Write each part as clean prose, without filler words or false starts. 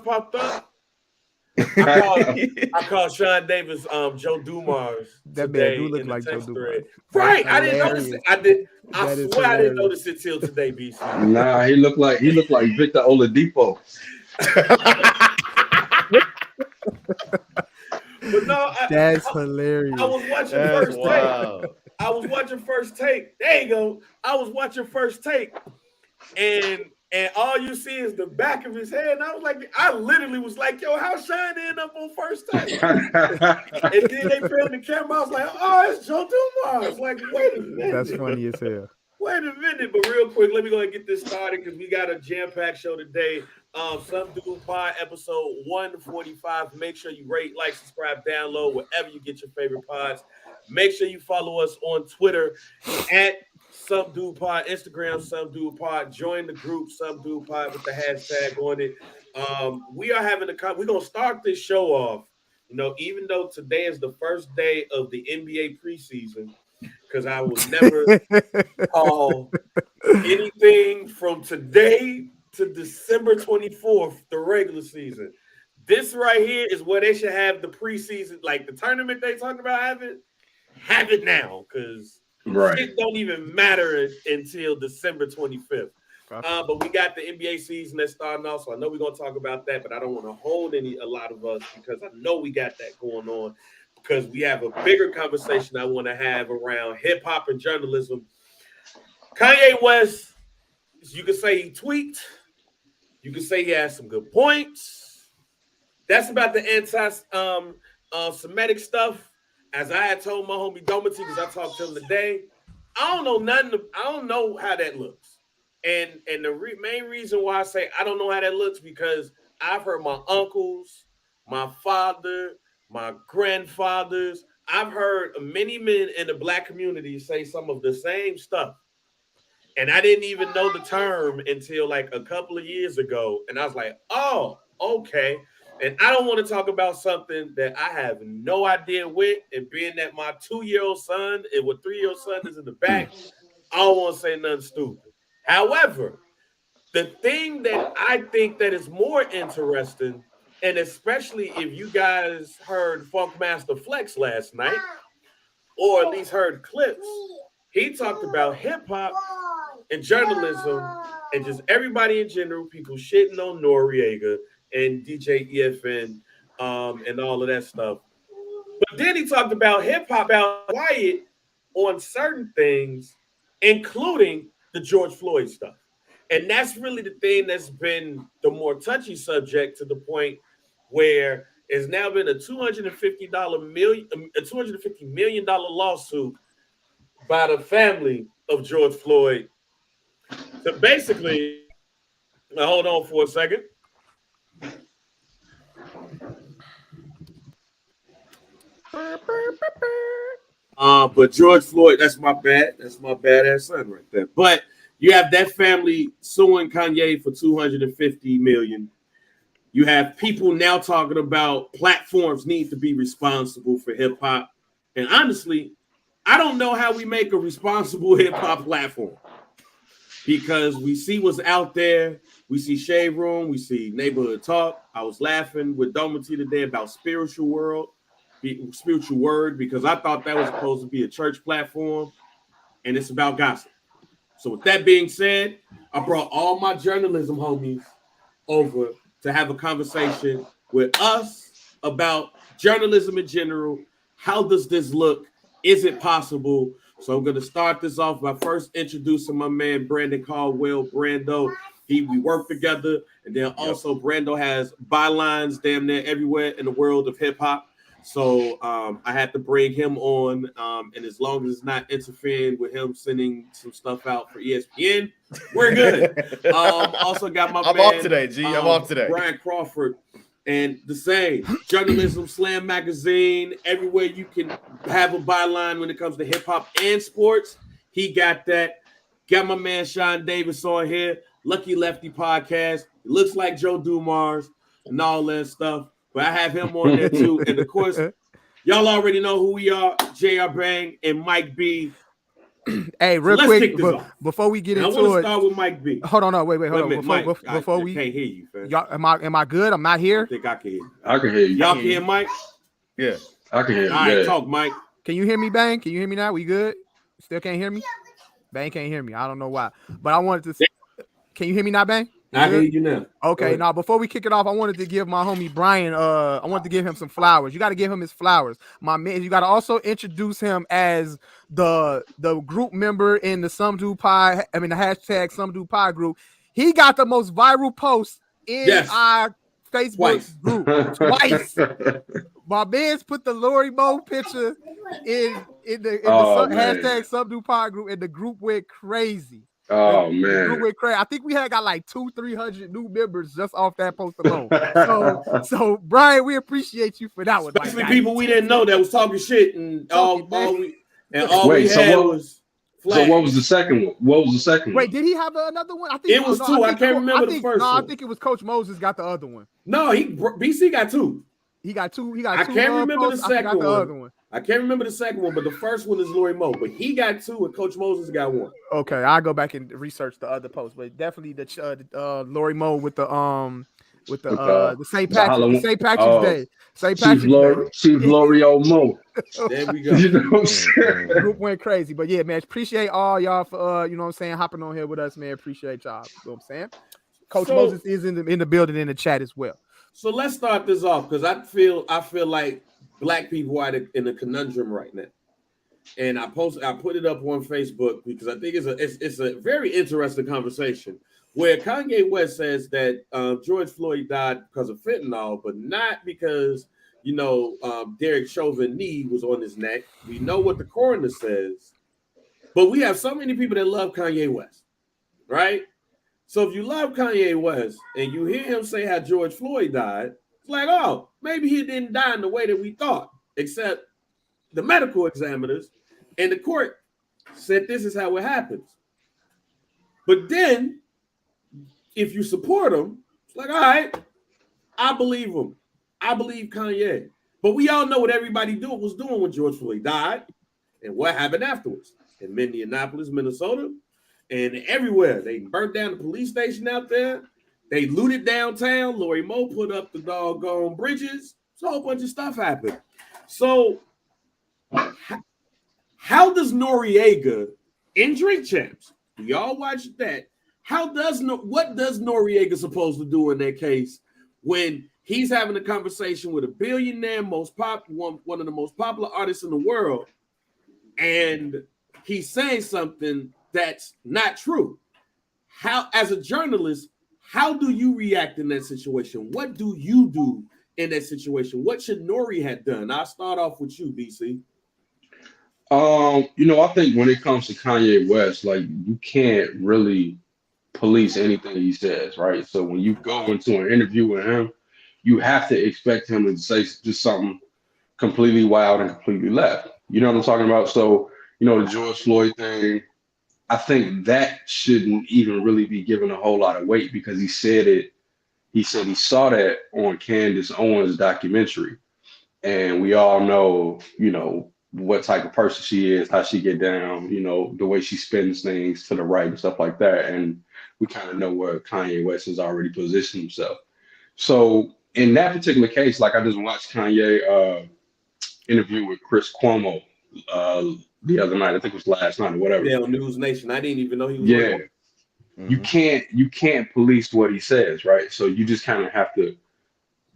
popped up. I called Sean Davis Joe Dumars That man do today look in the like Joe text thread. Dumars. Right, I didn't notice it. I That is swear I didn't hilarious. notice it till today, BC. Nah, he looked like Victor Oladipo. But no, That's I hilarious. was watching That's First Take. wild. I was watching First Take. There you go. I was watching First Take, and all you see is the back of his head. And I was like, I literally was like, yo, how Shine end up on First Take? And then they filmed the camera. I was like, oh, it's Joe Dumars. I was like, wait a minute. That's funny as hell. Wait a minute, but real quick, let me go ahead and get this started because we got a jam-packed show today. Some Dude Pod episode 145. Make sure you rate, like, subscribe, download, wherever you get your favorite pods. Make sure you follow us on Twitter at Some Dude Pod, Instagram Some Dude Pod. Join the group Some Dude Pod with the hashtag on it. We are having we're gonna start this show off. You know, even though today is the first day of the NBA preseason, because I will never call anything from today to December 24th the regular season. This right here is where they should have the preseason, like the tournament they talk about having. Have it now, because it don't even matter until December 25th. But we got the NBA season that's starting off, so I know we're gonna talk about that, but I don't want to hold a lot of us because I know we got that going on. Because we have a bigger conversation I want to have around hip hop and journalism. Kanye West, you could say he tweaked. You could say he has some good points. That's about the anti-Semitic stuff. As I had told my homie Domity, because I talked to him today, I don't know nothing. I don't know how that looks. And the main reason why I say I don't know how that looks because I've heard my uncles, my father, my grandfathers. I've heard many men in the black community say some of the same stuff. And I didn't even know the term until like a couple of years ago. And I was like, oh, okay. And I don't want to talk about something that I have no idea with. And being that my 2-year-old son and what 3-year-old son is in the back, I don't want to say nothing stupid. However, the thing that I think that is more interesting, and especially if you guys heard Funkmaster Flex last night, or at least heard clips, he talked about hip hop and journalism and just everybody in general, people shitting on Noriega and DJ EFN and all of that stuff. But then he talked about hip hop out quiet on certain things, including the George Floyd stuff. And that's really the thing that's been the more touchy subject to the point where it's now been a $250 million lawsuit by the family of George Floyd. So basically, now hold on for a second. But George Floyd, that's my badass son right there. But you have that family suing Kanye for $250 million. You have people now talking about platforms need to be responsible for hip hop. And honestly, I don't know how we make a responsible hip hop platform because we see what's out there. We see Shade Room, we see Neighborhood Talk. I was laughing with Domity today about Spiritual Word because I thought that was supposed to be a church platform, and it's about gossip. So with that being said, I brought all my journalism homies over to have a conversation with us about journalism in general. How does this look? Is it possible? So I'm going to start this off by first introducing my man, Brandon Caldwell. Brando, we work together. And then also Brando has bylines damn near everywhere in the world of hip hop. So I had to bring him on. And as long as it's not interfering with him sending some stuff out for ESPN, we're good. Also got my I'm man, off today, G. I'm off today. Bryan Crawford. And the same journalism, Slam Magazine, everywhere you can have a byline when it comes to hip hop and sports. He got that. Got my man Sean Davis on here. Lucky Lefty podcast. It looks like Joe Dumars and all that stuff. But I have him on there too. And of course, y'all already know who we are. JR Bang and Mike B. Hey, So real let's quick kick this off. before we get And I into want to it. start with Mike B. Hold on, no, wait, hold on. Minute, Mike, Before I we can't hear you, fam. y'all, am I good? I'm not I here. don't think I can hear you. I can hear you. Y'all can hear Mike? Yeah. I can hear you. All right, Yeah. talk, Mike. Can you hear me, Bang? Can you hear me now? We good? Still can't hear me? Bang can't hear me. I don't know why. But I wanted to. Can you hear me now, Bang? I hear you now. Okay, now before we kick it off, I wanted to give my homie Bryan, I wanted to give him some flowers. You got to give him his flowers. My man, you got to also introduce him as the group member in the Some Do Pie, the hashtag Some Do Pie group. He got the most viral post in our Facebook group twice. My man's put the Lori Moe picture in the hashtag Some Do Pie group, and the group went crazy. Oh The man, group went crazy. I think we had got like 200-300 new members just off that post alone. So Bryan, we appreciate you for that one. Especially people we didn't know that was talking shit, and all we had was flags. So what was the second one? What was the second one? Wait, did he have another one? I think it was two. I can't remember the first one. I think it was Coach Moses got the other one. No, BC got two. He got two. I can't remember the second one. Other one. I can't remember the second one, but the first one is Lori Moe. But he got two, and Coach Moses got one. Okay, I'll go back and research the other post, but definitely the Lori Moe with the St. Patrick's Day. St. Patrick's Day. Chief L'Oreal Moe. There we go. You know what I'm saying? The group went crazy, but yeah, man, appreciate all y'all for you know what I'm saying, hopping on here with us, man. Appreciate y'all. You know what I'm saying? Coach Moses is in the building in the chat as well. So let's start this off because I feel like Black people are in a conundrum right now, and I put it up on Facebook because I think it's a very interesting conversation where Kanye West says that George Floyd died because of fentanyl, but not because Derek Chauvin's knee was on his neck. We know what the coroner says, but we have so many people that love Kanye West, right? So if you love Kanye West and you hear him say how George Floyd died, it's like, oh, maybe he didn't die in the way that we thought, except the medical examiners and the court said this is how it happens. But then, if you support him, it's like, all right, I believe him. I believe Kanye. But we all know what everybody was doing when George Floyd died and what happened afterwards. In Minneapolis, Minnesota, and everywhere. They burnt down the police station out there. They looted downtown. Lori Moe put up the doggone bridges. So a whole bunch of stuff happened. So how does Noriega in Drink Champs? We all watched that. What does Noriega supposed to do in that case when he's having a conversation with a billionaire, one of the most popular artists in the world, and he's saying something that's not true? How, as a journalist, how do you react in that situation? What do you do in that situation? What should Nori have done? I'll start off with you, BC. I think when it comes to Kanye West, like, you can't really police anything he says, right? So when you go into an interview with him, you have to expect him to say just something completely wild and completely left. You know what I'm talking about? So, the George Floyd thing, I think that shouldn't even really be given a whole lot of weight because he said he saw that on Candace Owens' documentary. And we all know, what type of person she is, how she get down, the way she spins things to the right and stuff like that. And we kind of know where Kanye West has already positioned himself. So in that particular case, like, I just watched Kanye interview with Chris Cuomo the other night. I think it was last night or whatever. Yeah, on News Nation. I didn't even know he was. Yeah. You can't police what he says, right? So you just kind of have to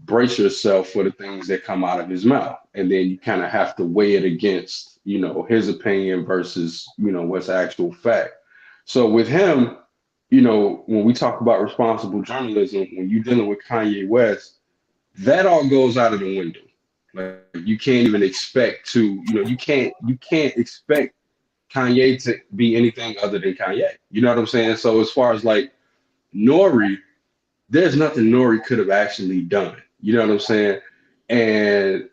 brace yourself for the things that come out of his mouth, and then you kind of have to weigh it against his opinion versus what's actual fact. So with him, when we talk about responsible journalism, when you're dealing with Kanye West, that all goes out of the window. Like, you can't even expect to, you can't expect Kanye to be anything other than Kanye. You know what I'm saying? So as far as like Nori, there's nothing Nori could have actually done. You know what I'm saying? And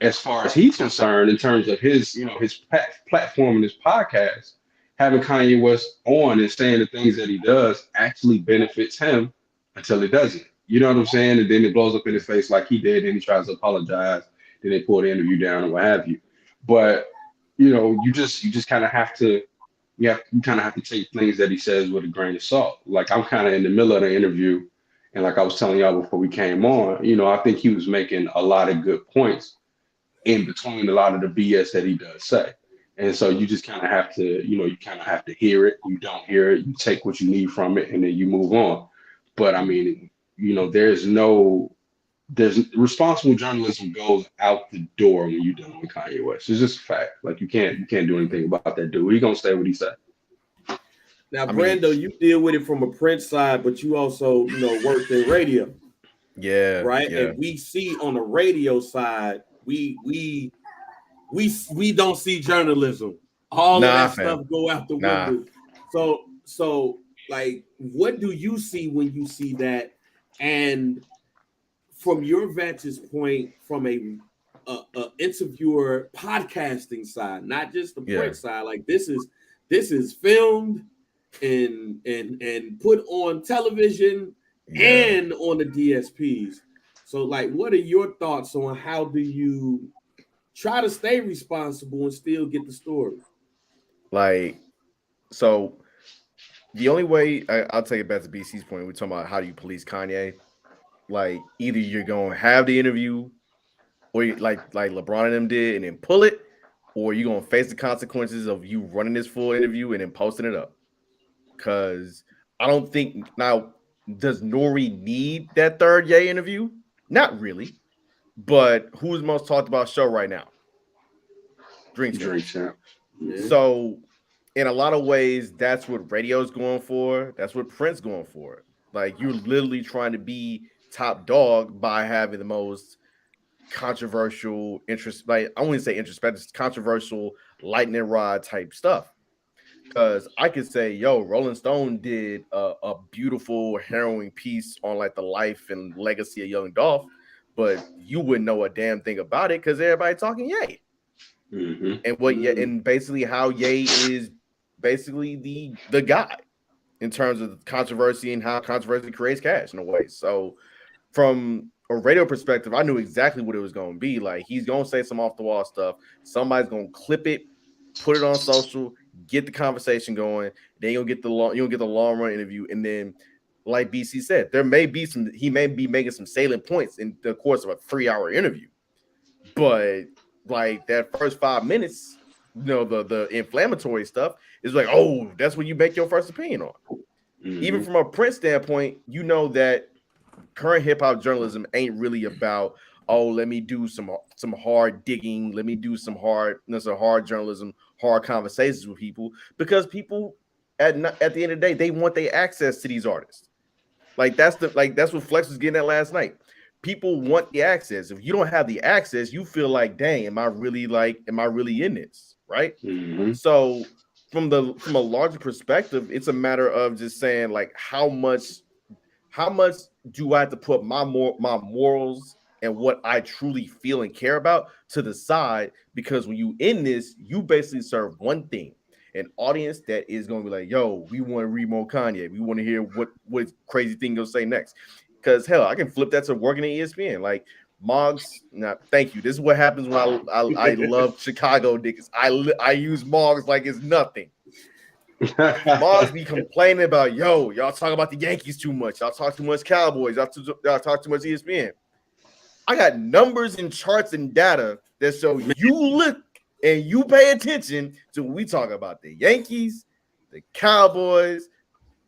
as far as he's concerned, in terms of his, his platform and his podcast, having Kanye West on and saying the things that he does actually benefits him until it doesn't. You know what I'm saying? And then it blows up in his face like he did, and he tries to apologize. Then they pull the interview down and what have you. But you just kind of have to you kind of have to take things that he says with a grain of salt. Like I'm kind of in the middle of the interview, and like I was telling y'all before we came on, I think he was making a lot of good points in between a lot of the BS that he does say. And so you just kind of have to, you kind of have to hear it. You don't hear it, you take what you need from it, and then you move on. But I mean, there's responsible journalism goes out the door when you're done with Kanye West. It's just a fact. Like you can't do anything about that dude. He's gonna say what he said. Now, Brando, you deal with it from a print side, but you also, worked in radio. Yeah. Right. Yeah. And we see on the radio side, we don't see journalism. All of that stuff go out the window. So like, what do you see when you see that? And from your vantage point, from a interviewer podcasting side, not just the print side, like this is filmed and put on television and on the DSPs. So like, what are your thoughts on how do you try to stay responsible and still get the story? Like, so the only way I'll take it back to BC's point, we're talking about how do you police Kanye. Like, either you're gonna have the interview, or like LeBron and them did, and then pull it, or you're gonna face the consequences of you running this full interview and then posting it up. Because I don't think now, does Nore need that third Ye interview? Not really. But who's most talked about show right now? Drink Champ. Yeah. So in a lot of ways, that's what radio's going for. That's what print's going for. Like, you're literally trying to be top dog by having the most controversial interest. Like, I wouldn't say introspective, controversial lightning rod type stuff. Because I could say, Rolling Stone did a beautiful, harrowing piece on like the life and legacy of Young Dolph, but you wouldn't know a damn thing about it because everybody talking Ye. Mm-hmm. And and basically how Ye is basically the guy in terms of controversy and how controversy creates cash in a way. So from a radio perspective, I knew exactly what it was going to be. Like, he's going to say some off the wall stuff. Somebody's going to clip it, put it on social, get the conversation going. Then you'll get the long run interview, and then, like BC said, he may be making some salient points in the course of a 3-hour interview, but like that first 5 minutes, the inflammatory stuff is like, oh, that's when you make your first opinion on. Mm-hmm. Even from a print standpoint, that current hip hop journalism ain't really about, oh, let me do some hard digging, let me do some hard journalism, hard conversations with people, because people at the end of the day, they want their access to these artists. Like that's what Flex was getting at last night. People want the access. If you don't have the access, you feel like, dang, am I really in this? Right? Mm-hmm. So from a larger perspective, it's a matter of just saying, like, how much do I have to put my morals and what I truly feel and care about to the side? Because when you in this, you basically serve one thing, an audience that is going to be like, yo, we want to read more Kanye. We want to hear what crazy thing he'll say next. Because hell, I can flip that to working at ESPN. Like, Moggs, thank you. This is what happens when I love Chicago niggas. I use Moggs like it's nothing. Moggs be complaining about, y'all talk about the Yankees too much. Y'all talk too much Cowboys. Y'all talk too much ESPN. I got numbers and charts and data that show you look and you pay attention to when we talk about the Yankees, the Cowboys,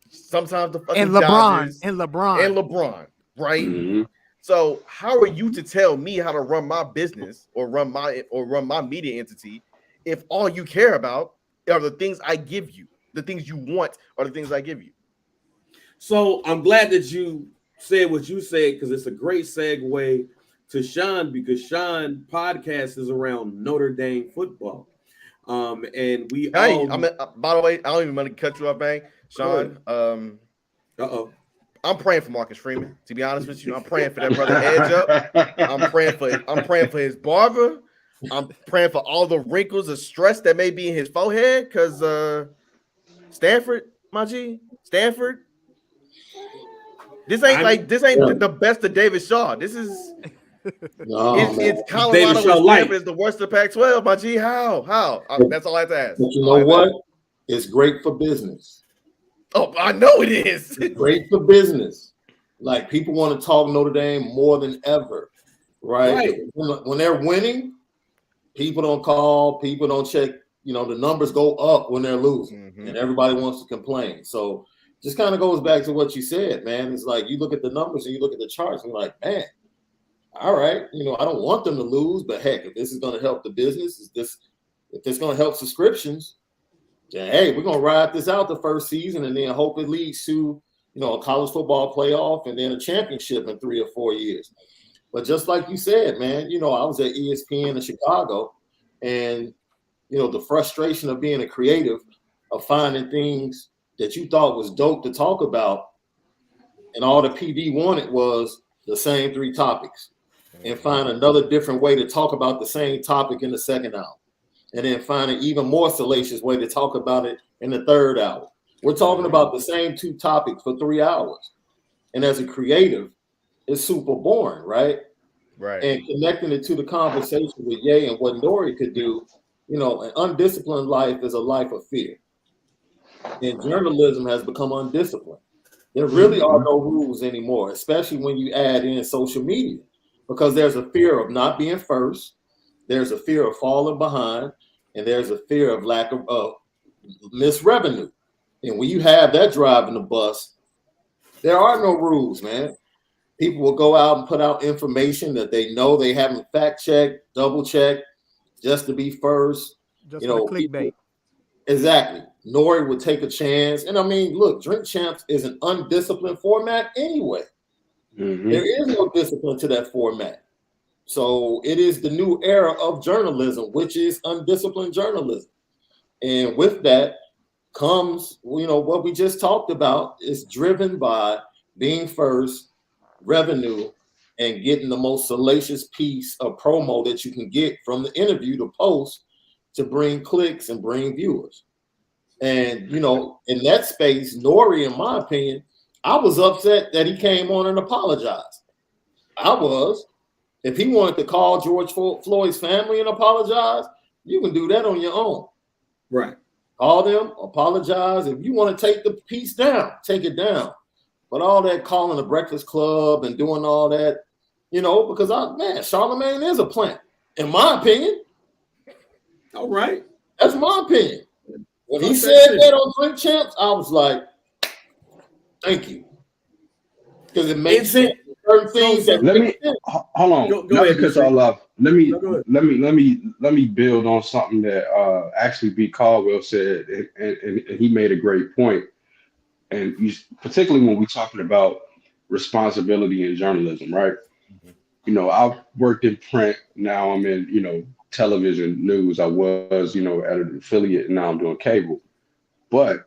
sometimes the fucking Dodgers, and LeBron, right? Mm-hmm. So how are you to tell me how to run my business or run my media entity if all you care about are the things I give you? The things you want are the things I give you. So I'm glad that you said what you said, because it's a great segue to Sean, because Sean podcast is around Notre Dame football. And we by the way, I don't even want to cut you off, Bang. Sean, I'm praying for Marcus Freeman. To be honest with you, I'm praying for that brother edge up. I'm praying for his barber. I'm praying for all the wrinkles of stress that may be in his forehead, because Stanford, my G, Stanford. This ain't the best of David Shaw. This is it's Colorado and Stanford is the worst of Pac-12, my G. How? That's all I have to ask. But you know what? It's great for business. Oh, I know it is. It's great for business. Like, people want to talk Notre Dame more than ever, right? When they're winning, people don't call, people don't check. You know, the numbers go up when they're losing, and everybody wants to complain. So just kind of goes back to what you said, man. It's like you look at the numbers and you look at the charts and you're like, man, all right, you know, I don't want them to lose, but heck, if this is going to help the business, if this is going to help subscriptions, then hey, we're going to ride this out the first season and then hope it leads to, you know, a college football playoff and then a championship in 3 or 4 years. But just like you said, man, you know, I was at ESPN in Chicago, and you know, the frustration of being a creative, of finding things that you thought was dope to talk about, and all the PD wanted was the same 3 topics, and find another different way to talk about the same topic in the second hour, and then find an even more salacious way to talk about it in the third hour. We're talking about the same 2 topics for 3 hours. And as a creative, it's super boring, right? Right. And connecting it to the conversation with Ye and what Nore could do, you know, an undisciplined life is a life of fear. And journalism has become undisciplined. There really are no rules anymore, especially when you add in social media, because there's a fear of not being first, there's a fear of falling behind, and there's a fear of lack of missed revenue. And when you have that driving the bus, there are no rules, man. People will go out and put out information that they know they haven't fact checked, double checked, just to be first. Just you know, clickbait. Exactly. Nore would take a chance. And I mean, look, Drink Champs is an undisciplined format anyway. There is no discipline to that format. So it is the new era of journalism, which is undisciplined journalism. And with that comes, you know, what we just talked about is driven by being first, revenue, and getting the most salacious piece of promo that you can get from the interview to post to bring clicks and bring viewers. And, you know, in that space, Nore, in my opinion, I was upset that he came on and apologized. I was. If he wanted to call George Floyd's family and apologize, you can do that on your own. Right. Call them, apologize. If you want to take the piece down, take it down. But all that calling the Breakfast Club and doing all that, you know, because Charlemagne is a plant, in my opinion. All right. That's my opinion. When he said that on Drink Champs, I was like, thank you. Because it makes sense. Certain things that hold on. Go ahead, because I love. Let me build on something that actually B. Caldwell said, and he made a great point. And particularly when we're talking about responsibility in journalism, right? You know, I've worked in print. Now I'm in, you know, television news. I was, you know, at an affiliate, and now I'm doing cable. But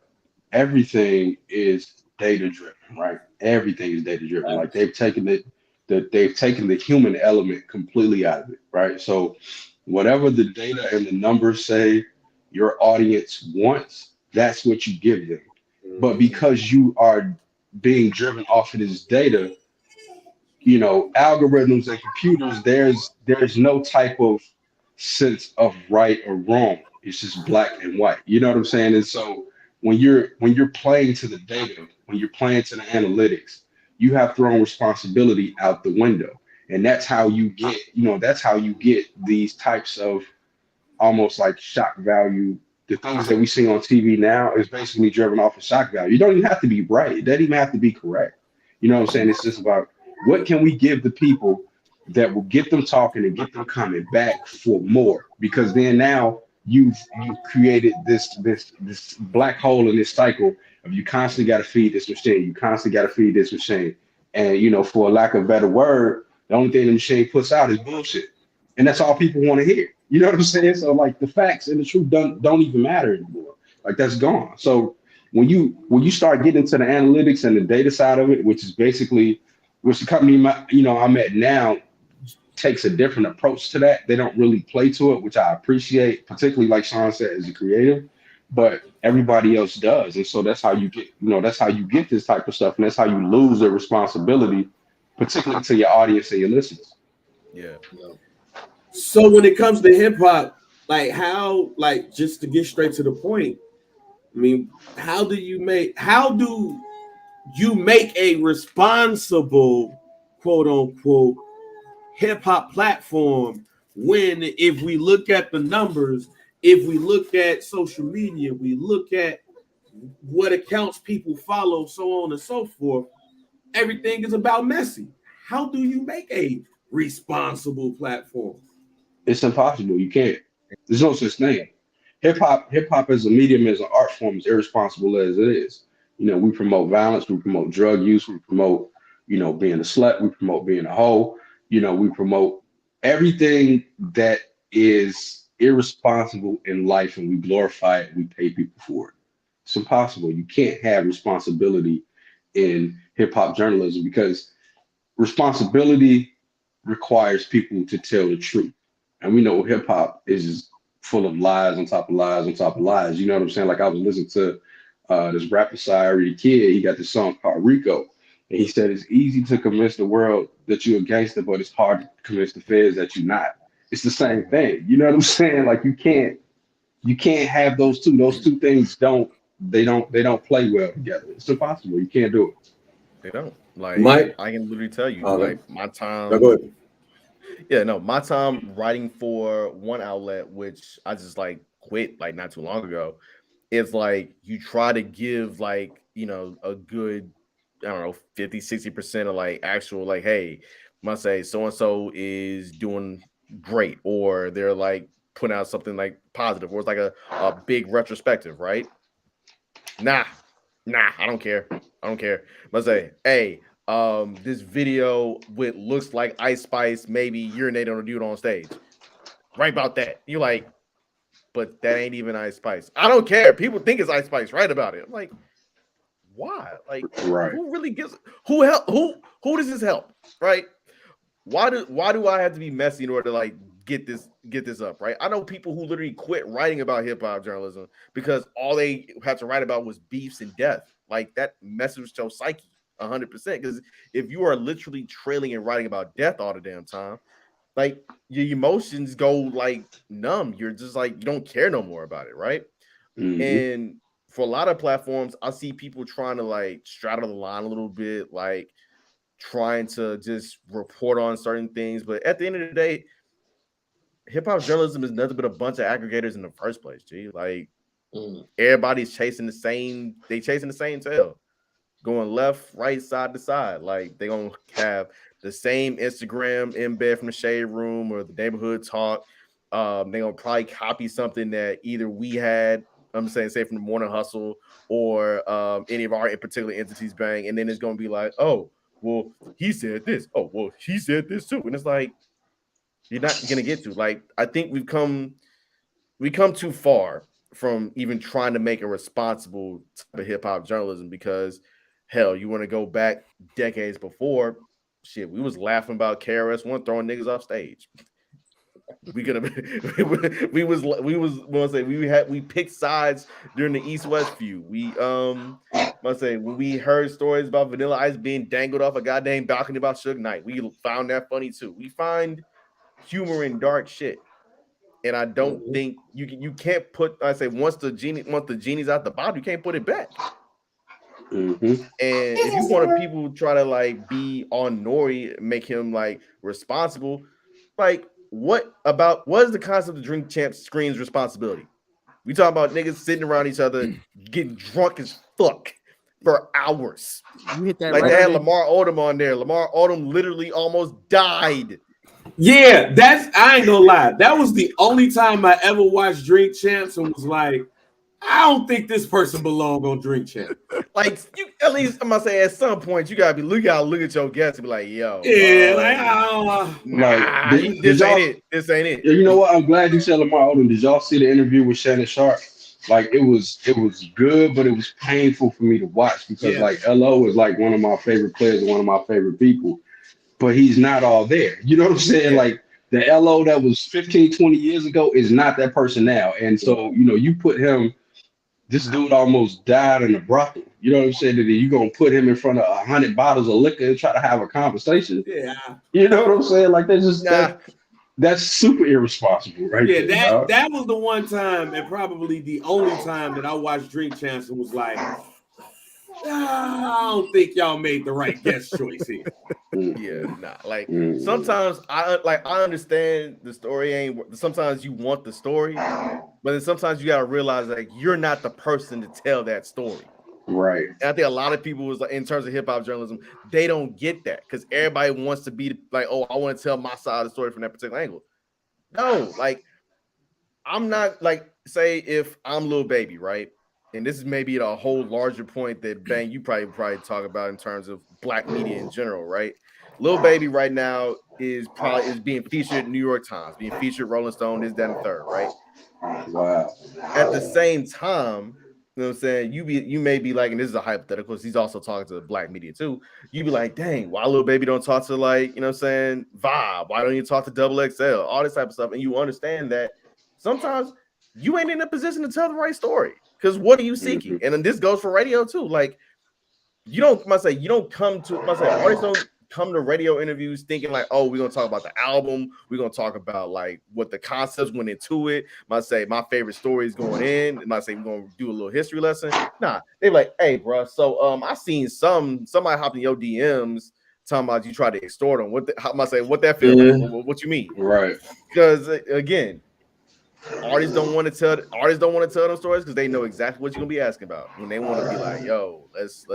everything is data driven, right? Everything is data driven. Like they've taken the human element completely out of it, right? So whatever the data and the numbers say your audience wants, that's what you give them. But because you are being driven off of this data, you know, algorithms and computers, there's no type of sense of right or wrong. It's just black and white. You know what I'm saying? And so when you're playing to the data, when you're playing to the analytics, you have thrown responsibility out the window. And that's how you get these types of almost like shock value. The things that we see on TV now is basically driven off of shock value. You don't even have to be right. It doesn't even have to be correct. You know what I'm saying? It's just about what can we give the people that will get them talking and get them coming back for more. Because then now you've created this black hole in this cycle of you constantly got to feed this machine. You constantly got to feed this machine. And, you know, for lack of a better word, the only thing the machine puts out is bullshit. And that's all people want to hear. You know what I'm saying? So like the facts and the truth don't even matter anymore. Like that's gone. So when you start getting into the analytics and the data side of it, which is basically which the company I'm at now takes a different approach to that. They don't really play to it, which I appreciate, particularly like Sean said, as a creative, but everybody else does. And so that's how you get this type of stuff. And that's how you lose the responsibility, particularly to your audience and your listeners. Yeah. So when it comes to hip hop, like how, like just to get straight to the point, I mean, how do you make a responsible, quote unquote, hip hop platform when, if we look at the numbers, if we look at social media, we look at what accounts people follow, so on and so forth, everything is about Messi. How do you make a responsible platform? It's impossible. You can't. There's no such thing. Hip hop as a medium, as an art form, is irresponsible as it is. We promote violence, we promote drug use, we promote, being a slut, we promote being a hoe, we promote everything that is irresponsible in life, and we glorify it, we pay people for it. It's impossible. You can't have responsibility in hip hop journalism because responsibility requires people to tell the truth. And we know hip hop is just full of lies on top of lies on top of lies. You know what I'm saying? Like, I was listening to this rapper Cyrus the Kid. He got this song called Rico. And he said it's easy to convince the world that you're a gangster, but it's hard to convince the feds that you're not. It's the same thing. You know what I'm saying? Like, you can't have those two. Those two things don't play well together. It's impossible. You can't do it. They don't. Like, Mike? I can literally tell you, Okay. like, my time. No, go ahead. Yeah, no, my time writing for one outlet, which I just like quit like not too long ago, is like you try to give like, a good, I don't know, 50-60% of like actual, like, hey, must say so and so is doing great, or they're like putting out something like positive, or it's like a big retrospective, right? Nah, I don't care. Must say, hey, this video with looks like Ice Spice maybe urinated on a dude on stage. Right about that. You're like, but that ain't even Ice Spice. I don't care. People think it's Ice Spice. Right about it. I'm like, why? Like, Right. who really gives? Who does this help? Right? Why do I have to be messy in order to like get this up? Right? I know people who literally quit writing about hip hop journalism because all they had to write about was beefs and death. Like, that messes with your psyche 100%. Because if you are literally trailing and writing about death all the damn time, like, your emotions go like numb. You're just like, you don't care no more about it, right? Mhm. And for a lot of platforms, I see people trying to like straddle the line a little bit, like trying to just report on certain things. But at the end of the day, hip hop journalism is nothing but a bunch of aggregators in the first place. G, like, everybody's chasing the same tail, going left, right, side to side. Like, they gonna have the same Instagram embed from the Shade Room or the Neighborhood Talk. They gonna probably copy something that either we had, I'm saying, say from the Morning Hustle, or any of our particular entities bang, and then it's gonna be like, oh, well, he said this. Oh, well, he said this too. And it's like, you're not gonna get to. Like, I think we come too far from even trying to make a responsible type of hip hop journalism, because hell, you want to go back decades before, shit, we was laughing about KRS-One throwing niggas off stage. We could have we picked sides during the East-West feud. We when we heard stories about Vanilla Ice being dangled off a goddamn balcony about Suge Knight, we found that funny too. We find humor in dark shit. And I don't think you can't put, I say, once the genie's out the bottle, you can't put it back. Mm-hmm. And if you want to people try to like be on Nore, make him like responsible, like what is the concept of Drink Champs Scream's responsibility? We talking about niggas sitting around each other getting drunk as fuck for hours. You hit that like right they had there. Lamar Odom on there. Lamar Odom literally almost died. Yeah, I ain't gonna lie. That was the only time I ever watched Drink Champs and was like, I don't think this person belong on Drink Champs. Like, you, at least I'm gonna say, at some point you gotta look at your guests and be like, yo, this ain't it. This ain't it. You know what? I'm glad you said Lamar Odom. Did y'all see the interview with Shannon Sharp? Like, it was good, but it was painful for me to watch because like LO is like one of my favorite players and one of my favorite people, but he's not all there. You know what I'm saying? Yeah. Like, the LO that was 15, 20 years ago is not that person now. And so, you put him, this dude almost died in a brothel. You know what I'm saying? That you gonna put him in front of 100 bottles of liquor and try to have a conversation? Yeah. You know what I'm saying? Like, they just That's super irresponsible, right? Yeah, there, dog. that was the one time, and probably the only time that I watched Drink Champs and was like, I don't think y'all made the right guest choice here. Yeah, nah. Like sometimes I understand the story ain't. Sometimes you want the story, but then sometimes you gotta realize like you're not the person to tell that story. Right. And I think a lot of people was like, in terms of hip hop journalism, they don't get that because everybody wants to be like, oh, I want to tell my side of the story from that particular angle. No, like I'm not like, say if I'm Lil Baby, right? And this is maybe a whole larger point that Bang, you probably talk about in terms of black media in general, right? Lil Baby right now is being featured in New York Times, being featured Rolling Stone, this, that, and the third, right? Wow. At the same time, you know what I'm saying? You may be like, and this is a hypothetical, because he's also talking to the black media too. You be like, dang, why Lil Baby don't talk to like, you know what I'm saying, Vibe? Why don't you talk to Double XL? All this type of stuff. And you understand that sometimes you ain't in a position to tell the right story. Because what are you seeking? And then this goes for radio too. Like, artists don't come to radio interviews thinking like, oh, we're gonna talk about the album, we're gonna talk about like what the concepts went into it. Might say my favorite story is going in, and might say we're gonna do a little history lesson. Nah, they're like, hey, bro, so I seen somebody hop in your DMs talking about you try to extort them. What that feel like? What you mean? Right. Because again, artists don't want to tell them stories because they know exactly what you're gonna be asking about when they want to be like, yo, let's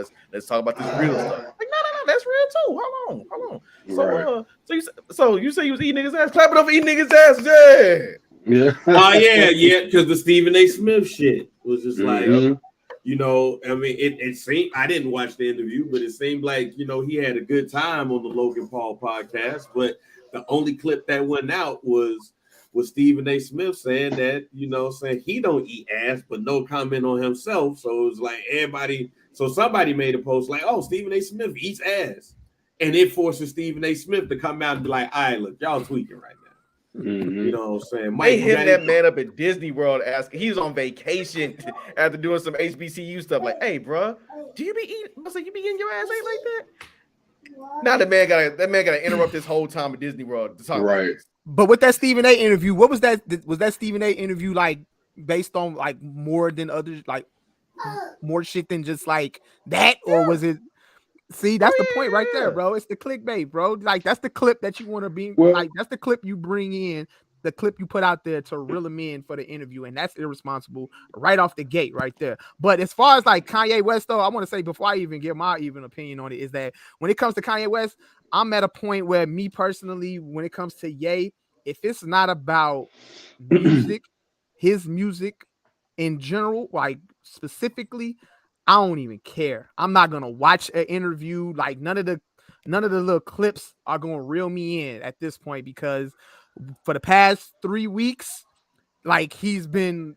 talk about this real stuff. Like, no, that's real too. Hold on. So Right. so you say you was eating niggas' ass, clap it up for eating niggas' ass, yeah. Yeah. Yeah, because the Stephen A. Smith shit was just like, you know, I mean, it seemed, I didn't watch the interview, but it seemed like, you know, he had a good time on the Logan Paul podcast, but the only clip that went out was Stephen A. Smith saying that, you know, saying he don't eat ass, but no comment on himself. So it was like somebody made a post like, oh, Stephen A. Smith eats ass. And it forces Stephen A. Smith to come out and be like, all right, look, y'all tweaking right now. You know what I'm saying? They hit that man up at Disney World asking, he was on vacation after doing some HBCU stuff. Like, hey, bro, do you be eating? I said, you be eating your ass ain't like that? Now that man gotta interrupt this whole time at Disney World to talk about this. But with that Stephen A. interview, what was that? Was that Stephen A. interview like based on like more than others, like more shit than just like that, or was it? See, that's the point right there, bro. It's the clickbait, bro. Like that's the clip that you want to be like. That's the clip you bring in, the clip you put out there to reel them in for the interview, and that's irresponsible right off the gate, right there. But as far as like Kanye West, though, I want to say before I even give my opinion on it, is that when it comes to Kanye West, I'm at a point where me personally, when it comes to Ye, if it's not about music, his music in general, like specifically, I don't even care. I'm not gonna watch an interview. Like none of the little clips are gonna reel me in at this point, because for the past 3 weeks, like he's been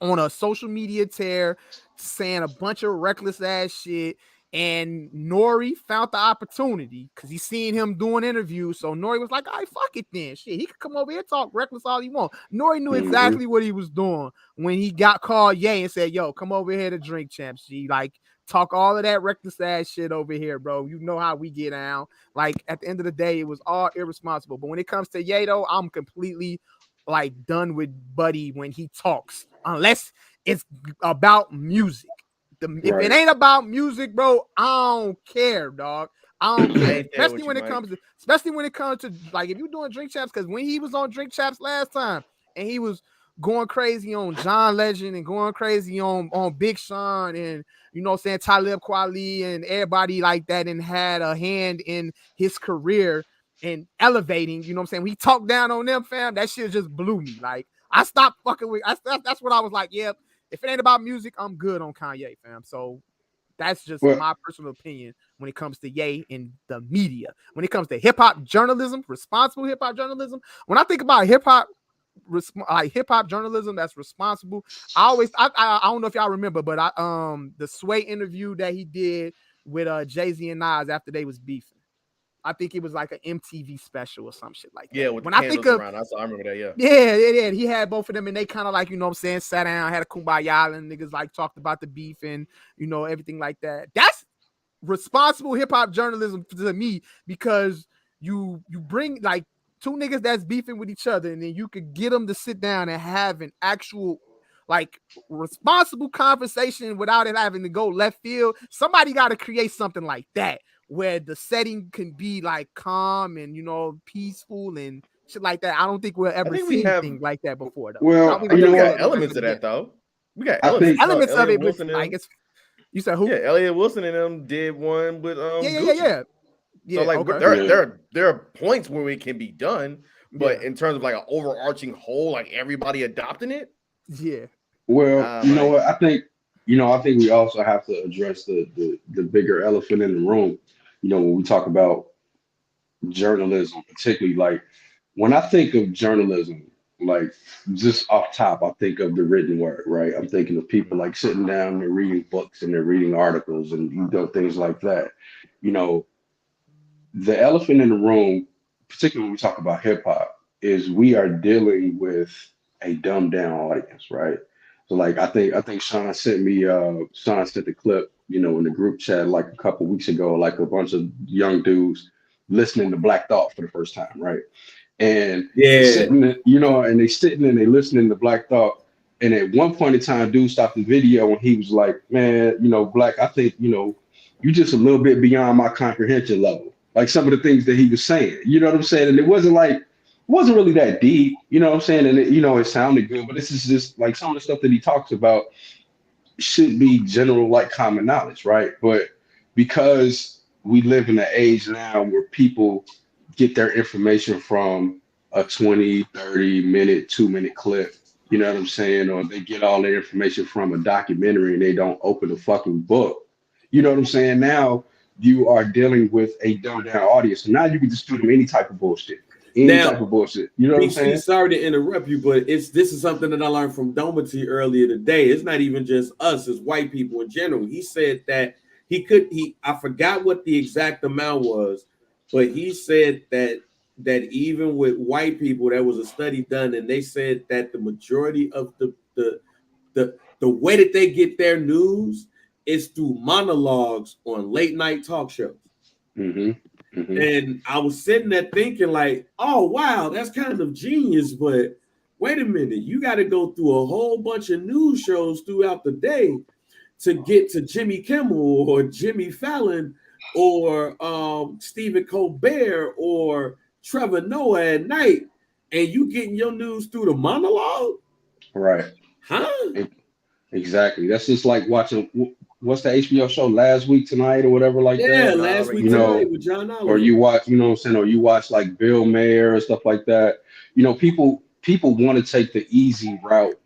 on a social media tear saying a bunch of reckless ass shit. And Nore found the opportunity because he seen him doing interviews. So Nore was like, all right, fuck it then. Shit, he could come over here and talk reckless all he wants. Nore knew exactly what he was doing when he got called Ye and said, yo, come over here to Drink Champs. G. Like, talk all of that reckless ass shit over here, bro. You know how we get down. Like, at the end of the day, it was all irresponsible. But when it comes to Ye, though, I'm completely like done with Buddy when he talks, unless it's about music. If it ain't about music, bro, I don't care, dog. I don't care. Especially when it comes to like if you're doing Drink Champs, because when he was on Drink Champs last time and he was going crazy on John Legend and going crazy on Big Sean and, you know what I'm saying, Talib Kweli and everybody like that, and had a hand in his career and elevating, you know what I'm saying? When he talked down on them, fam, that shit just blew me. Like, I stopped fucking with, that's what I was like, yeah, if it ain't about music, I'm good on Kanye, fam. So that's just my personal opinion when it comes to Ye and the media. When it comes to hip-hop journalism, responsible hip-hop journalism, when I think about hip-hop journalism that's responsible, I don't know if y'all remember, but the Sway interview that he did with Jay-Z and Nas after they was beefing. I think it was like an MTV special or some shit like that. Yeah, with when the candles around. I remember that, yeah. Yeah. He had both of them, and they kind of like, you know what I'm saying, sat down, had a kumbaya, and niggas like talked about the beef and, you know, everything like that. That's responsible hip-hop journalism to me, because you bring, like, two niggas that's beefing with each other, and then you could get them to sit down and have an actual like responsible conversation without it having to go left field. Somebody got to create something like that where the setting can be like calm and peaceful and shit like that. I don't think we'll ever see anything like that before though. Well, I I think we got elements of that though. We got elements of it, but like you said who? Yeah, Elliot Wilson and them did one with yeah. So like okay. there are points where it can be done, but in terms of like an overarching whole, like everybody adopting it. Yeah. Well, you know what? I think we also have to address the bigger elephant in the room. When we talk about journalism, particularly like when I think of journalism, like just off top, I think of the written word, right? I'm thinking of people like sitting down and reading books and they're reading articles and things like that. The elephant in the room, particularly when we talk about hip hop, is we are dealing with a dumbed down audience, right? So like I think Sean sent the clip, in the group chat like a couple weeks ago, like a bunch of young dudes listening to Black Thought for the first time, right? And sitting, and they sitting and they listening to Black Thought. And at one point in time, dude stopped the video and he was like, man, Black, I think, you just a little bit beyond my comprehension level. Like some of the things that he was saying, you know what I'm saying? And it wasn't really that deep, you know what I'm saying? And it sounded good, but this is just like some of the stuff that he talks about should be general, like common knowledge, right? But because we live in an age now where people get their information from a 20, 30-minute, 2-minute clip, you know what I'm saying? Or they get all their information from a documentary and they don't open a fucking book. You know what I'm saying? Now you are dealing with a dumbed down audience. So now you can just do them any type of bullshit. You know what I'm saying? Sorry to interrupt you, but this is something that I learned from Domity earlier today. It's not even just us, it's white people in general. He said that I forgot what the exact amount was, but he said that even with white people, there was a study done, and they said that the majority of the way that they get their news is through monologues on late night talk shows. Mm-hmm. Mm-hmm. And I was sitting there thinking like, oh, wow, that's kind of genius. But wait a minute, you got to go through a whole bunch of news shows throughout the day to get to Jimmy Kimmel or Jimmy Fallon or Stephen Colbert or Trevor Noah at night. And you getting your news through the monologue? Right. Huh? Exactly. That's just like watching... What's the HBO show Last Week Tonight or whatever like that? Yeah, Last Week Tonight with John Oliver. Or you watch, you know what I'm saying, or you watch like Bill Maher and stuff like that. People want to take the easy route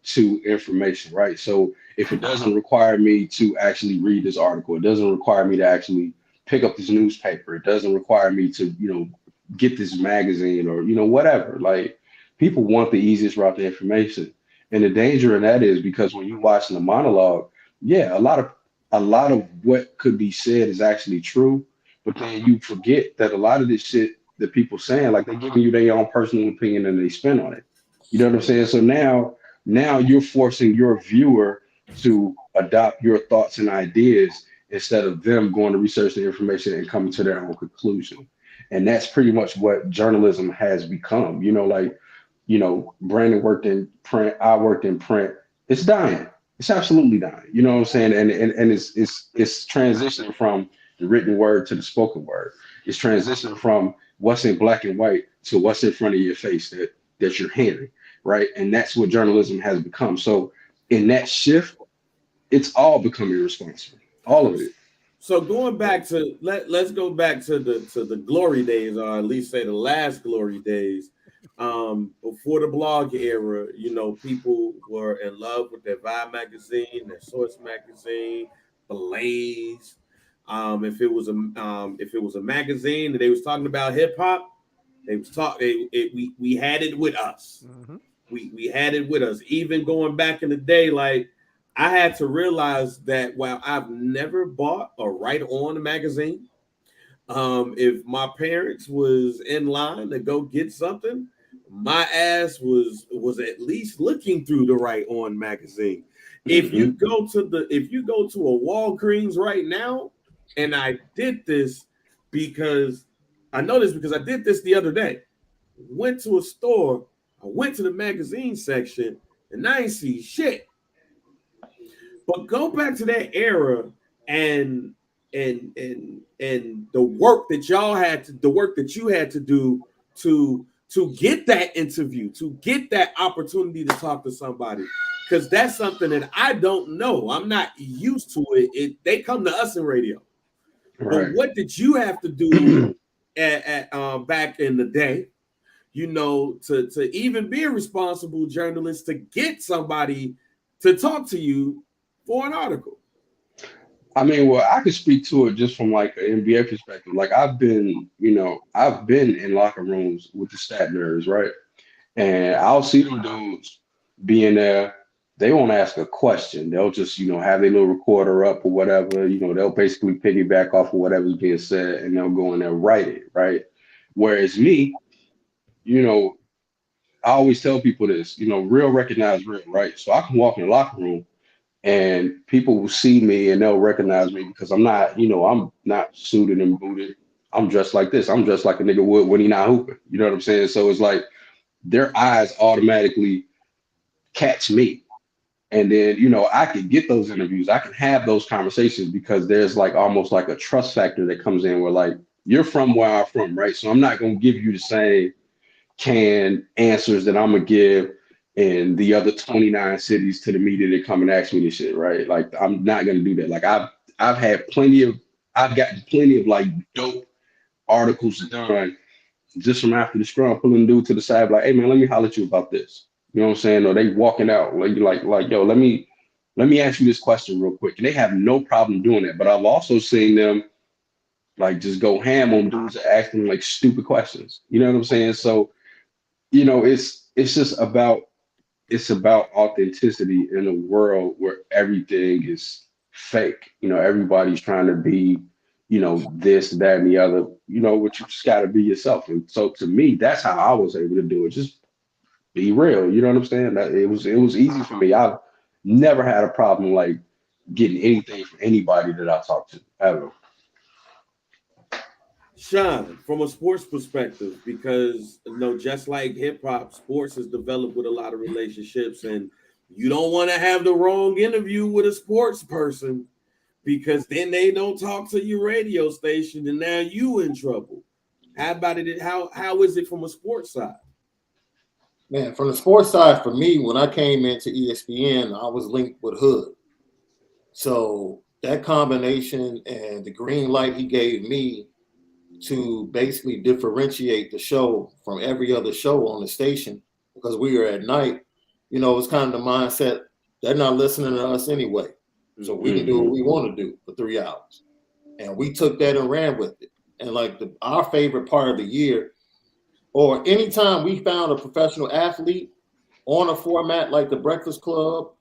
to information, right? So if it doesn't require me to actually read this article, it doesn't require me to actually pick up this newspaper, it doesn't require me to, get this magazine or, whatever. Like people want the easiest route to information. And the danger in that is because when you're watching the monologue, yeah, a lot of what could be said is actually true, but then you forget that a lot of this shit that people saying, like they're giving you their own personal opinion and they spin on it. You know what I'm saying? So now you're forcing your viewer to adopt your thoughts and ideas instead of them going to research the information and coming to their own conclusion. And that's pretty much what journalism has become. Brandon worked in print, I worked in print. It's dying. It's absolutely dying. You know what I'm saying? And it's transitioning from the written word to the spoken word. It's transitioning from what's in black and white to what's in front of your face that you're hearing, right? And that's what journalism has become. So in that shift, it's all becoming irresponsible. All of it. So going back to let's go back to the glory days, or at least say the last glory days. Before the blog era, people were in love with their Vibe magazine, their Source magazine, Blaze. If it was a magazine that they was talking about hip hop, we had it with us. Mm-hmm. We had it with us. Even going back in the day, like I had to realize that while I've never bought a Right On magazine, if my parents was in line to go get something, my ass was at least looking through the Right On magazine. If you go to a Walgreens right now, and I did this because I know this because I did this the other day. went to a store, I went to the magazine section, and I ain't see shit. But go back to that era and the work that y'all had to, the work that you had to do to get that interview, to get that opportunity to talk to somebody, because that's something that I don't know. I'm not used to it. They come to us in radio. Right. But what did you have to do at back in the day? You know, to even be a responsible journalist, to get somebody to talk to you for an article. I mean, well, I could speak to it just from like an NBA perspective. Like I've been in locker rooms with the stat nerds, right? And I'll see them dudes being there. They won't ask a question. They'll just, have their little recorder up or whatever. They'll basically piggyback off of whatever's being said and they'll go in there and write it, right? Whereas me, you know, I always tell people this, real recognize real, right? So I can walk in the locker room and people will see me and they'll recognize me because I'm not suited and booted. I'm dressed like this. I'm dressed like a nigga would when he not hooping. You know what I'm saying? So it's like their eyes automatically catch me. And then, I can get those interviews. I can have those conversations because there's like almost like a trust factor that comes in where like you're from where I'm from, right? So I'm not gonna give you the same canned answers that I'm gonna give in the other 29 cities to the media that come and ask me this shit, right? Like I'm not gonna do that. Like I've gotten plenty of like dope articles done just from after the scrum, pulling the dude to the side, like, hey man, let me holler at you about this. You know what I'm saying? Or they walking out, like, yo, let me ask you this question real quick. And they have no problem doing that. But I've also seen them like just go ham on dudes that asking like stupid questions. You know what I'm saying? So, it's just about authenticity in a world where everything is fake. Everybody's trying to be, this, that, and the other, but you just got to be yourself. And so to me, that's how I was able to do it. Just be real. You know what I'm saying? That it was easy for me. I've never had a problem like getting anything from anybody that I talk to ever. Sean, from a sports perspective, because just like hip hop, sports is developed with a lot of relationships, and you don't want to have the wrong interview with a sports person because then they don't talk to your radio station, and now you in trouble. How about it? How is it from a sports side? Man, from the sports side, for me, when I came into ESPN, I was linked with Hood. So that combination and the green light he gave me to basically differentiate the show from every other show on the station, because we were at night, it's kind of the mindset they're not listening to us anyway. So we can do what we want to do for 3 hours. And we took that and ran with it. And like our favorite part of the year, or anytime we found a professional athlete on a format like the Breakfast Club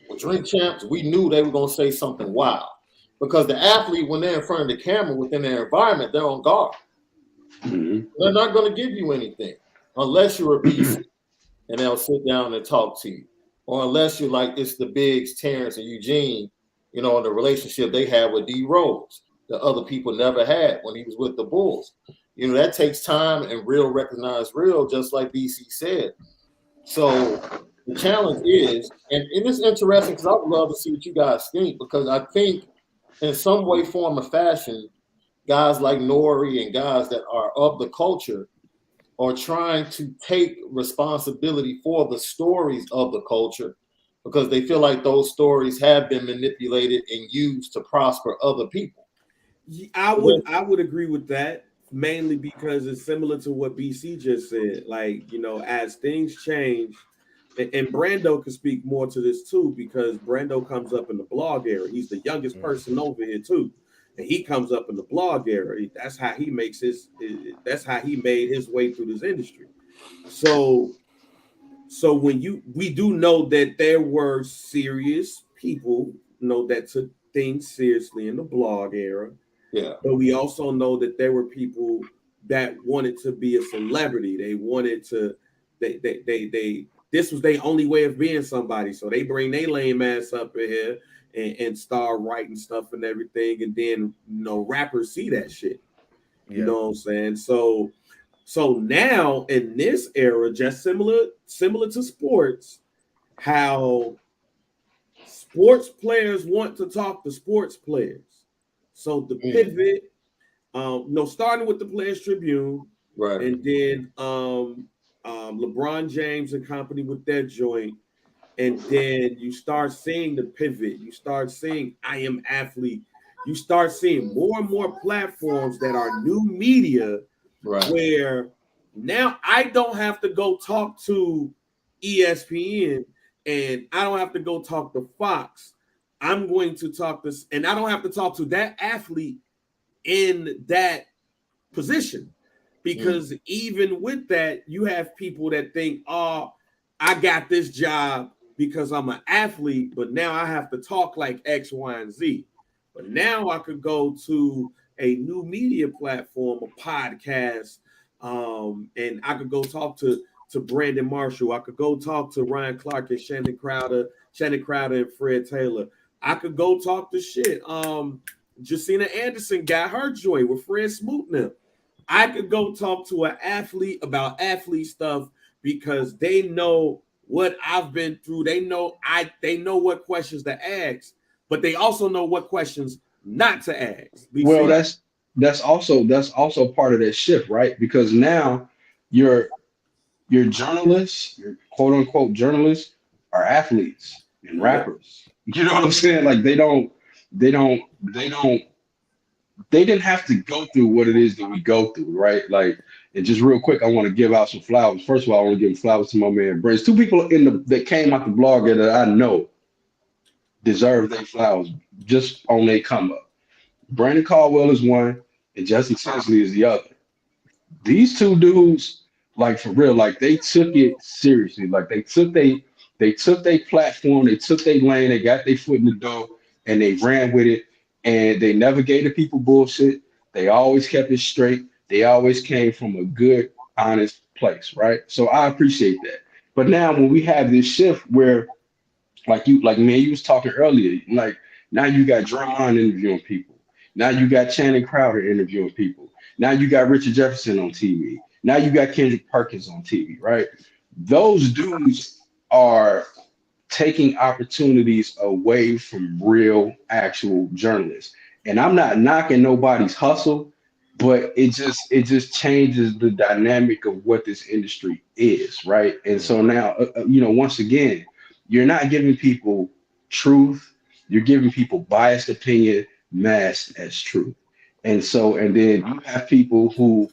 or Drink Champs, we knew they were going to say something wild. Because the athlete, when they're in front of the camera within their environment, they're on guard. They're not going to give you anything unless you're a beast and they'll sit down and talk to you. Or unless you're like it's the Bigs, Terrence, and Eugene, the relationship they had with D Rose that other people never had when he was with the Bulls. That takes time and real recognize real, just like BC said. So the challenge is, and it's interesting because I would love to see what you guys think, because I think in some way, form, or fashion, guys like Nore and guys that are of the culture are trying to take responsibility for the stories of the culture, because they feel like those stories have been manipulated and used to prosper other people. I would agree with that, mainly because it's similar to what BC just said. Like, as things change, and Brando can speak more to this too, because Brando comes up in the blog era. He's the youngest person over here too. And he comes up in the blog era. That's how he makes that's how he made his way through this industry. So we do know that there were serious people, that took things seriously in the blog era. Yeah. But we also know that there were people that wanted to be a celebrity. They wanted to, they this was their only way of being somebody. So they bring their lame ass up in here and start writing stuff and everything. And then, rappers see that shit. You know what I'm saying? So So now in this era, just similar to sports, how sports players want to talk to sports players. So the pivot, starting with the Players Tribune, right, and then LeBron James and company with their joint, and then you start seeing the pivot. You start seeing I Am Athlete. You start seeing more and more platforms that are new media, right, where now I don't have to go talk to ESPN and I don't have to go talk to Fox. I'm going to talk to, and I don't have to talk to that athlete in that position, because even with that, you have people that think, oh, I got this job because I'm an athlete, but now I have to talk like X, Y, and Z. But now I could go to a new media platform, a podcast, and I could go talk to Brandon Marshall. I could go talk to Ryan Clark and Shannon Crowder and Fred Taylor. I could go talk to shit. Jacina Anderson got her joint with Fred Smoot now. I could go talk to an athlete about athlete stuff because they know what I've been through. They know what questions to ask, but they also know what questions not to ask. Well, that's also part of that shift, right? Because now your journalists, your quote unquote journalists, are athletes and rappers. You know what I'm saying? Like they don't they didn't have to go through what it is that we go through, right? Like, and just real quick, I want to give out some flowers. First of all, I want to give flowers to my man Bryan. Two people that came out the blog that I know deserve their flowers just on their come up. Brandon Caldwell is one, and Jesse Tinsley is the other. These two dudes, like for real, like they took it seriously. Like they took their platform, they took their lane, they got their foot in the door, and they ran with it. And they never gave the people bullshit. They always kept it straight. They always came from a good, honest place, right? So I appreciate that. But now when we have this shift where like me, you was talking earlier, like now you got Draymond interviewing people. Now you got Channing Crowder interviewing people. Now you got Richard Jefferson on TV. Now you got Kendrick Perkins on TV, right? Those dudes are taking opportunities away from real, actual journalists. And I'm not knocking nobody's hustle, but it just changes the dynamic of what this industry is, right? And so now, once again, you're not giving people truth. You're giving people biased opinion masked as truth. And then you have people who,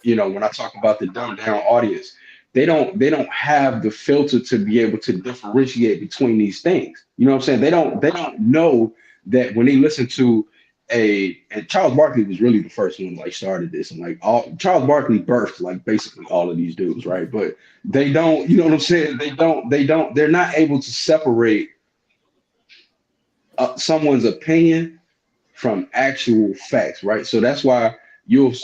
when I talk about the dumbed down audience, they don't have the filter to be able to differentiate between these things. You know what I'm saying? They don't know that when they listen to and Charles Barkley was really the first one like started this, and like all Charles Barkley birthed like basically all of these dudes, right? But they don't, you know what I'm saying? They're not able to separate someone's opinion from actual facts, right? So that's why you'll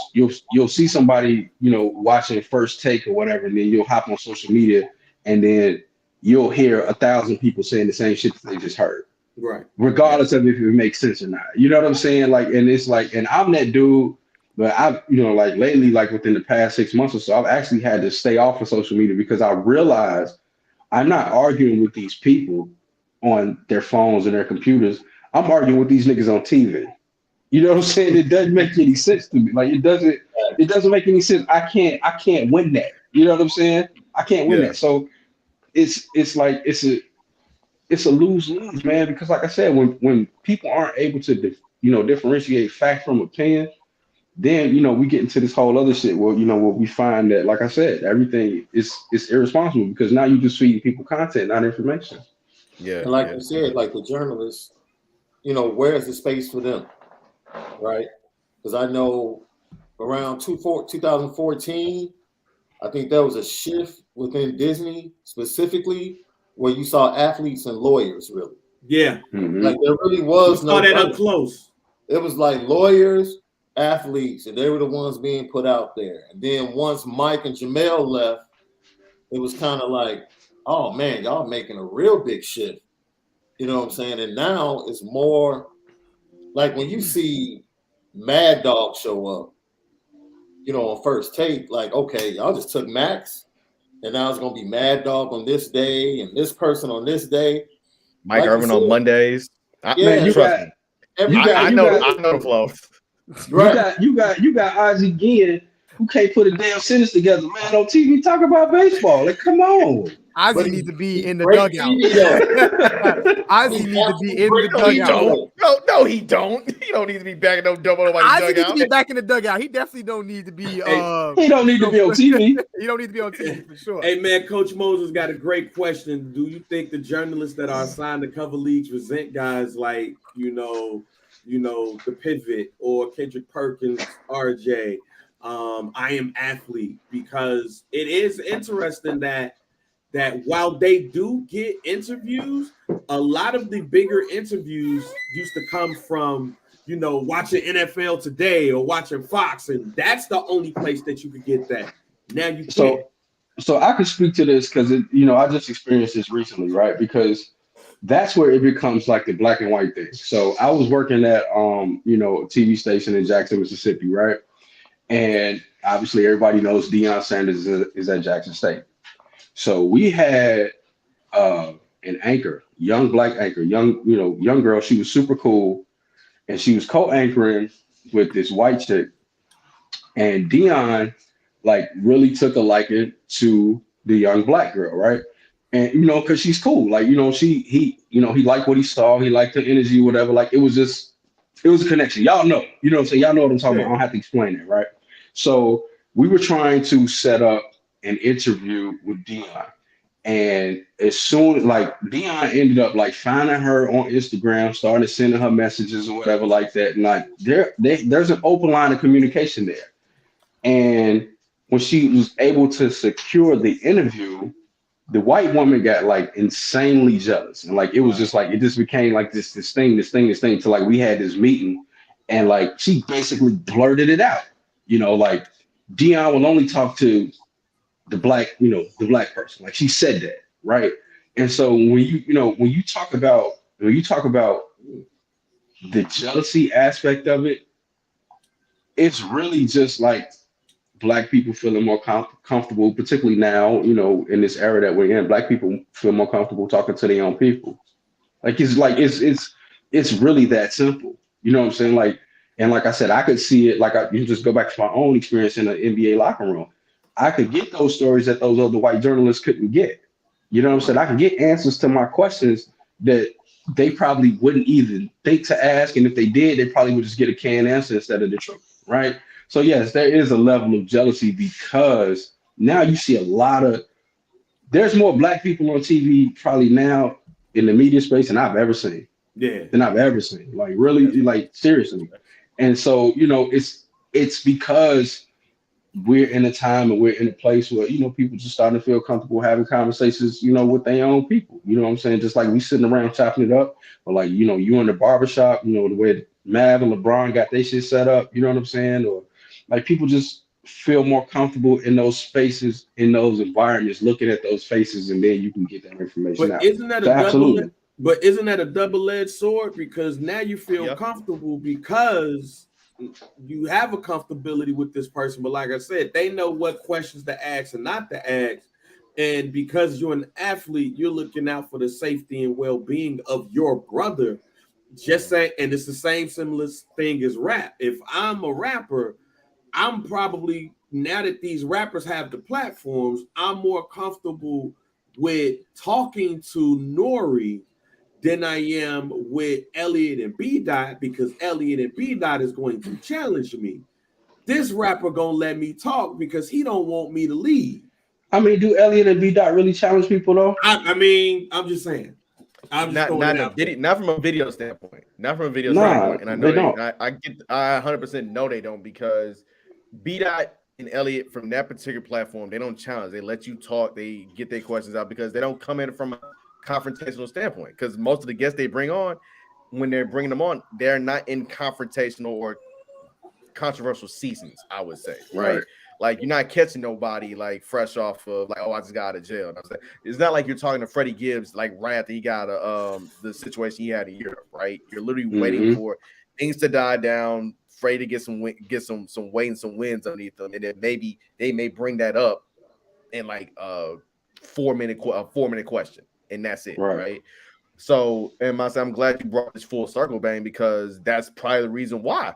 see somebody, watching First Take or whatever, and then you'll hop on social media, and then you'll hear 1,000 people saying the same shit that they just heard, Right. regardless of if it makes sense or not. You know what I'm saying? Like, and it's like, and I'm that dude, but I've, like lately, like within the past 6 months or so, I've actually had to stay off of social media because I realized I'm not arguing with these people on their phones and their computers. I'm arguing with these niggas on TV. You know what I'm saying? It doesn't make any sense to me. Like it doesn't make any sense. I can't win that. You know what I'm saying? I can't win that. So it's like it's a lose-lose, man, because like I said, when people aren't able to differentiate fact from opinion, then we get into this whole other shit where where we find that, like I said, everything is irresponsible because now you're just feeding people content, not information. Yeah. And like you said, like the journalists, where's the space for them? Right? Because I know around 2014, I think there was a shift within Disney specifically where you saw athletes and lawyers really. Yeah. Mm-hmm. Like there really was no. That up close. It was like lawyers, athletes, and they were the ones being put out there. And then once Mike and Jamel left, it was kind of like, oh man, y'all making a real big shift. You know what I'm saying? And now it's more like when you see Mad Dog show up, on first take, like, okay, y'all just took Max, and now it's gonna be Mad Dog on this day and this person on this day. Mike Irvin on Mondays. Man, trust me. I know the flow. Right. You got Ozzie Guillen who can't put a damn sentence together, man, on TV talk about baseball. Like, come on. Ozzie needs to be in the dugout. Ozzie needs to be in the dugout. No, he don't. He don't need to be back in no double nobody's Ozzie dugout. needs to be back in the dugout. He definitely don't need to be. He don't need to be on TV. He don't need to be on TV for sure. Hey man, Coach Moses got a great question. Do you think the journalists that are assigned to cover leagues resent guys like the Pivot or Kendrick Perkins, RJ? I Am Athlete, because it is interesting that while they do get interviews, a lot of the bigger interviews used to come from, watching NFL Today or watching Fox, and that's the only place that you could get that. Now you can't. So I could speak to this because I just experienced this recently, right? Because that's where it becomes like the black and white thing. So I was working at a TV station in Jackson, Mississippi, right? And obviously everybody knows Deion Sanders is at Jackson State. So we had an anchor, young black anchor, young girl. She was super cool, and she was co-anchoring with this white chick. And Deion really took a liking to the young black girl, right? And because she's cool, he liked what he saw, he liked the energy, whatever. It was a connection. Y'all know, y'all know what I'm talking about. I don't have to explain it, right? So we were trying to set up an interview with Deion. And as soon Deion ended up finding her on Instagram, started sending her messages or whatever like that. And there's an open line of communication there. And when she was able to secure the interview, the white woman got insanely jealous. And it was just it just became this thing till we had this meeting, and she basically blurted it out. Deion will only talk to the black person. She said that, right? And so when you talk about the jealousy aspect of it, it's really just black people feeling more comfortable, particularly now, in this era that we're in. Black people feel more comfortable talking to their own people. It's really that simple. You know what I'm saying? And like I said, I could see it. You just go back to my own experience in the NBA locker room. I could get those stories that those other white journalists couldn't get. You know what I'm saying? I could get answers to my questions that they probably wouldn't even think to ask. And if they did, they probably would just get a canned answer instead of the truth, right? So yes, there is a level of jealousy because now you see there's more black people on TV probably now in the media space than I've ever seen. Yeah. Than I've ever seen. Really, seriously. And so, it's because we're in a time and we're in a place where, people just starting to feel comfortable having conversations, with their own people. You know what I'm saying? Just we sitting around chopping it up, or you in the barbershop, the way Mav and LeBron got their shit set up, you know what I'm saying? Or people just feel more comfortable in those spaces, in those environments, looking at those faces, and then you can get that information out. Isn't that isn't that a double-edged sword? Because now you feel comfortable because you have a comfortability with this person. But like I said, they know what questions to ask and not to ask. And because you're an athlete, you're looking out for the safety and well-being of your brother. Just saying, and it's the same similar thing as rap. If I'm a rapper, I'm probably, now that these rappers have the platforms, I'm more comfortable with talking to Nore than I am with Elliot and B-Dot, because Elliot and B-Dot is going to challenge me. This rapper gonna let me talk because he don't want me to leave. I mean, do Elliot and B-Dot really challenge people though? I'm just saying. Not from a video standpoint. Not from a video standpoint. And I know they don't. I 100% know they don't, because B-Dot and Elliot from that particular platform, they don't challenge. They let you talk. They get their questions out because they don't come in from a confrontational standpoint. Because most of the guests they bring on, when they're bringing them on, they're not in confrontational or controversial seasons, I would say. Right? You're not catching nobody fresh off of I just got out of jail. And it's not like you're talking to Freddie Gibbs right after he got the situation he had in Europe, right? You're literally waiting for things to die down, afraid to get some weight and some wins underneath them, and then maybe they may bring that up in like a 4-minute question, and that's it, right? So, and I'm glad you brought this full circle, Bang, because that's probably the reason why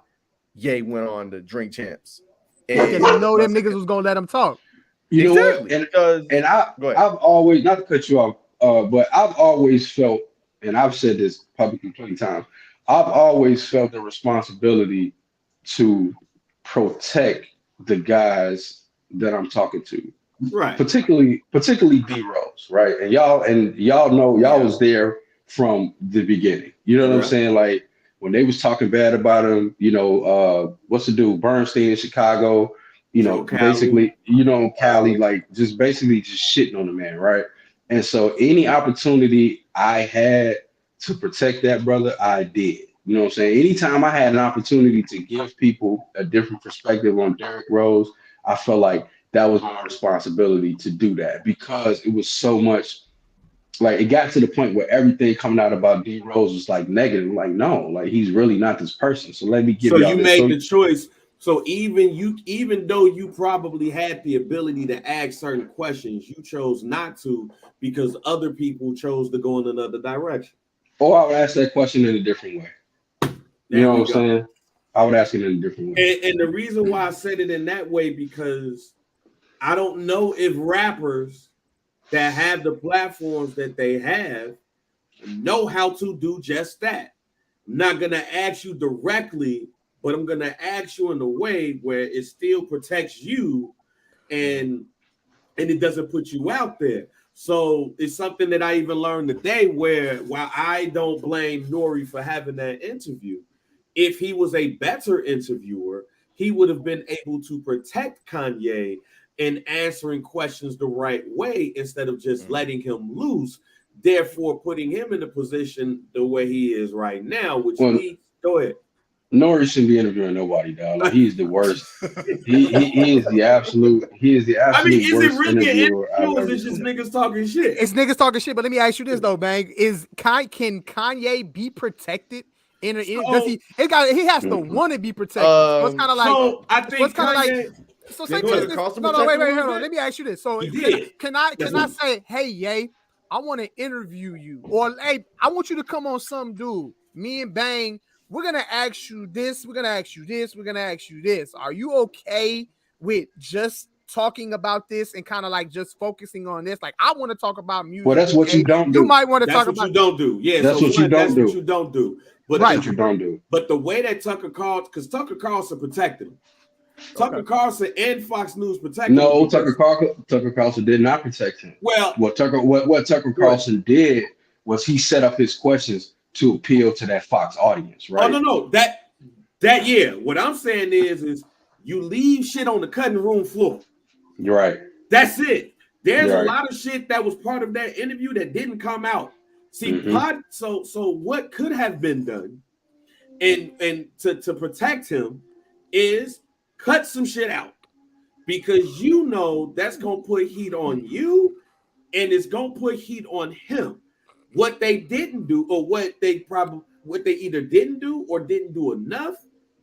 Ye went on to Drink Champs. Because you know them niggas was gonna let him talk. You know what? And I've always, not to cut you off, but I've always felt, and I've said this publicly plenty of times, I've always felt the responsibility to protect the guys that I'm talking to. Right. Particularly D Rose, right? And y'all know y'all was there from the beginning. You know what I'm saying? Like when they was talking bad about him, you know, what's the dude, Bernstein in Chicago, you know, basically, you know, Cali, like just basically just shitting on the man, right? And so any opportunity I had to protect that brother, I did. You know what I'm saying? Anytime I had an opportunity to give people a different perspective on Derrick Rose, I felt like that was my responsibility to do that, because it was so much, like it got to the point where everything coming out about D Rose was like negative. Like, no, like he's really not this person. So let me give you. So you made the choice. So even though you probably had the ability to ask certain questions, you chose not to because other people chose to go in another direction. Or I would ask that question in a different way. You know what I'm saying? I would ask it in a different way. And the reason why I said it in that way, because I don't know if rappers that have the platforms that they have know how to do just that. I'm not going to ask you directly, but I'm going to ask you in a way where it still protects you and it doesn't put you out there. So it's something that I even learned today, where while I don't blame Nore for having that interview, if he was a better interviewer, he would have been able to protect Kanye in answering questions the right way instead of just letting him loose, therefore putting him in the position the way he is right now, which go ahead. Nore shouldn't be interviewing nobody, dog. Like, he's the worst. he is the absolute. He is the absolute. I mean, is it really an interview, or is it just niggas talking shit? It's niggas talking shit. But let me ask you this though, Bang: can Kanye be protected? He has to want to be protected. So it's kind of like. So I think Kanye. So say wait, hold on. Let me ask you this. So can I say, hey, Ye, I want to interview you, or hey, I want you to come on some dude. Me and Bang, we're gonna ask you this. We're gonna ask you this. We're gonna ask you this. Are you okay with just talking about this and kind of like just focusing on this? Like, I want to talk about music. Well, that's what you don't do. You might want to talk about. That's what you don't do. Yeah, that's what you don't do. That's what you don't do. But that's what you don't do. But the way that Tucker Carlson protected him. Tucker Carlson and Fox News protected him. No, Tucker Carlson did not protect him. Well, what Tucker Carlson did was he set up his questions to appeal to that Fox audience, right? Oh no, that yeah. What I'm saying is you leave shit on the cutting room floor. You're right. That's it. There's a lot of shit that was part of that interview that didn't come out. See, so what could have been done, and to protect him is cut some shit out, because you know that's gonna put heat on you, and it's gonna put heat on him. What they didn't do, or what they either didn't do or didn't do enough,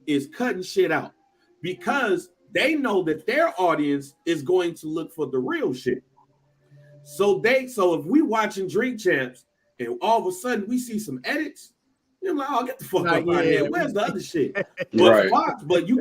is cutting shit out, because they know that their audience is going to look for the real shit. So if we watching Drink Champs and all of a sudden we see some edits, you're like, oh, get the fuck up out of here. Where's the other shit? But you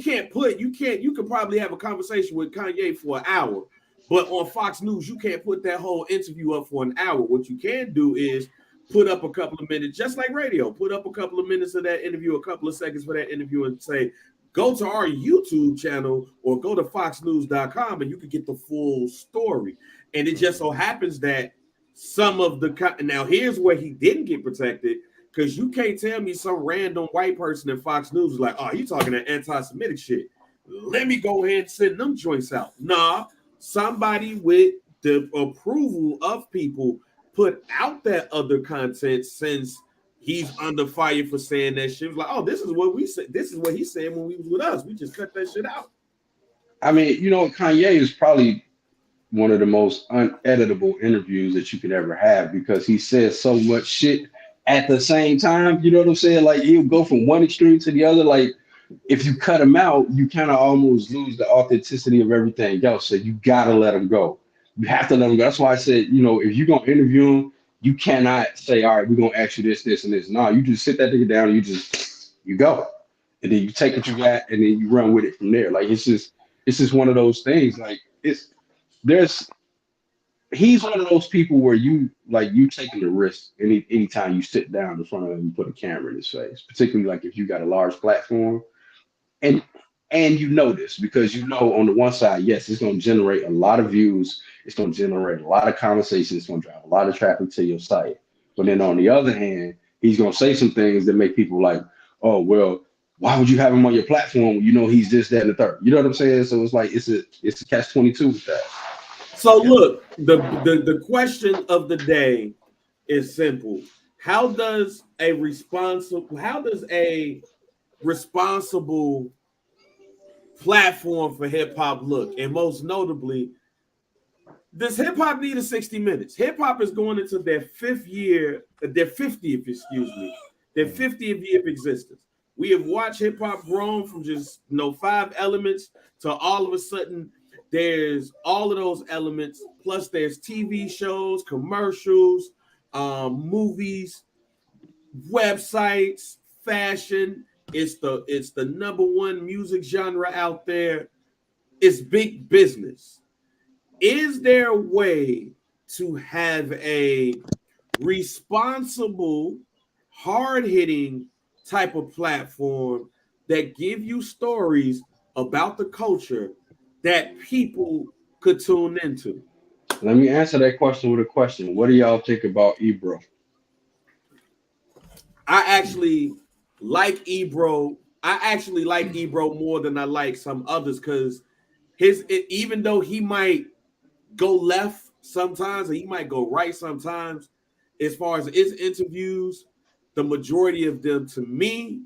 could probably have a conversation with Kanye for an hour. But on Fox News, you can't put that whole interview up for an hour. What you can do is put up a couple of minutes, just like radio, put up a couple of minutes of that interview, a couple of seconds for that interview, and say, go to our YouTube channel or go to foxnews.com and you can get the full story. And it just so happens that some of now here's where he didn't get protected, because you can't tell me some random white person in Fox News is like, oh, you talking that anti-Semitic shit. Let me go ahead and send them joints out. Nah, somebody with the approval of people put out that other content, since he's under fire for saying that shit. Like, oh, this is what we said. This is what he said when we was with us. We just cut that shit out. I mean, you know, Kanye is probably one of the most uneditable interviews that you could ever have, because he says so much shit at the same time. You know what I'm saying? Like, he'll go from one extreme to the other. Like if you cut them out, you kind of almost lose the authenticity of everything else. So you gotta let them go. You have to let them go. That's why I said, if you're gonna interview them, you cannot say, all right, we're gonna ask you this, this, and this. No, you just sit that nigga down and you go. And then you take what you got and then you run with it from there. Like it's just one of those things. Like he's one of those people where you taking the risk anytime you sit down in front of him and put a camera in his face, particularly like if you got a large platform. And you know this because on the one side, yes, it's going to generate a lot of views. It's going to generate a lot of conversations. It's going to drive a lot of traffic to your site. But then on the other hand, he's going to say some things that make people like, oh, well, why would you have him on your platform when he's this, that, and the third? You know what I'm saying? So it's like it's a catch-22 with that. So look, the question of the day is simple. How does a responsible platform for hip hop look? And most notably, does hip hop need a 60 minutes? Hip hop is going into their 50th year of existence. We have watched hip hop grow from just 5 elements to all of a sudden there's all of those elements, plus there's TV shows, commercials, movies, websites, fashion. It's the number one music genre out there. It's big business. Is there a way to have a responsible, hard-hitting type of platform that give you stories about the culture that people could tune into? Let me answer that question with a question. What do y'all think about Ebro? I actually like Ebro. I actually like Ebro more than I like some others because even though he might go left sometimes and he might go right sometimes, as far as his interviews, the majority of them to me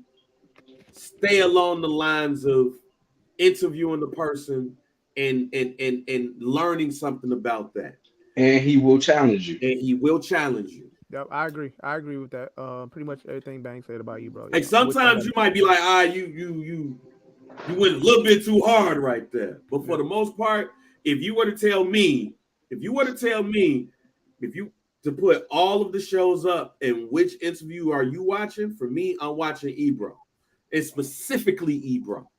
stay along the lines of interviewing the person and learning something about that. And he will challenge you. Yep, I agree. I agree with that. Pretty much everything Bang said about you, bro. Like sometimes you might be like, you went a little bit too hard right there. But for the most part, if you were to tell me to put all of the shows up and which interview are you watching, for me, I'm watching Ebro. And specifically Ebro.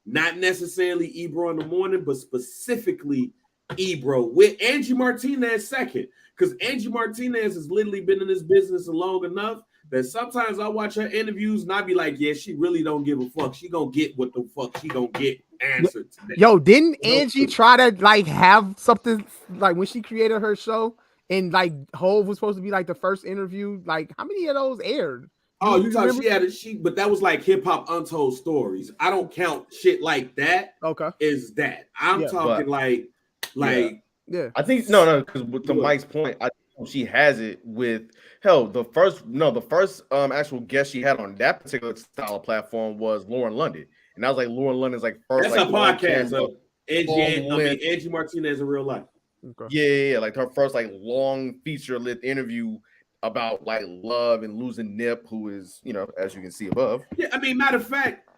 Not necessarily Ebro in the morning, but specifically Ebro with Angie Martinez second. Because Angie Martinez has literally been in this business long enough that sometimes I watch her interviews and I be like, yeah, she really don't give a fuck. She gonna get what the fuck she gonna get answered today. Yo, didn't Angie try to have something when she created her show and Hove was supposed to be the first interview? How many of those aired? Oh, you talking? But that was Hip Hop Untold Stories. I don't count shit like that. Okay, is that I'm talking Yeah, I think no, because to Mike's point, I think she has it with the first actual guest she had on that particular style of platform was Lauren London, and I was like Lauren London's first. That's a podcast. Angie Martinez in real life. Okay. Yeah, her first long feature length interview about love and losing Nip, who is as you can see above. Yeah, I mean, matter of fact,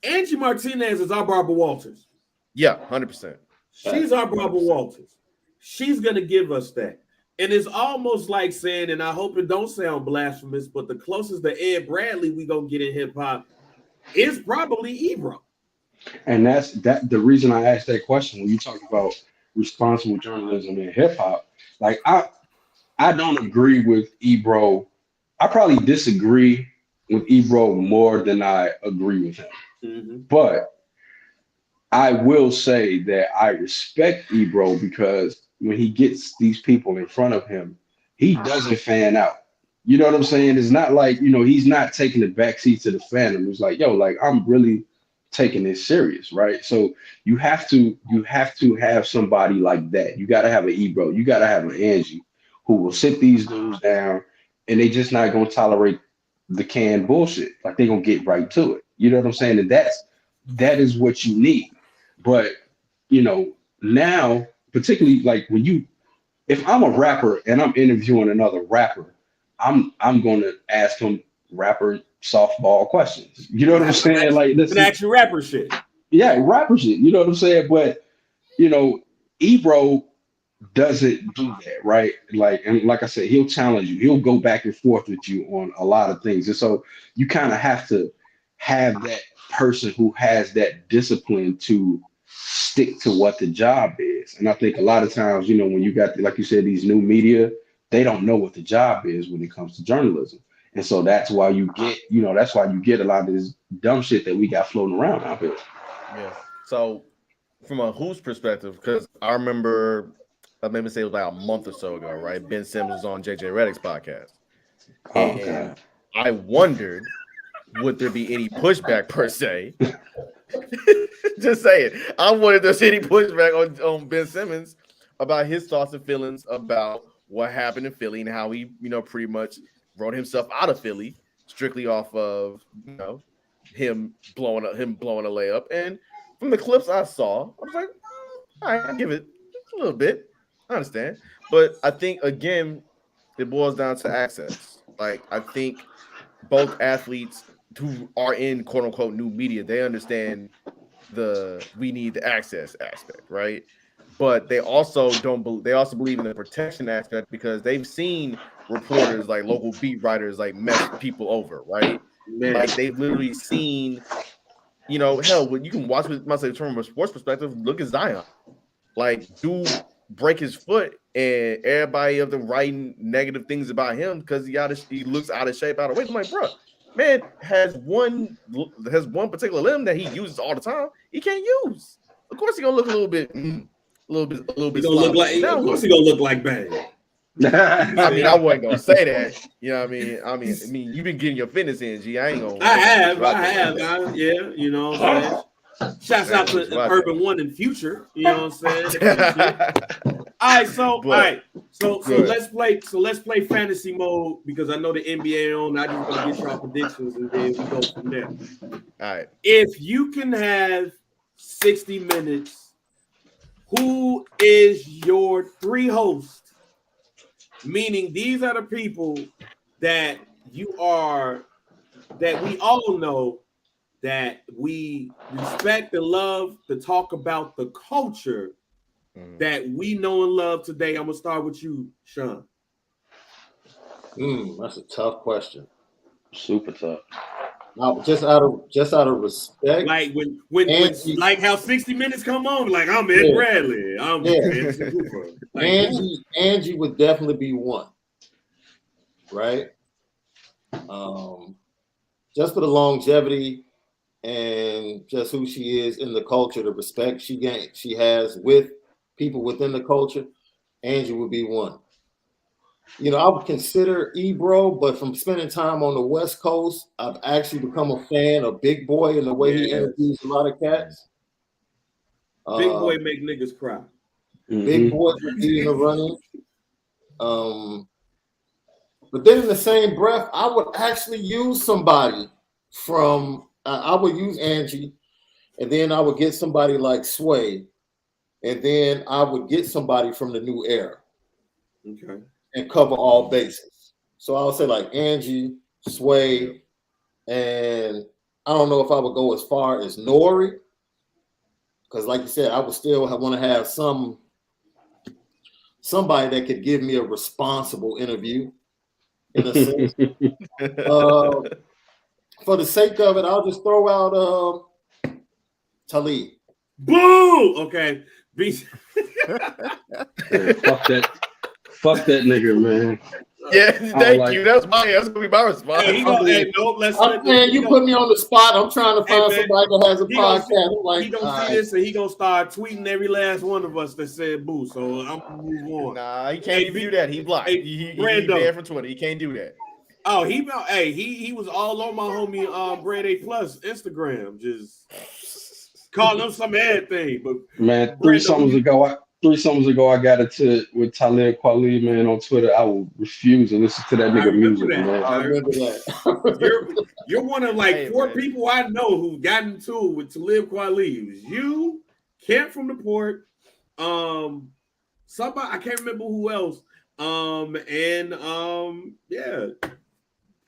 Angie Martinez is our Barbara Walters. Yeah, 100%. She's our Barbara Walters. She's gonna give us that. And it's almost like saying, and I hope it don't sound blasphemous, but the closest to Ed Bradley we gonna get in hip hop is probably Ebro. And that's the reason I asked that question when you talk about responsible journalism in hip hop. I don't agree with Ebro. I probably disagree with Ebro more than I agree with him. Mm-hmm. But I will say that I respect Ebro because when he gets these people in front of him, he doesn't fan out. You know what I'm saying? It's not he's not taking the backseat to the fandom. It's I'm really taking this serious, right? So you have to have somebody like that. You got to have an Ebro. You got to have an Angie who will sit these dudes down, and they just not gonna tolerate the canned bullshit. They're gonna get right to it. You know what I'm saying? And that is what you need. But now, particularly if I'm a rapper and I'm interviewing another rapper, I'm gonna ask him, rapper, softball questions. You know what I'm saying? Like this an actual rapper shit. Yeah, rapper shit. You know what I'm saying? But you know, Ebro doesn't do that, right? Like, and like I said, he'll challenge you. He'll go back and forth with you on a lot of things. And so you kind of have to have that person who has that discipline to stick to what the job is. And I think a lot of times, you know, when you got, like you said, these new media, they don't know what the job is when it comes to journalism. And so that's why you get, you know, that's why you get a lot of this dumb shit that we got floating around out here. Yeah. So from a who's perspective, because I remember, I maybe say it was like a month or so ago, right? Ben Simmons was on JJ Redick's podcast. And God. I wondered, would there be any pushback per se? Just saying. I wondered if there's any pushback on Ben Simmons about his thoughts and feelings about what happened in Philly and how he, you know, pretty much wrote himself out of Philly strictly off of, you know, him blowing a layup. And from the clips I saw, I was like, all right, I'll give it a little bit. I understand. But I think, again, it boils down to access. Like, I think both athletes who are in quote unquote new media, they understand we need the access aspect, right? But they also they also believe in the protection aspect because they've seen reporters, like local beat writers, like mess people over, right? Man. Like they've literally seen, you know, hell, you can watch with myself from a sports perspective. Look at Zion, like dude break his foot, and everybody of them writing negative things about him because he looks out of shape, out of weight. I'm like, bro, man has one particular limb that he uses all the time. He can't use. Of course, he gonna look a little bit. He gonna look like. Of course, he gonna look like Bang. I mean, I wasn't gonna say that. You know what I mean, you've been getting your fitness in, G. I ain't gonna. I have. Yeah, you know what I'm saying. Shouts out to Urban One and Future. You know what I'm saying. All right, so let's play fantasy mode because I know the NBA on. I just want to get y'all predictions and then we go from there. All right. If you can have 60 minutes, who is your 3 hosts? Meaning these are the people that we all know that we respect and love to talk about the culture that we know and love today. I'm gonna start with you, Sean. That's a tough question. Super tough. Now, just out of respect, like when like how 60 Minutes come on, like I'm Ed Bradley, I'm Anderson Cooper. Like, Angie would definitely be one, right? Just for the longevity and just who she is in the culture, the respect she has with people within the culture, Angie would be one. You know, I would consider Ebro, but from spending time on the West Coast, I've actually become a fan of Big Boy and the way he interviews a lot of cats. Big Boy make niggas cry. Big Boy would be in the running. But then in the same breath, I would actually use somebody from, I would use Angie, and then I would get somebody like Sway, and then I would get somebody from the new era. Okay. And cover all bases. So I would say like Angie, Sway, and I don't know if I would go as far as Nore, because like you said, I would still want to have somebody that could give me a responsible interview in a sense. For the sake of it, I'll just throw out Talib. Boo! Okay. Fuck that nigga, man. Yeah, thank you. That's gonna be my response. You put me on the spot. I'm trying to find somebody that has a podcast. He gonna see this and he gonna start tweeting every last one of us that said boo. So I'm gonna move on. Nah, he can't even do that. He blocked. He banned from Twitter. He can't do that. Oh, he was all on my homie Grade A Plus Instagram, just calling him some bad thing. But man, three summers ago, I got it with Talib Kweli, man, on Twitter. I will refuse to listen to that nigga music, man. I remember that. You're one of like 4 people I know who got into it with Talib Kweli. It was you, Kent from the Port, somebody I can't remember who else,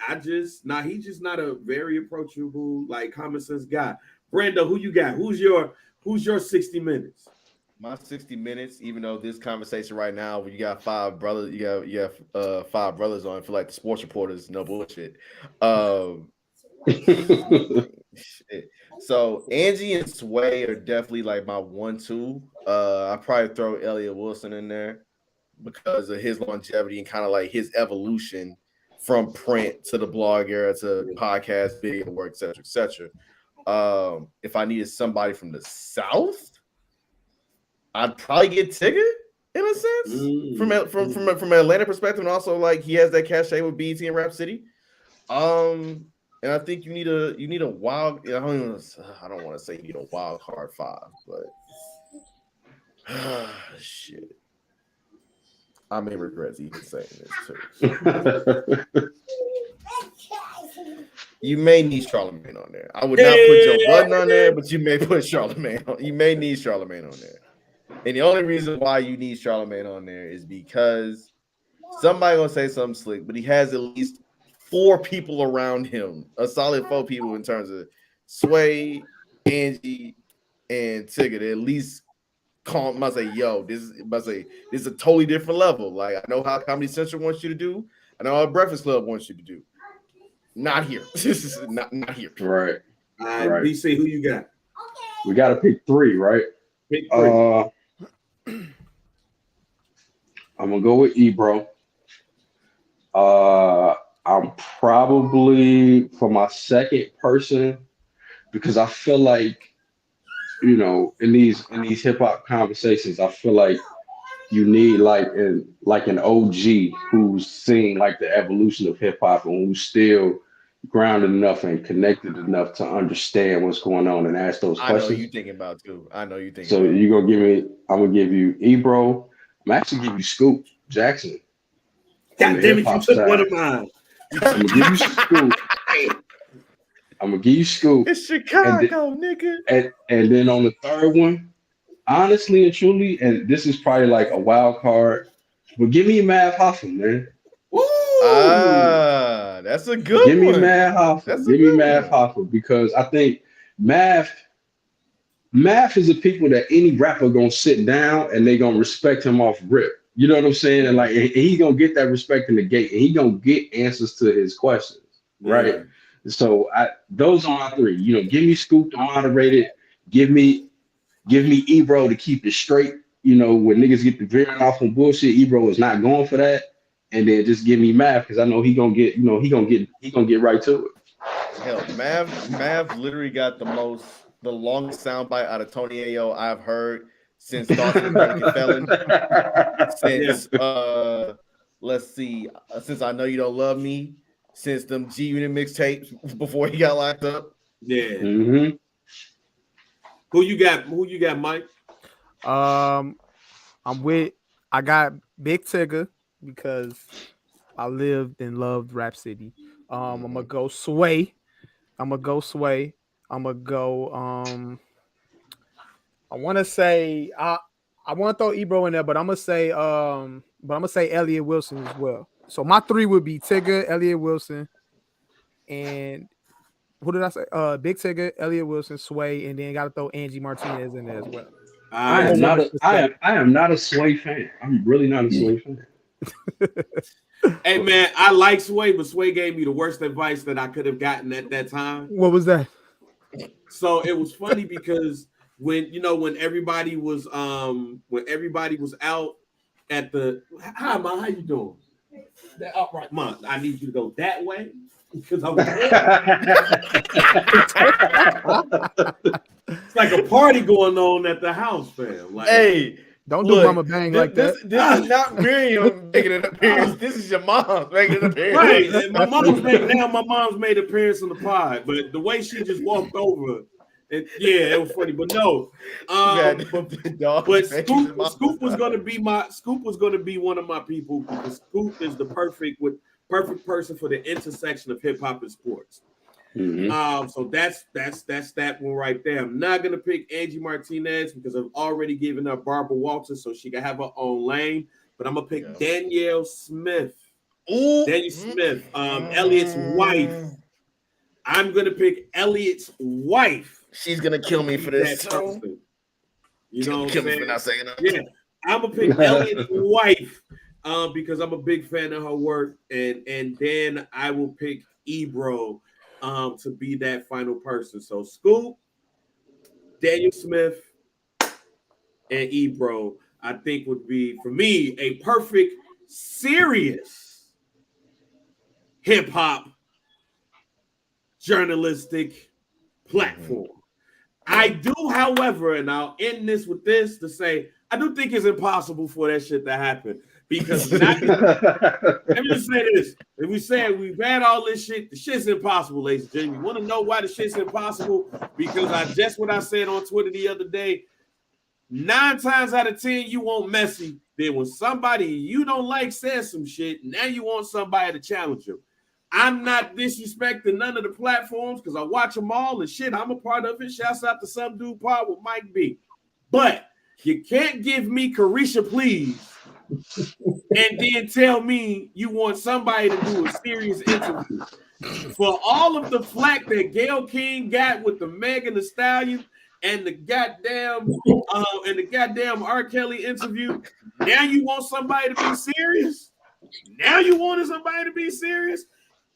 he's just not a very approachable, like common sense guy. Brando, who you got? Who's your 60 minutes? My 60 minutes, even though this conversation right now, you got 5 brothers, you got 5 brothers on for like the sports reporters, no bullshit. Shit. So Angie and Sway are definitely like my 1-2. I probably throw Elliot Wilson in there because of his longevity and kind of like his evolution from print to the blog era to podcast, video work, etc. If I needed somebody from the South, I'd probably get Tigger in a sense from an Atlanta perspective, and also like he has that cachet with BET and Rap City. And I think you need a wild. I don't want to say you need a wild card 5, but shit, I may regret even saying this too. You may need Charlemagne on there. I would not put Joe Budden on there, but you may put Charlemagne on. You may need Charlemagne on there. And the only reason why you need Charlemagne on there is because somebody gonna say something slick, but he has at least 4 people around him, a solid 4 people in terms of Sway, Angie, and Tigger. They at least must say, yo, this is a totally different level. Like I know how Comedy Central wants you to do, I know how Breakfast Club wants you to do. Not here. This is not here. Right. Right. BC, who you got? We got to pick 3, right? Pick 3. I'm gonna go with Ebro. I'm probably for my second person because I feel like, you know, in these hip hop conversations, I feel like you need like an OG who's seen like the evolution of hip hop and who's still grounded enough and connected enough to understand what's going on and ask those questions. I know you thinking about too. So you're gonna give me? I'm gonna give you Ebro. I'm actually give you Scoop Jackson. God damn it, you took one of mine. I'm gonna give you Scoop. I'm gonna give you Scoop. It's Chicago, nigga. And then on the third one, honestly and truly, and this is probably like a wild card, but give me Mav Hoffa, man. Ooh. That's a good one. Give me Mav Hoffa. Give me Mav Hoffa because I think Mav is a people that any rapper gonna sit down and they gonna respect him off rip. You know what I'm saying? And like he's gonna get that respect in the gate, and he gonna get answers to his questions, right? Yeah. So those are my 3. You know, give me Scoop to moderate it. Give me Ebro to keep it straight. You know, when niggas get the veering off on bullshit, Ebro is not going for that. And then just give me Mav because I know he gonna get right to it. Hell, Mav literally got the longest soundbite out of Tony Ayo I've heard since Dawson Felon. Since let's see, since I Know You Don't Love Me, since them G Unit mixtapes before he got locked up. Yeah. Mm-hmm. Who you got, Mike? I got Big Tigger because I lived and loved Rap City. I'm gonna go Sway. I want to say I want to throw Ebro in there, but I'm gonna say Elliot Wilson as well. So my 3 would be Tigger, Elliot Wilson, and who did I say? Big Tigger, Elliot Wilson, Sway, and then got to throw Angie Martinez in there as well. I am not a Sway fan. I'm really not a Sway fan. Hey man, I like Sway, but Sway gave me the worst advice that I could have gotten at that time. What was that? So it was funny because when everybody was out at the hi Ma, how you doing? That upright Ma, I need you to go that way because I'm it's like a party going on at the house, fam. Like, hey. Don't do Mama Bang like that. This is not Miriam making an appearance. This is your mom making an appearance. Right. My mom's made an appearance on the pod, but the way she just walked over, it was funny. But no, but Scoop was gonna be one of my people because Scoop is the perfect person for the intersection of hip hop and sports. Mm-hmm. So that's that one right there. I'm not gonna pick Angie Martinez because I've already given her Barbara Walters, so she can have her own lane. But I'm gonna pick Danielle Smith Ooh. Daniel Smith, Elliot's wife. I'm gonna pick Elliot's wife. She's gonna kill me for this. You know what I'm saying? For not saying that. Yeah, I'm gonna pick Elliot's wife because I'm a big fan of her work, and then I will pick Ebro to be that final person. So Scoop, Daniel Smith, and Ebro, I think would be for me a perfect serious hip hop journalistic platform. I do, however, and I'll end this with this to say, I do think it's impossible for that shit to happen because let me just say this. If we say we've had all this shit, the shit's impossible, ladies and gentlemen. You want to know why the shit's impossible? Because just what I said on Twitter the other day, 9 times out of 10, you want Messi. Then when somebody you don't like says some shit, now you want somebody to challenge him. I'm not disrespecting none of the platforms because I watch them all and shit. I'm a part of it. Shouts out to Some Dude Pod with Mike B. But you can't give me Carisha Please and then tell me you want somebody to do a serious interview. For all of the flack that Gayle King got with the Megan Thee Stallion and the goddamn R. Kelly interview, now you want somebody to be serious? Now you wanted somebody to be serious?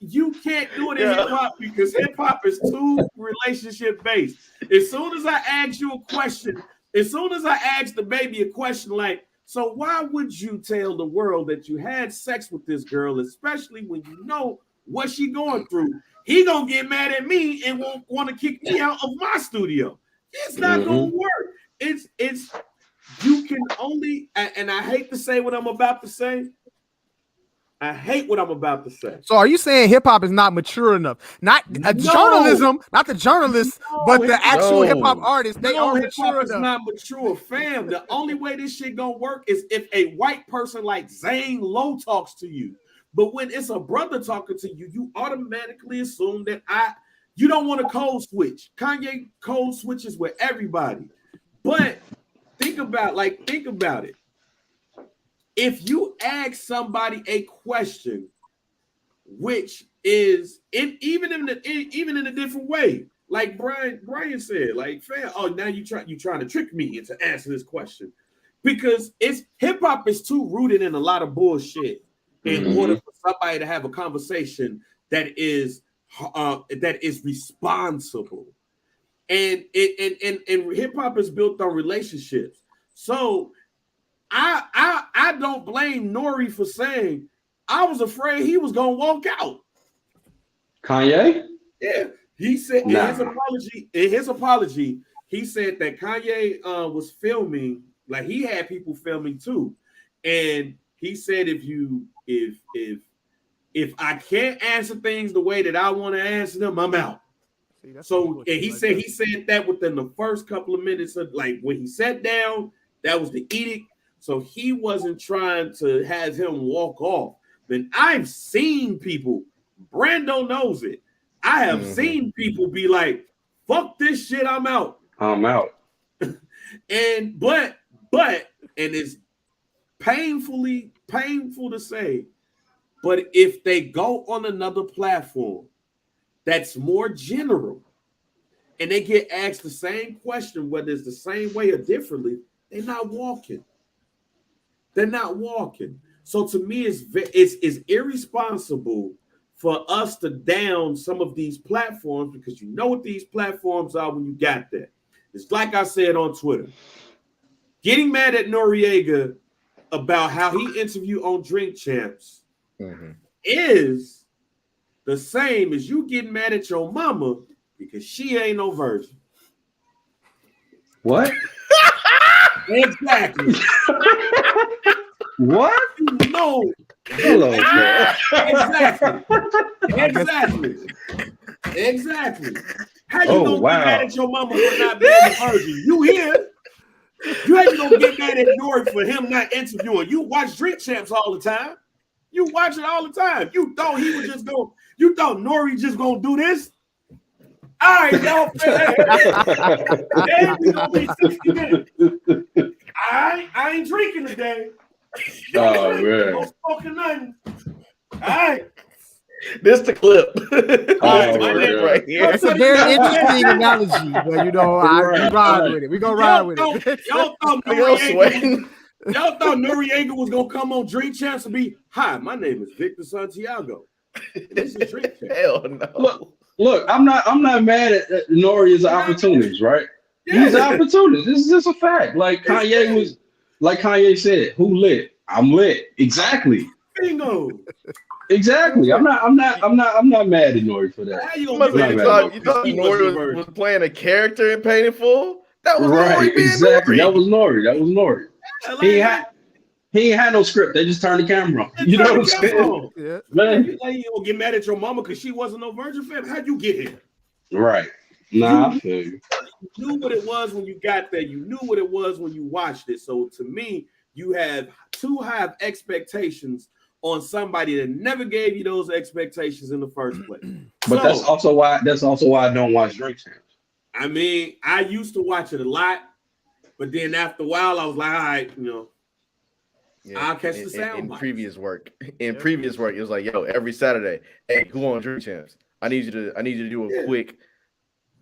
You can't do it in hip hop because hip hop is too relationship based. As soon as I ask you a question, as soon as I ask the baby a question like, so why would you tell the world that you had sex with this girl, especially when you know what she going through? He gonna get mad at me and won't want to kick me out of my studio. It's not gonna work. It's you can only, and I hate to say what I'm about to say. I hate what I'm about to say. So are you saying hip hop is not mature enough? Not journalism, not the journalists, but the actual hip hop artists. They are mature enough. It's not mature, fam. The only way this shit gonna work is if a white person like Zane Lowe talks to you. But when it's a brother talking to you, you automatically assume that you don't want to code switch. Kanye code switches with everybody. But think about it. If you ask somebody a question, which is even in a different way, like Bryan said, like, fam, now you trying to trick me into answering this question, because hip hop is too rooted in a lot of bullshit in order for somebody to have a conversation that is responsible, and hip hop is built on relationships, so. I don't blame Nore for saying I was afraid he was gonna walk out. Kanye? Yeah, he said in his apology, he said that Kanye was filming, like he had people filming too, and he said if I can't answer things the way that I want to answer them, I'm out. So and he said that within the first couple of minutes of like when he sat down, that was the edict. So he wasn't trying to have him walk off. But I've seen people, Brando knows it. I have seen people be like, fuck this shit, I'm out. I'm out. But it's painful to say, but if they go on another platform that's more general and they get asked the same question, whether it's the same way or differently, they're not walking. They're not walking. So to me, it's irresponsible for us to down some of these platforms because you know what these platforms are when you got that. It's like I said on Twitter. Getting mad at Noriega about how he interviewed on Drink Champs is the same as you getting mad at your mama because she ain't no virgin. What? Exactly. What? No. Hello, Exactly. How you gonna get mad at your mama for not being a virgin? You here? You ain't gonna get mad at Nore for him not interviewing. You watch Drink Champs all the time. You watch it all the time. You thought he was just going. You thought Nore just gonna do this? All right, y'all. Hey, we gonna be 60 minutes. I ain't drinking today. Oh man. No smoking nothing. right. This the clip. Right here. That's a very interesting analogy, but we ride with it. We gonna ride with it. Y'all thought Noriega was gonna come on Drink Champs and be, "Hi, my name is Victor Santiago. This is Drink Champs." Hell no. Look, I'm not mad at Nori as an opportunist, right? Yeah. He's an opportunist. This is just a fact. Like Kanye said, "Who lit? I'm lit." Exactly. Bingo. Exactly. I'm not mad at Nori for that. How you You thought Nori was playing a character in Paid in Full? That was right. Nori being Exactly. Nori. That was Nori. He ain't had no script. They just turned the camera on. You know what I'm saying? Yeah. Man. You don't get mad at your mama because she wasn't no virgin fan. How'd you get here? Right. Nah, I feel you. You knew what it was when you got there. You knew what it was when you watched it. So to me, you have too high of expectations on somebody that never gave you those expectations in the first place. But that's also why I don't watch Drink Champs. I mean, I used to watch it a lot, but then after a while, I was like, all right, I'll catch the sound. In previous work, it was like, yo, every Saturday, hey, who on Drink Champs? I need you to do a quick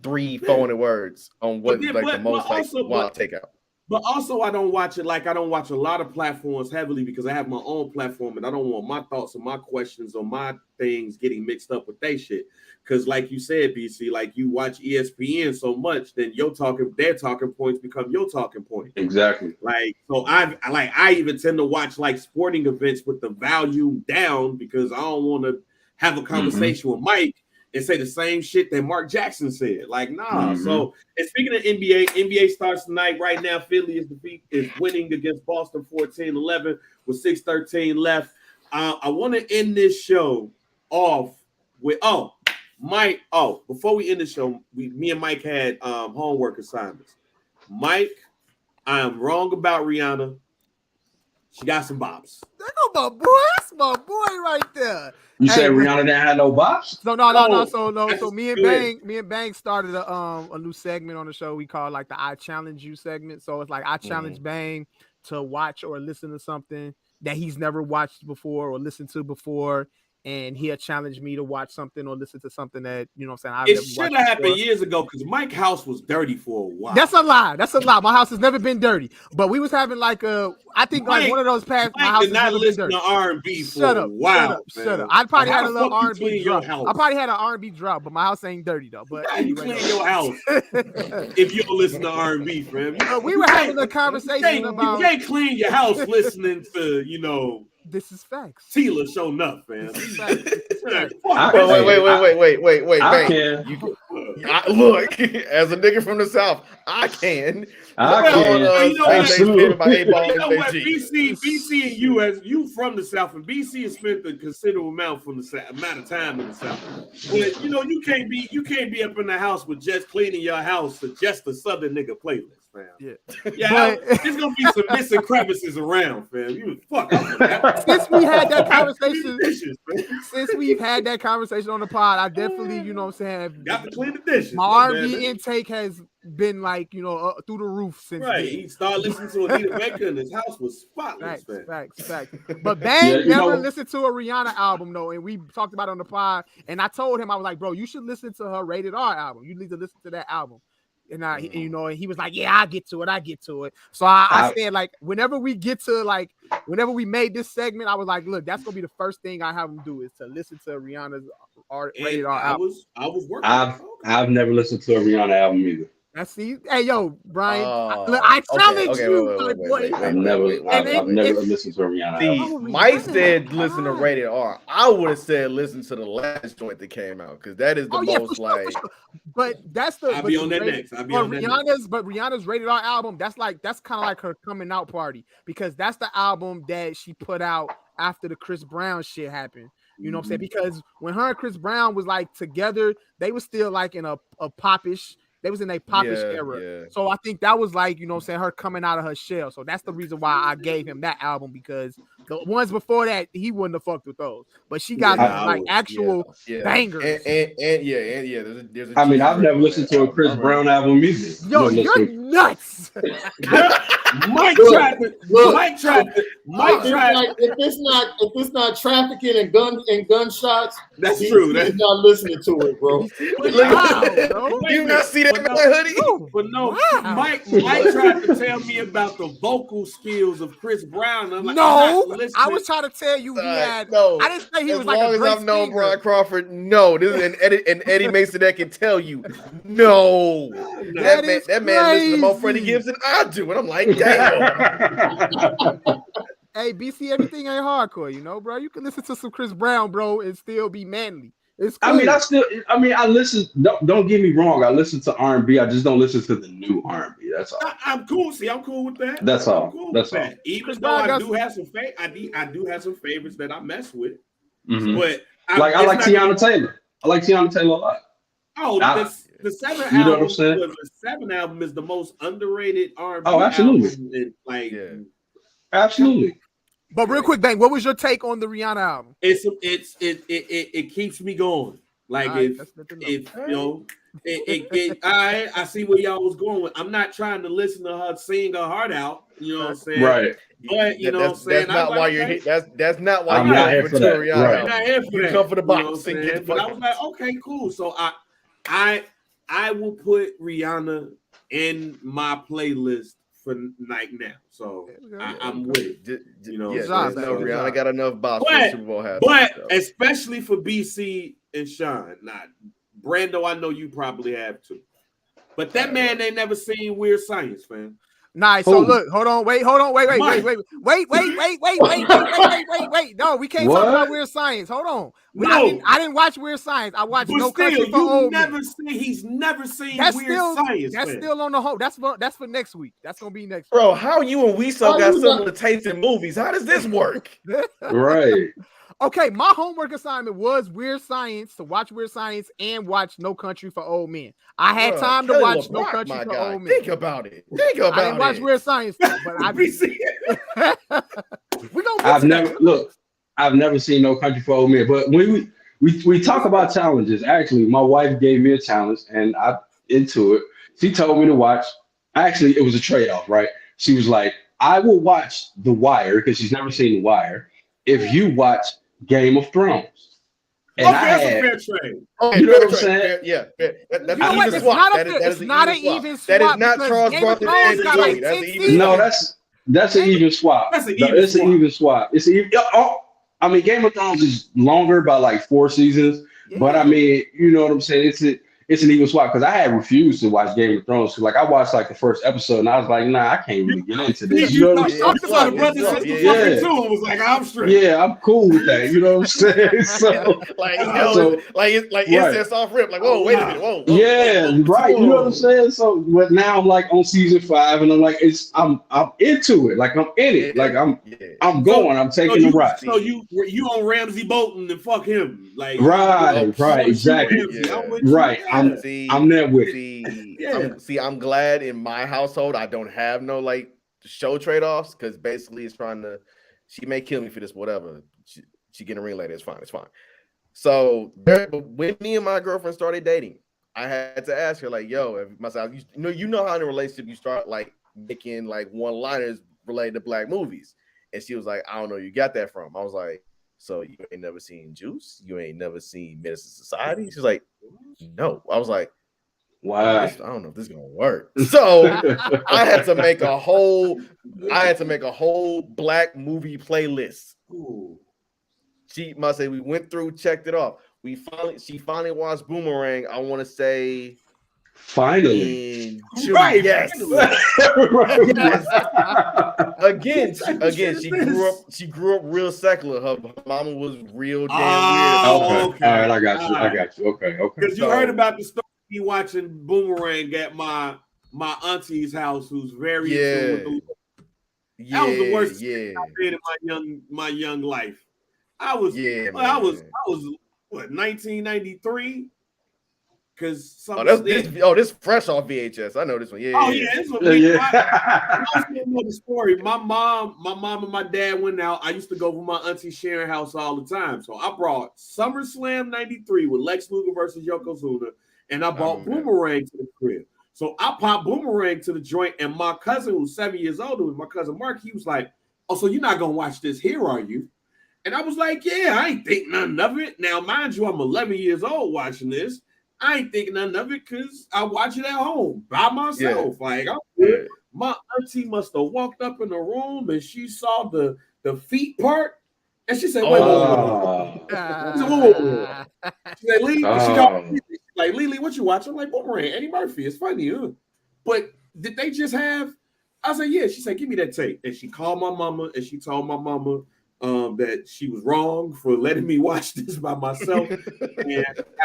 3 400 words on what the most wild takeout. But also, I don't watch it like I don't watch a lot of platforms heavily because I have my own platform and I don't want my thoughts and my questions or my things getting mixed up with they shit. Because, like you said, BC, like you watch ESPN so much, then their talking points become your talking point. Exactly. Like, so I even tend to watch like sporting events with the volume down because I don't want to have a conversation with Mike and say the same shit that Mark Jackson said. Like, nah. So, and speaking of NBA starts tonight. Right now, Philly is winning against Boston 14-11 with 6:13 left. I want to end this show off with before we end the show, me and Mike had homework assignments. Mike, I am wrong about Rihanna. She got some bops. There go my boy. That's my boy right there. You said Rihanna didn't have no bops? No. So me and Bang started a new segment on the show we call like the I Challenge You segment. So it's like I challenge Bang to watch or listen to something that he's never watched before or listened to before. And he'll challenge me to watch something or listen to something that, it should have happened years ago because Mike's house was dirty for a while. That's a lie. My house has never been dirty. But we was having like one of those past. Mike did not listen to R&B for a while. Shut up. I probably had a little R&B drop. I probably had an R&B drop, but my house ain't dirty though. But you clean your house if you don't listen to R&B, fam. We were having a conversation about you can't clean your house listening to This is facts. Tila showing up, man. Wait. Look, as a nigga from the South, I can. You know what? BC and you, as you from the South, and BC has spent a considerable amount of time in the South. But you can't be up in the house with just cleaning your house to just the Southern nigga playlist. Fam. Yeah, there's gonna be some missing crevices around, fam. You fuck. Since we've had that conversation on the pod, I definitely, got to clean the dishes. My R&B intake has been like, through the roof since. Right, he started listening to Anita Baker, and his house was spotless. Facts. But Bang never listened to a Rihanna album though, and we talked about it on the pod. And I told him, I was like, bro, you should listen to her Rated R album. You need to listen to that album. And and he was like, yeah, I get to it. So I said, like, whenever we made this segment, I was like, look, that's gonna be the first thing I have him do is to listen to Rihanna's Rated R album. I was working. I've never listened to a Rihanna album either. Hey, yo, Brian, I challenge you, my boy. I've never listened to a Rihanna album. Mike said listen to Rated R. I would have said listen to the last joint that came out because that is the most for sure. But that's the. I'll be on that next. But Rihanna's Rated R album, that's kind of like her coming out party because that's the album that she put out after the Chris Brown shit happened. You know what I'm saying? Because when her and Chris Brown was like together, they were still like in a popish. They was in a popish era. Yeah. So I think that was like, her coming out of her shell. So that's the reason why I gave him that album because the ones before that, he wouldn't have fucked with those. But she got actual bangers. There's I've never listened to a Chris Brown album either. Yo, you're nuts. Mike tried to. If it's not trafficking and gunshots, That's true. He's not listening to it, bro. You not see that hoodie? But no, Mike tried to tell me about the vocal skills of Chris Brown. I'm like, I was trying to tell you he had. I didn't say he was like a great As long as I've known singer. Bryan Crawford, no. This is an Eddie Mason that can tell you, no. That man listens to more Freddie Gibbs than I do, and I'm like, damn. Hey, BC, everything ain't hardcore, bro. You can listen to some Chris Brown, bro, and still be manly. It's cool. I listen. Don't get me wrong. I listen to R&B. I just don't listen to the new R&B. That's all. I'm cool. See, I'm cool with that. That's all. Cool That's all. that. Even though I do have some I do have some favorites that I mess with. Mm-hmm. But I like Tiana Taylor. I like Tiana Taylor a lot. Oh, the 7 you know what I'm album. saying? The 7 album is the most underrated R&B. Oh, absolutely. Album. Absolutely. But real quick, Bang, what was your take on the Rihanna album? It keeps me going. Like I see where y'all was going with. I'm not trying to listen to her sing her heart out. You know what I'm saying? Right. But you know what I'm saying? That's not why you're here. That's not why I'm you're not here for that. Rihanna. Right. I'm not here for you that. come for the box. You know but I was like, okay, cool. So I will put Rihanna in my playlist for like now. So I'm with it. Rihanna got enough box for the Super Bowl half. But especially for BC and Sean, Brando, I know you probably have too. But that man ain't never seen Weird Science, fam. Nice. So look, wait. No, we can't talk about Weird Science. Hold on. I didn't watch Weird Science. I watched No Country for Old Men. He's never seen Weird Science. That's still on the home. That's for next week. That's gonna be next week. Bro, how you and Weeso got similar taste in movies? How does this work? Right. Okay, my homework assignment was Weird Science, to watch Weird Science and watch No Country for Old Men. I had time to watch No Country for Old Men. Think about it. I didn't watch Weird Science, but I've never seen No Country for Old Men. But when we talk about challenges, actually, my wife gave me a challenge and I'm into it. She told me to watch. Actually, it was a trade-off, right? She was like, I will watch The Wire because she's never seen The Wire if you watch Game of Thrones. And that's a fair trade. You know what I'm saying? Yeah. That's an even swap. It's not an even swap. That is not Charles Bronson and Joey. That's an even swap. It's an even swap. I mean, Game of Thrones is longer by like 4 seasons, but I mean, you know what I'm saying? It's an even swap because I had refused to watch Game of Thrones. Like I watched like the first episode and I was like, nah, I can't really get into this. You know what I'm saying? Was like, I'm straight. Yeah, I'm cool with that. You know what I'm saying? So incest off rip. Like, whoa, wait a minute, whoa. Yeah, right. You know what I'm saying? So, but now I'm like on season 5 and I'm like, I'm into it. Like I'm in it. Like I'm going. I'm taking the ride. So you on Ramsey Bolton and fuck him. Like right, exactly. Right. I'm there with it. I'm glad in my household I don't have no like show trade-offs because basically it's trying to. She may kill me for this, whatever. She get a ring later. It's fine. So when me and my girlfriend started dating, I had to ask her like, "Yo, myself, you know how in a relationship you start like making like one-liners related to black movies," and she was like, "I don't know where you got that from." I was like, "So you ain't never seen Juice? You ain't never seen Menace to Society?" She's like, "No." I was like, "Wow, I don't know if this is gonna work." So I had to make a whole black movie playlist. Ooh. She must say we went through, checked it off. She finally watched Boomerang. I want to say finally. Right. Yes. Yes. Again, she grew up real secular. Her mama was real damn weird. Okay. All right, I got you. Okay. Because you heard about the story you watching Boomerang at my auntie's house, who's very that was the worst thing I did in my young life. I was what, 1993? Because this fresh off VHS. I know this one. This one. I know the story. My mom and my dad went out. I used to go to my auntie Sharon house all the time. So I brought SummerSlam '93 with Lex Luger versus Yokozuna, and I brought Boomerang to the crib. So I popped Boomerang to the joint, and my cousin, who's 7 years older, my cousin Mark, he was like, "Oh, so you're not gonna watch this here, are you?" And I was like, "Yeah, I ain't think nothing of it." Now, mind you, I'm 11 years old watching this. I ain't thinking nothing of it because I watch it at home by myself. Like, I'm good. My auntie must have walked up in the room and she saw the feet part, and she said, "Wait, wait." She said, "Lee," she called me. Like, "Lee, what you watching?" I'm like, "Boomerang, Eddie Murphy. It's funny, huh?" But did they just have? I said, "Yeah." She said, "Give me that tape." And she called my mama and she told my mama that she was wrong for letting me watch this by myself, and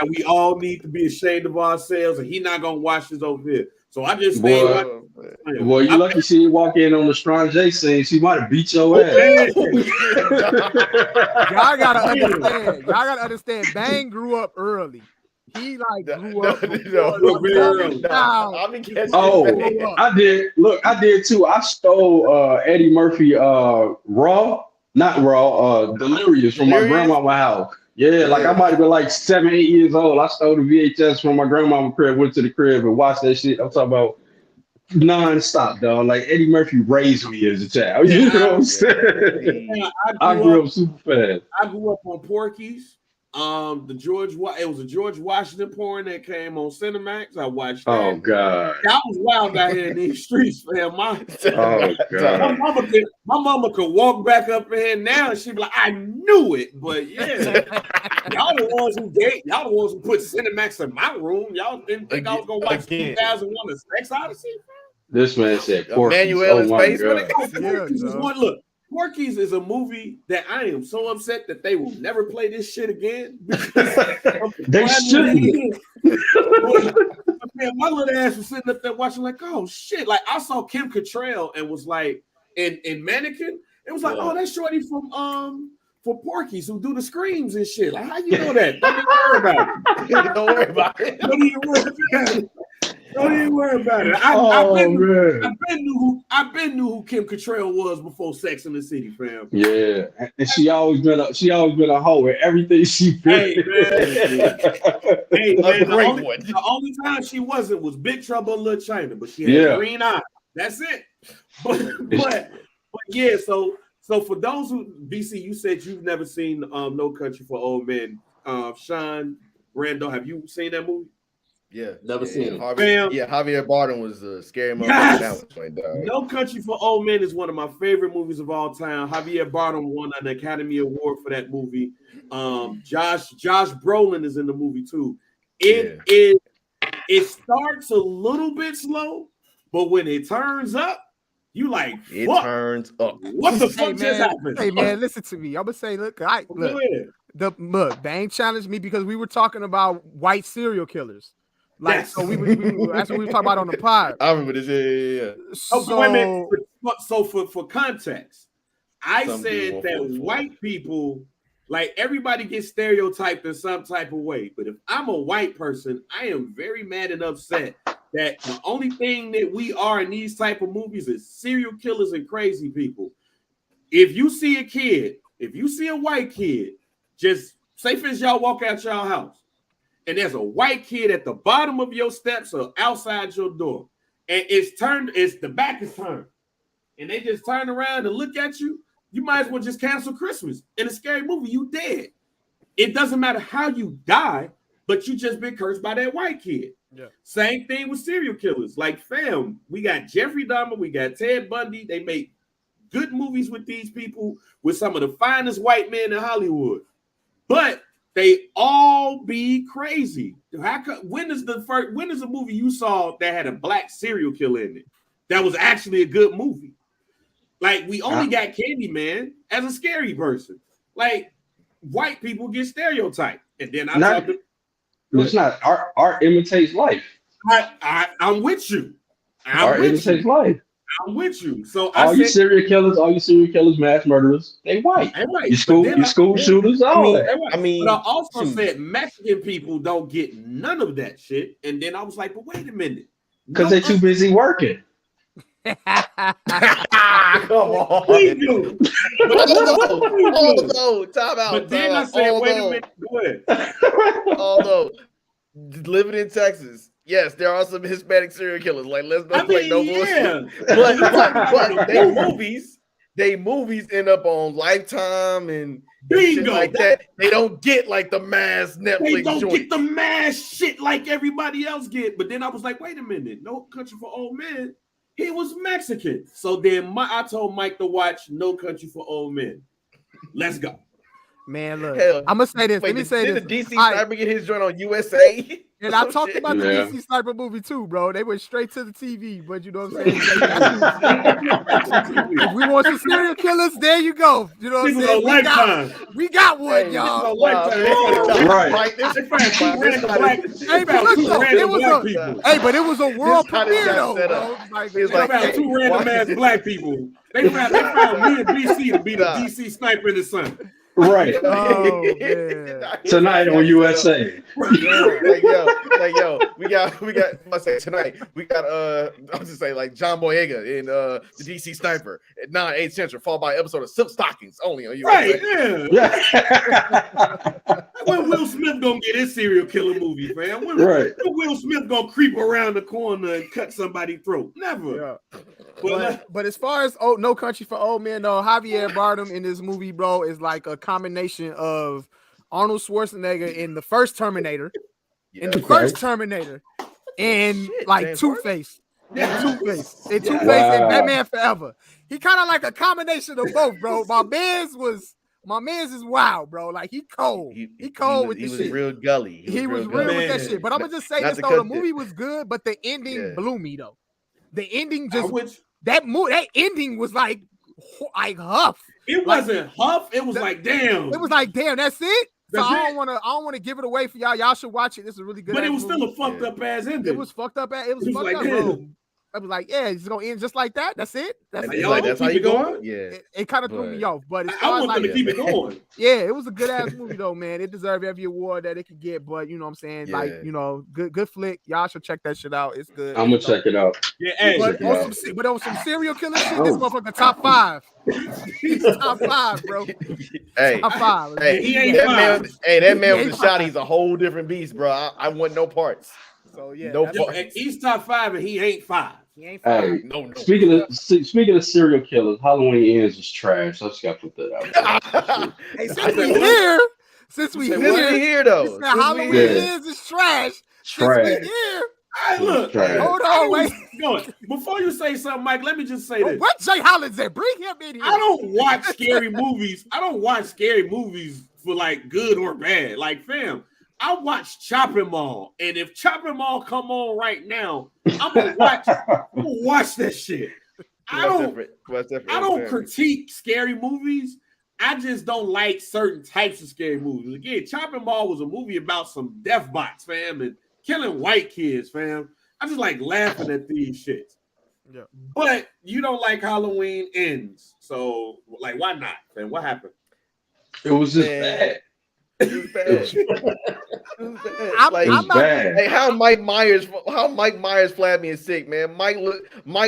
we all need to be ashamed of ourselves. And he not gonna watch this over here. So I just stayed watching. Boy, you lucky she didn't walk in on the Strong J scene. She might have beat your ass. Y'all gotta understand. Y'all gotta understand. Bang grew up early. He grew up very early. I did. Look, I did too. I stole Eddie Murphy Delirious from my grandmama's house. Yeah, like I might have been like 7, 8 years old. I stole the VHS from my grandmama's crib, went to the crib and watched that shit. I'm talking about non-stop, dog. Like Eddie Murphy raised me as a child. You know what I'm saying? I grew up super fast. I grew up on Porky's. It was a George Washington porn that came on Cinemax. I watched that. Oh God, that was wild out here in these streets, man. My mama could walk back up in here now and she'd be like, "I knew it," but yeah, y'all the ones who put Cinemax in my room. Y'all didn't think I was gonna watch 2001: A Sex Odyssey. This man said Porky's. Oh my God. Porky's is one. Look, Porky's is a movie that I am so upset that they will never play this shit again. They shouldn't. Man, my little ass was sitting up there watching, like, oh shit! Like I saw Kim Cattrall and was like, in Mannequin, it was like, oh, that's Shorty from Porky's who do the screams and shit. Like, how you know that? Don't even worry about it. Don't worry about it. Don't even worry about it. Don't even worry about it. I've been knew who Kim Cattrall was before Sex in the City, fam. Yeah, and she always been a hoe with everything she been. Hey man, the only time she wasn't was Big Trouble in Little China, but she had green eyes. That's it. But yeah. So for those who BC, you said you've never seen No Country for Old Men. Sean Brando, have you seen that movie? Yeah, never seen it. Javier Bardem was a scary movie. Yes! No Country for Old Men is one of my favorite movies of all time. Javier Bardem won an Academy Award for that movie. Josh Brolin is in the movie too. It starts a little bit slow, but when it turns up, you like, it turns up. What the fuck just happened? Hey man, listen to me. I'm gonna say, look, Bang challenged me because we were talking about white serial killers. Like, yes. So that's what we were talking about on the pod. I remember this. Yeah. So for context, I said that white people, like everybody gets stereotyped in some type of way. But if I'm a white person, I am very mad and upset that the only thing that we are in these type of movies is serial killers and crazy people. If you see a white kid, just say for y'all walk out y'all house, and there's a white kid at the bottom of your steps or outside your door, and the back is turned, and they just turn around and look at you, you might as well just cancel Christmas. In a scary movie, you dead. It doesn't matter how you die, but you just been cursed by that white kid. Yeah. Same thing with serial killers. Like, fam, we got Jeffrey Dahmer, we got Ted Bundy. They make good movies with these people, with some of the finest white men in Hollywood. But they all be crazy. When is the movie you saw that had a black serial killer in it that was actually a good movie? Like, we only got Candyman as a scary person. Like, white people get stereotyped. And then it's not art imitates life. I'm with you. Art imitates life. I'm with you. So all you serial killers, mass murderers, they white. You school shooters, all that. But I also said Mexican people don't get none of that shit. And then I was like, but wait a minute. Because they're too busy working. Come on. We do. Time out. But then I said, wait a minute. Go ahead. Although living in Texas, Yes, there are some Hispanic serial killers. Like, let's not play no bullshit. yeah. But they movies end up on Lifetime and shit Bingo. like that. They don't get like the mass Netflix. They don't joints. get the mass shit like everybody else get. But then I was like, wait a minute, No Country for Old Men. He was Mexican. So then I told Mike to watch No Country for Old Men. Let's go. Man, look, Hell, I'm gonna say this. Wait, Let me say this. Did the DC Sniper get his joint on USA? And I talked about the Yeah. DC Sniper movie too, bro. They went straight to the TV, but you know what I'm saying? If we want some serial killers, there you go. You know what I'm saying? We got one, Hey, y'all. Right. They found two random black people. Hey, but it was a world This how this premiere, got though. set Bro. up. Like, It's They like, found two random ass black people. They found me and BC to be the DC Sniper in the sun. Right. oh man. Tonight on USA. like yo, we got. I say tonight we got. I'll just say like John Boyega in the DC Sniper at 9/8 Central, followed by an episode of Silk Stockings only on USA. Right, yeah. When Will Smith gonna get his serial killer movie, fam? When Will Smith gonna creep around the corner and cut somebody's throat? Never. Yeah. But as far as No Country for Old Men, though, Javier Bardem in this movie, bro, is like a combination of Arnold Schwarzenegger in the first Terminator, and like Two-Face. Two-Face and Batman Forever. He kind of like a combination of both, bro. My man's is wild, bro. Like he cold. He cold with the shit. He was real gully. He was real with that shit. But I'm gonna just say this though, the movie was good, but the ending blew me though. The ending just that ending was like huff. It wasn't huff. It was like damn. It was like damn. That's it. So I don't want to give it away for y'all. Y'all should watch it. This is a really good. But it was still a fucked up ass ending. It was fucked up. It was fucked like, up, bro. I was like, yeah, it's gonna end just like that. That's it. That's how you going? Yeah, it kind of threw me off, but I want them to keep it going. Yeah, it was a good ass movie though, man. It deserved every award that it could get. But you know what I'm saying, like good flick. Y'all should check that shit out. It's good. I'm gonna check it out. Yeah, hey, but on some serial killer shit, this motherfucker top 5. He's top 5, bro. Hey, top 5. Hey, he ain't that man with the shot. He's a whole different beast, bro. I want no parts. So yeah, no parts. He's top 5 and he ain't 5. He ain't 5. Hey, no. Speaking of serial killers, Halloween Ends is trash. I just gotta put that out. Hey, since we here though, Halloween Ends is trash. Trash. Look, hold on, wait. Before you say something, Mike, let me just say this. What Jay Hollins at? Bring him in here. I don't watch scary movies. I don't watch scary movies for like good or bad. Like, fam, I watch Chopping Mall, and if Chopping Mall come on right now, I'm gonna watch that shit. I don't critique scary movies. I just don't like certain types of scary movies. Again, Chopping Mall was a movie about some death bots, fam, and killing white kids, fam. I just like laughing at these shits. Yeah. But you don't like Halloween Ends. So, like, why not, fam? What happened? It was just bad. It was bad. Bad. Hey, how Mike Myers flabbed me and sick, man. Mike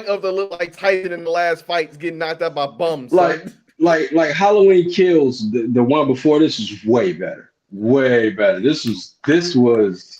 of the look like Tyson in the last fights getting knocked out by bums. Like Halloween Kills, the one before this is way better. Way better. This was this wasn't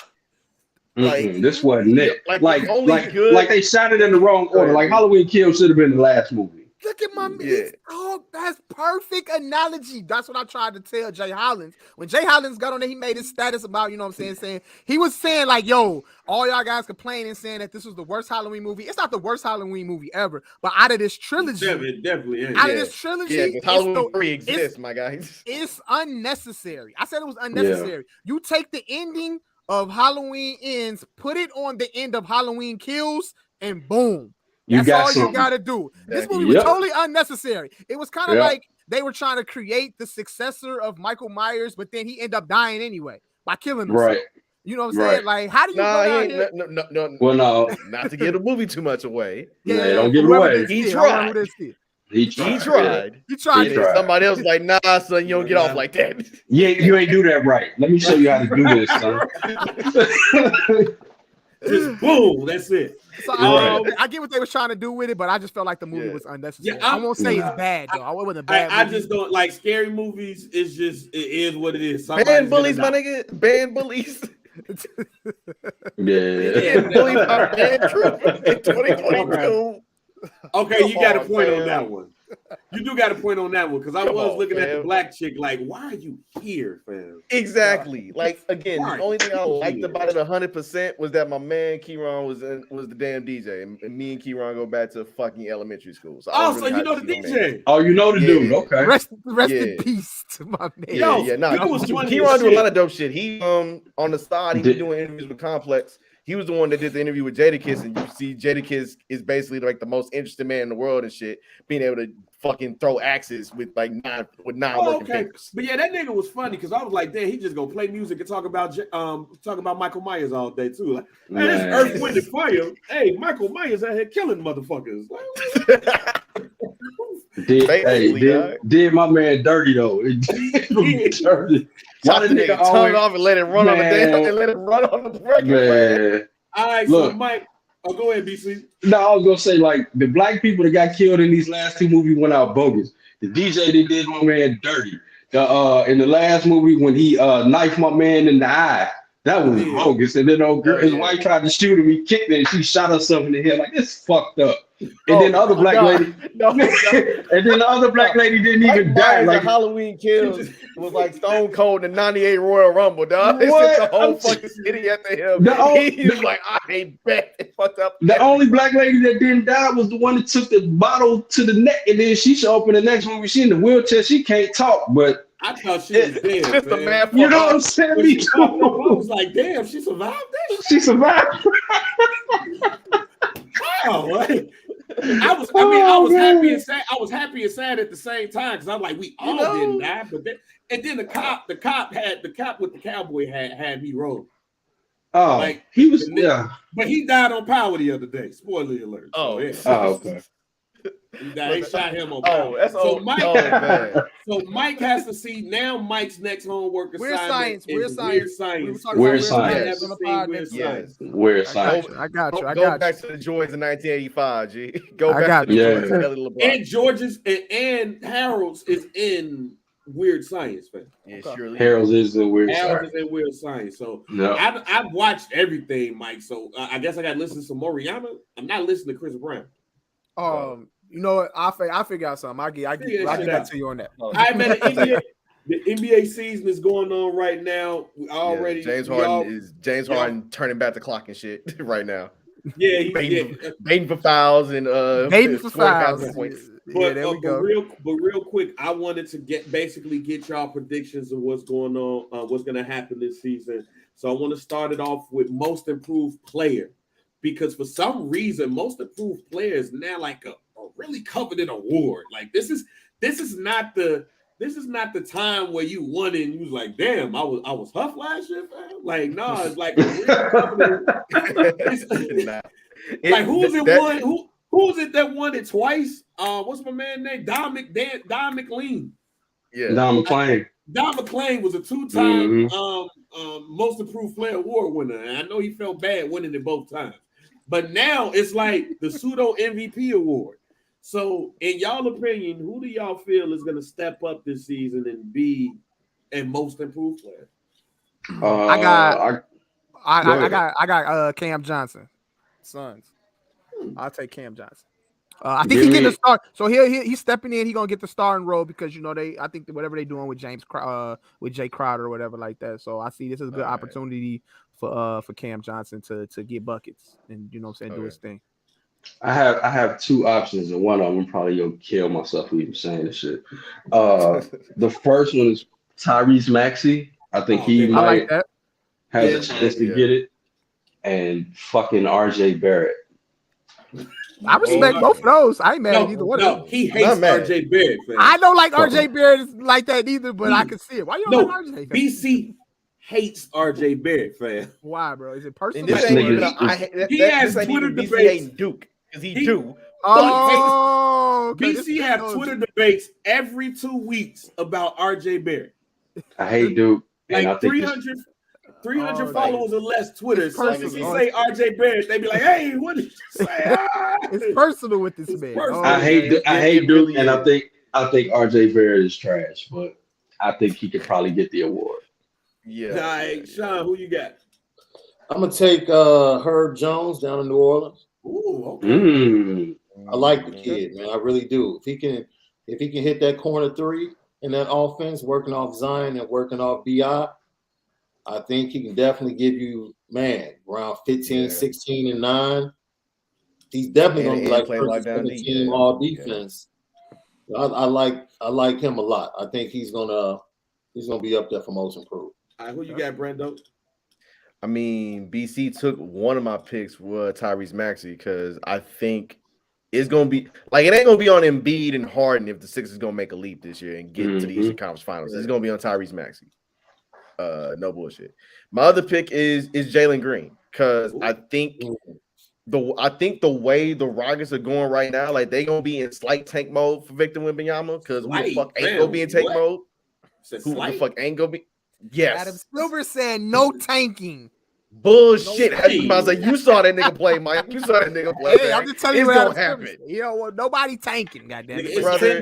it. Like they shot it in the wrong order. Like Halloween Kills should have been the last movie. Look at my man. Oh, that's perfect analogy. That's what I tried to tell Jay Hollins. When Jay Hollins got on there, he made his status about, you know what I'm saying, he was saying like, yo, all y'all guys complaining saying that this was the worst Halloween movie. It's not the worst Halloween movie ever, but out of this trilogy, it definitely is. Out of this trilogy, Halloween 3 exists, my guys. It's unnecessary. I said it was unnecessary. Yeah. You take the ending of Halloween Ends, put it on the end of Halloween Kills, and boom. That's all you gotta do. This movie was totally unnecessary. It was kind of like they were trying to create the successor of Michael Myers, but then he ended up dying anyway by killing himself. Right. You know what I'm saying? Like, how do you go down here? No. Well, no. Not to give the movie too much away. Yeah, don't give it away. He tried. He tried. Somebody else was like, nah, son, you don't get off like that. Yeah, you ain't do that right. Let me show you how to do this, son. Just boom, that's it. So I get what they was trying to do with it, but I just felt like the movie was unnecessary. Yeah, I won't say it's bad though. I wasn't a bad. I just don't like scary movies. It's just it is what it is. Ban bullies, my nigga. Ban bullies. Yeah. Bully my man in 2022. Okay, you got a point on that one. You do got a point on that one because I was looking at the black chick like, why are you here, fam? Exactly. Like again, Right. the only thing I liked about it 100% was that my man Keyron was the damn DJ, and me and Keyron go back to fucking elementary school. So So you know the DJ. Oh, you know the dude. Okay. Rest in peace to my man. Keyron do a lot of dope shit. He on the side, he was doing interviews with Complex. He was the one that did the interview with Jadakiss, and you see Jadakiss is basically like the most interesting man in the world and shit, being able to fucking throw axes with nine working fingers. But yeah, that nigga was funny because I was like, damn, he just gonna play music and talk about Michael Myers all day too. Like, man, this Earth, Wind, and Fire. Hey, Michael Myers out here killing motherfuckers. Did my man dirty though? Dirty. Why the nigga tongue off and let it run on the damn and let it run on the record, man. All right, look, so Mike. Oh, go ahead, BC. No, I was gonna say like the black people that got killed in these last two movies went out bogus. The DJ that did my man dirty. In the last movie when he knifed my man in the eye, that was bogus. And then his wife tried to shoot him. He kicked her and she shot herself in the head. Like, this fucked up. And then the other black lady, and then the other black lady didn't even die. Like Halloween Kills was like Stone Cold in '98 Royal Rumble, dog. It's just the whole fucking city after him. He's like, I ain't bet. It fucked up. The only black lady that didn't die was the one that took the bottle to the neck, and then she showed up in the next movie. She in the wheelchair. She can't talk, but I thought she was dead. Just man. You know what I'm saying? Me too. I was like, damn, she survived that. She survived. Wow. I was happy and sad. I was happy and sad at the same time because I'm like, we all didn't die, but then the cop with the cowboy had me roll. Oh, like he was but he died on power the other day. Spoiler alert. Oh, okay. They shot him on power. That's so Mike. So Mike has to see now. Mike's next homework assignment is weird science. Weird science. Weird science. I got you. Go back to the joys in 1985. G. Go back to the joys. And George's and Harold's is in weird science, man. Yeah, surely. Harold's is in weird science. Harold's is in weird science. So I've watched everything, Mike. So I guess I got to listen to some Moriana. I'm not listening to Chris Brown. You know what? I figure out something. I get back to you on that. I man, the NBA season is going on right now. We already James Harden turning back the clock and shit right now. Yeah, baiting for fouls and baiting for fouls. But, there we go. But real quick, I wanted to get y'all predictions of what's going on, what's going to happen this season. So I want to start it off with most improved player. Because for some reason, most improved player is now like a really coveted award. Like this is not the time where you won it and you was like, damn, I was Huff last year, fam. Like, no, it's like a really coveted. Like who's it that won it twice? What's my man name? Don McLean. Yeah, Don McLean. Don McLean was a two-time most improved player award winner. And I know he felt bad winning it both times. But now it's like the pseudo MVP award. So, in y'all opinion, who do y'all feel is going to step up this season and be a most improved player? I got Cam Johnson. Suns. I'll take Cam Johnson. I think he's getting the start. So he's stepping in. He's gonna get the starting role because I think whatever they're doing with with Jay Crowder or whatever like that. So I see this is a good opportunity for Cam Johnson to get buckets and do his thing. I have two options, and one of them probably gonna kill myself for even saying this shit. The first one is Tyrese Maxey. I think he might have a chance to get it, and fucking RJ Barrett. I respect both of those. I ain't mad at either one of them. He hates RJ Barrett. Fam. I don't like RJ Barrett like that either, but I can see it. Why you don't like RJ? BC hates RJ Barrett, fam. Why, bro? Is it personal? He has Twitter debates. Duke, because he do. BC have Twitter debates every 2 weeks about RJ Barrett. I hate Duke. Like 300 followers or less Twitter. So if you say RJ Barrett, they be like, "Hey, what did you say?" It's personal with this man. I hate Duke, and I think RJ Barrett is trash, but I think he could probably get the award. Yeah. All right, Sean, who you got? I'm gonna take Herb Jones down in New Orleans. Ooh, okay. I like the kid, man. I really do. If he can hit that corner three in that offense, working off Zion and working off BI, I think he can definitely give you, man, around 15, 16, and 9. He's definitely going to be like first and second team all defense. I like him a lot. I think he's gonna be up there for most improved. All right, who you got, Brando? I mean, BC took one of my picks with Tyrese Maxey because I think it's gonna be like it ain't gonna be on Embiid and Harden if the Sixers gonna make a leap this year and get to the Eastern Conference Finals. It's gonna be on Tyrese Maxey. No bullshit. My other pick is Jalen Green because I think the way the Rockets are going right now, like they gonna be in slight tank mode for Victor Wembanyama because who the fuck ain't gonna be in tank mode? Who the fuck ain't gonna be? Yes. Adam Silver said no tanking. Bullshit. You saw that nigga play, Mike. You saw that nigga play. Hey, I'm just telling you, it's gonna happen. You know what? Nobody tanking, goddamn it. Brother,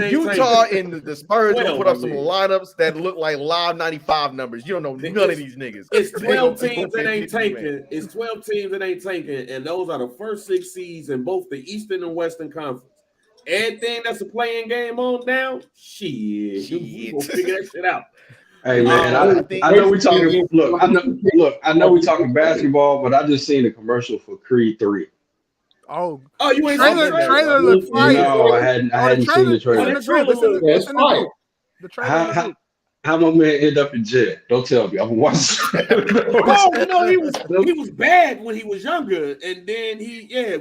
Utah and the Spurs gonna put up some lineups that look like live 95 numbers. You don't know none of these niggas. It's 12 teams that ain't tanking. It's 12 teams that ain't tanking, and those are the first 6 seeds in both the Eastern and Western Conference. Everything that's a playing game on now, shit. We gonna figure that shit out. Hey man, I know we talking. I know we talking basketball, but I just seen a commercial for Creed 3. Oh, you ain't trailer looks fire. No, I hadn't seen the trailer. The trailer. How my man end up in jail? Don't tell me. I'm watching. He was bad when he was younger, and then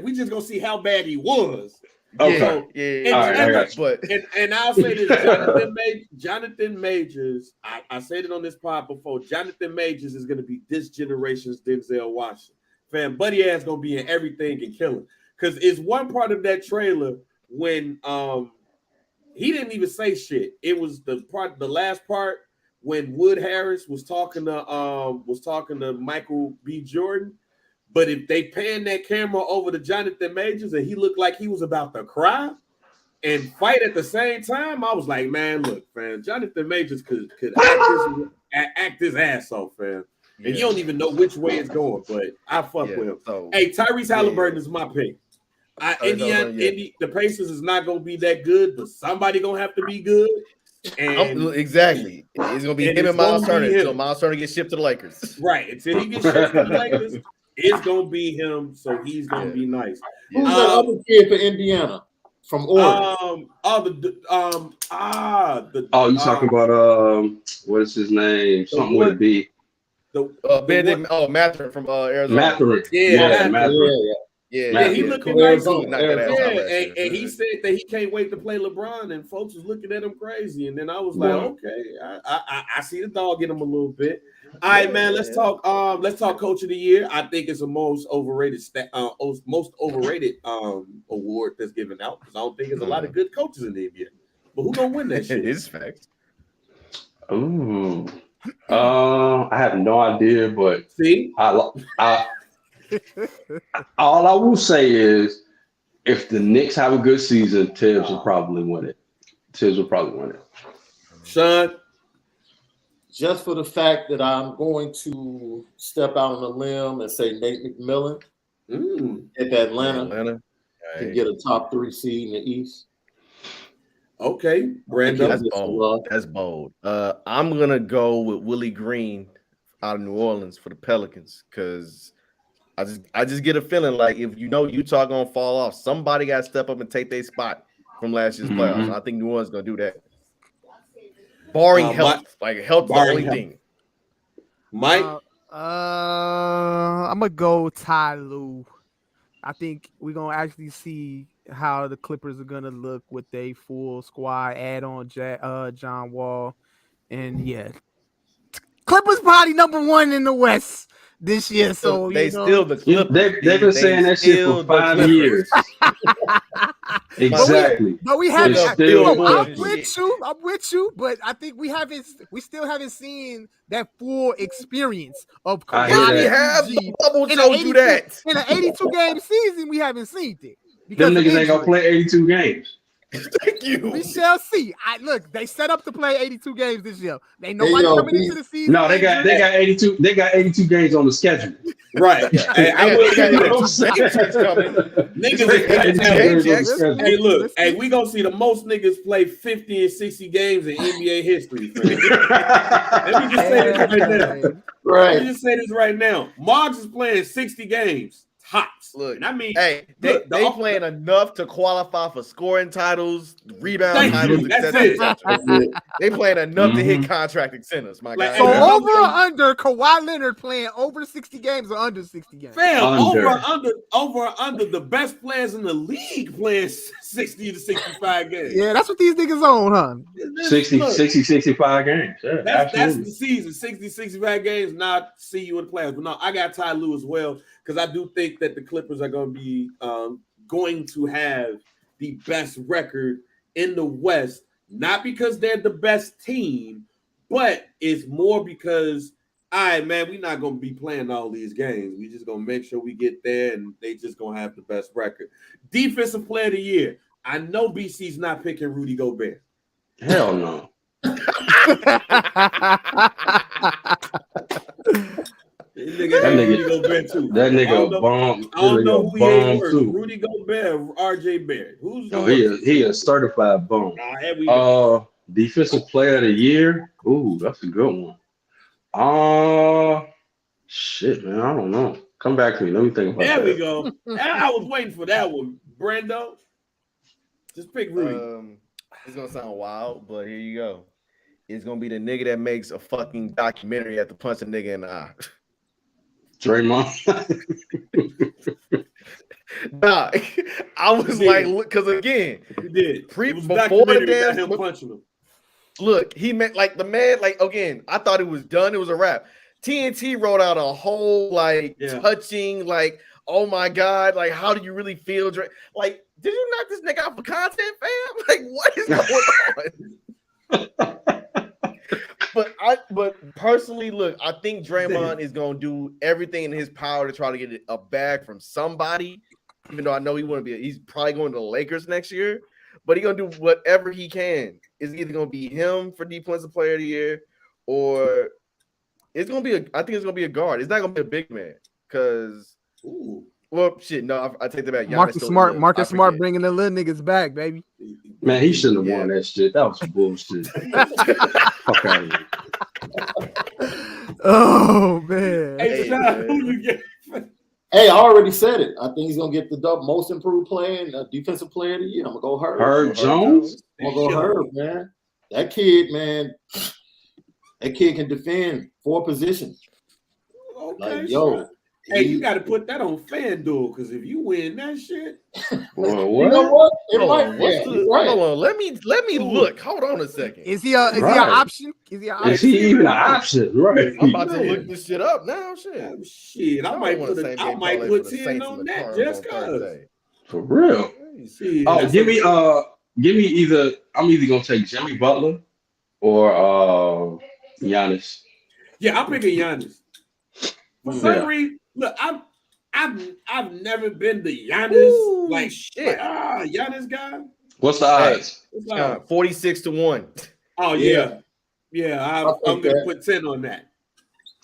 we just gonna see how bad he was. Okay. And I'll say this: Jonathan Majors. I said it on this pod before. Jonathan Majors is gonna be this generation's Denzel Washington. Fam, buddy ass gonna be in everything and killing. Because it's one part of that trailer when he didn't even say shit. It was the last part when Wood Harris was talking to Michael B. Jordan. But if they pan that camera over to Jonathan Majors and he looked like he was about to cry and fight at the same time, I was like, man, look, fam, Jonathan Majors could act his ass off, fam. And you don't even know which way it's going, but I fuck with him. So, hey, Tyrese Halliburton is my pick. The Pacers is not gonna be that good, but somebody gonna have to be good. And exactly, it's gonna be him and Miles Turner until Miles Turner gets shipped to the Lakers. Right, until he gets shipped to the Lakers, it's gonna be him. So he's gonna be nice. Who's the other kid for Indiana from Oregon? You talking about what is his name? Something with a B. Matherin from Arizona. Matherin. Yeah, he looking nice. And he said that he can't wait to play LeBron, and folks was looking at him crazy. And then I was like, okay, I see the dog in him a little bit. All right, man. Let's talk. Let's talk Coach of the Year. I think it's the most overrated award that's given out because I don't think there's a lot of good coaches in the NBA. But who gonna win that shit? It's facts. Ooh. I have no idea, but see, all I will say is if the Knicks have a good season, Tibbs will probably win it. Sean, just for the fact that I'm going to step out on a limb and say Nate McMillan if Atlanta can get a top 3 seed in the East. Okay, Brandon. That's bold. I'm gonna go with Willie Green out of New Orleans for the Pelicans because I just get a feeling like if Utah gonna fall off, somebody got to step up and take their spot from last year's playoffs. I think New Orleans gonna do that. Barring health, health the only thing. Mike, I'm gonna go Ty Lue. I think we're gonna actually see how the Clippers are gonna look with their full squad. Add on John Wall, and Clippers probably number 1 in the West this year. So they still the Clippers. They've been saying that shit for 5 years. Exactly. But we haven't. I'm with you. But I think we still haven't seen that full experience of Kawhi. In an 82 game season, we haven't seen it. Them niggas ain't gonna play 82 games. Thank you. We shall see. Look, they set up to play 82 games this year. Ain't nobody coming into the season. No, they got 82. They got 82 games on the schedule. Right. Yeah. Hey, I will say niggas. Hey, look. Hey, we gonna see the most niggas play 50 and 60 games in NBA history. Let me just say this right now. Right. Let me just say this right now. Moggs is playing 60 games tops. Look, and I mean, hey, they playing enough to qualify for scoring titles, rebound titles, etc. They playing enough to hit contract incentives, my guy. So over or under Kawhi Leonard playing over 60 games or under 60 games? Fam, over or under the best players in the league playing 60 to 65 games. Yeah, that's what these niggas on, huh? 60, 65 games. Yeah, that's the season. 60, 65 games. Not see you in the playoffs. But no, I got Ty Lue as well, because I do think that the Clippers are going to be going to have the best record in the West, not because they're the best team, but it's more because, all right, man, we're not going to be playing all these games. We just going to make sure we get there, and they just going to have the best record. Defensive player of the year. I know BC's not picking Rudy Gobert. Hell no. That nigga bomb. I don't know who he is worse, Rudy Gobert or RJ Barrett. Who's he a certified bomb. Defensive player of the year. Ooh, that's a good one. Shit, man, I don't know. Come back to me. Let me think about that. There we go. I was waiting for that one, Brando. Just pick Rudy. It's gonna sound wild, but here you go. It's gonna be the nigga that makes a fucking documentary at the punch a nigga in the eye. Draymond. Nah, I was like, look, because again, he did. Before the damn him punching him. Look, he meant like the man, like again, I thought it was done. It was a wrap. TNT wrote out a whole touching, like, oh my God, like, how do you really feel? Like, did you knock this nigga out for content, fam? Like, what is going on? But personally, look, I think Draymond is gonna do everything in his power to try to get a bag from somebody. Even though I know he's probably going to the Lakers next year, but he's gonna do whatever he can. It's either gonna be him for Defensive Player of the Year, or I think it's gonna be a guard. It's not gonna be a big man, because well, shit, no, I take that back. Marcus Smart bringing the little niggas back, baby. Man, he shouldn't have won that shit. That was bullshit. Fuck out of here. Oh man. Hey, who you get? Hey, I already said it. I think he's gonna get the most improved player, defensive player of the year. I'm gonna go Herb Jones. I'm gonna go Herb, man. That kid, man. That kid can defend 4 positions. Okay, yo. Hey, you got to put that on FanDuel, because if you win that shit, well, you know what? Hold on, let me look. Hold on a second. Is he an option? Is he even an option? Right. I'm about to look this shit up now. Shit. I might put 10 on that just cause. For real. Give me either. I'm either gonna take Jimmy Butler or Giannis. Yeah, I'm picking Giannis. For some reason, look, I've never been the Giannis Giannis guy. What's the odds? 46-1. Oh yeah. I'm gonna put 10 on that.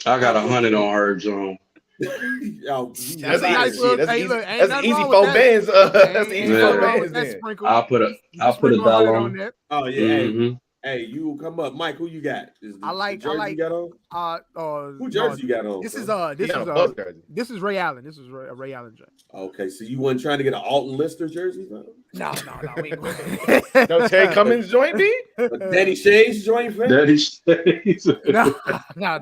I got 100 on Herb Jones. That's easy for bands. That's easy for bands. I'll put a dollar on that. Oh yeah. Hey, you will come up, Mike. Who you got? I like. You got on? Who jersey you got on? This is Ray Allen. This is a Ray Allen jersey. Okay, so you weren't trying to get an Alton Lister jersey, bro? No. No Terry Cummings joint, B? Danny Shays joint, fam? Danny Shays. No.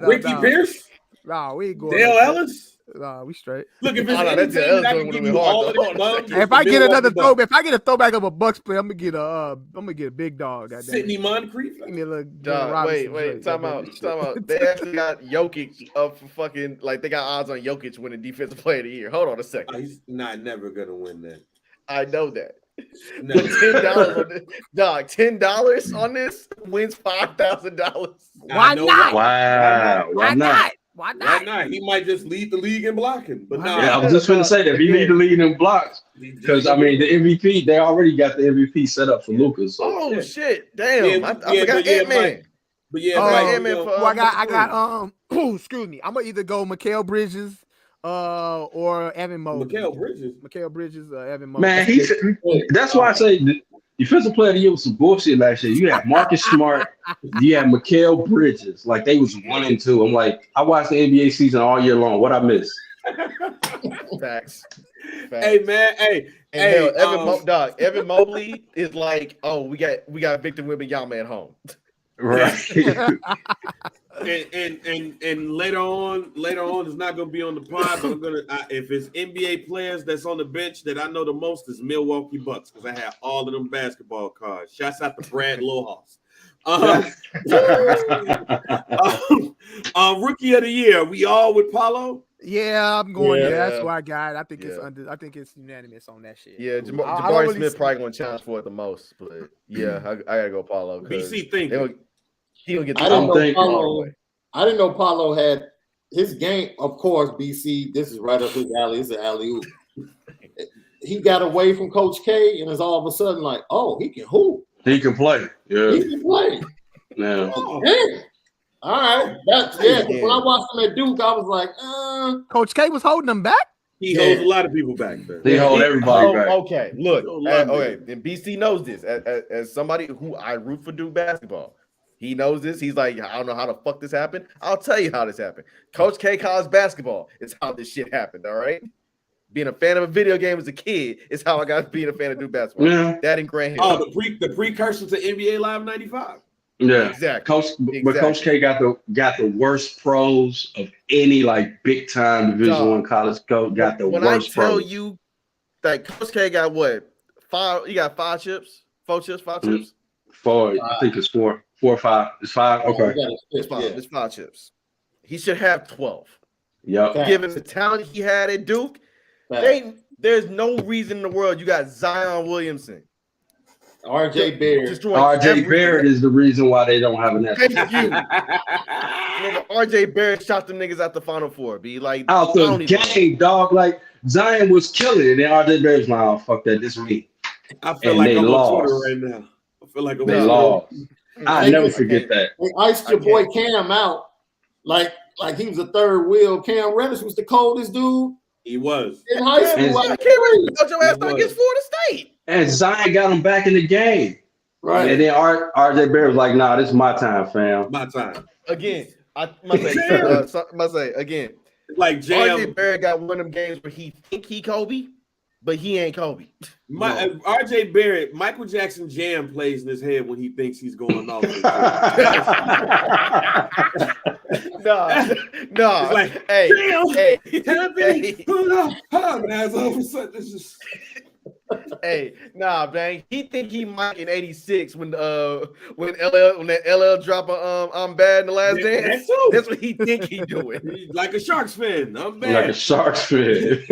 Ricky Pierce? No, we ain't going. Dale Ellis? Nah, we straight. Look, if it's anything, I can give you all of it. If I get another throwback, if I get a throwback of a Bucks player, I'm gonna get a big dog. Sidney Moncrief. Give me a little wait, time out. They actually got Jokic up for fucking, like, they got odds on Jokic winning Defensive Player of the Year. Hold on a second. He's not never gonna win that. I know that. No. $10 on this, dog. $10 on this wins $5,000. Why not? Wow. Why not? Why not? Why not? He might just lead the league in blocking. But no, Yeah, I was just going to say that if he need to lead in blocks, because I mean the MVP, they already got the MVP set up for Lucas. So. Oh shit! Damn, I forgot Ant-Man. But yeah, I got excuse me. I'm gonna either go Mikal Bridges, or Evan Mobley. Mikal Bridges, Evan Mobley. Man, that's why I say the defensive player of the year was some bullshit last year. You had Marcus Smart, you had Mikal Bridges, like they was 1 and 2. I'm like, I watched the NBA season all year long. What I miss? Facts. Hey man, Evan Mobley is like, oh, we got Victor Wembanyama at home. Right. and later on, it's not gonna be on the pod, but I'm gonna if it's NBA players that's on the bench that I know the most is Milwaukee Bucks, because I have all of them basketball cards. Shouts out to Brad Lowhouse. Rookie of the year, we all with Paulo. Yeah, I'm going. Yeah, that's what I got. I think it's unanimous on that shit. Yeah, Jabari Smith probably gonna challenge for it the most, but yeah, I gotta go Paulo. BC thinking he'll get. I didn't know Paulo had his game. Of course, BC. This is right up his alley. It's an alley-oop. He got away from Coach K, and it's all of a sudden like, oh, he can hoop. He can play. Yeah, he can play. Yeah. Oh, damn. All right, that's when I watched him at Duke, I was like, Coach K was holding them back. He holds a lot of people back. They hold everybody back. Okay, look, okay, and BC knows this. As somebody who I root for Duke basketball, he knows this. He's like, I don't know how the fuck this happened. I'll tell you how this happened. Coach K college basketball is how this shit happened. All right. Being a fan of a video game as a kid is how I got being a fan of Duke basketball. Yeah. That and Grant Hill. Oh, the precursor to NBA Live 95. Yeah, exactly. But Coach K got the worst pros of any like big time Division I college coach. Got the worst pros. When I tell you that Coach K got what 5? You got 5 chips, 4 chips, 5 chips. 4. I think it's 4 or 5. It's 5. Okay, it's 5. It's 5 chips. He should have 12. Yeah, given the talent he had at Duke, there's no reason in the world you got Zion Williamson. RJ Barrett. RJ Barrett is the reason why they don't have an national. RJ Barrett shot them niggas out the Final Four. Be like out the game, dog. Like Zion was killing it, and then RJ Barrett's like, "Oh fuck that, this is me." I feel like I'm on Twitter right now. I feel like they lost. I never forget that. They iced your boy Cam out like he was a third wheel. Cam Reddish was the coldest dude. He was in high school. I can't remember your ass against Florida State. And Zion got him back in the game. Right. And then RJ Barrett was like, nah, this is my time, fam. My time. Again, I must say again. Like RJ Barrett got one of them games where he think he Kobe, but he ain't Kobe. RJ Barrett, Michael Jackson jam plays in his head when he thinks he's going off. No. Like, hey, hold on, man. All of a sudden, it's just. Hey, nah, man. He think he might in '86 when that LL drop I'm bad in the last dance. That's what he think he doing. Like a Sharks fan. I'm bad. Like a Sharks fan.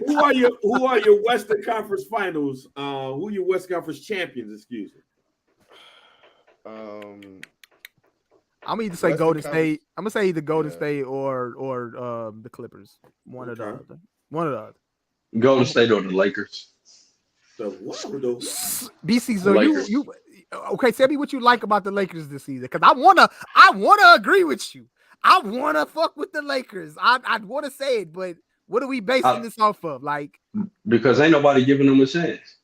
Who are your Western Conference Finals? Who are your Western Conference champions? Excuse me. I'm gonna either say Golden State. I'm gonna say either Golden State or the Clippers. One or the other. Golden State or the Lakers. BC, so you okay? Tell me what you like about the Lakers this season, because I wanna agree with you. I wanna fuck with the Lakers. I wanna say it, but what are we basing this off of? Like, because ain't nobody giving them a chance.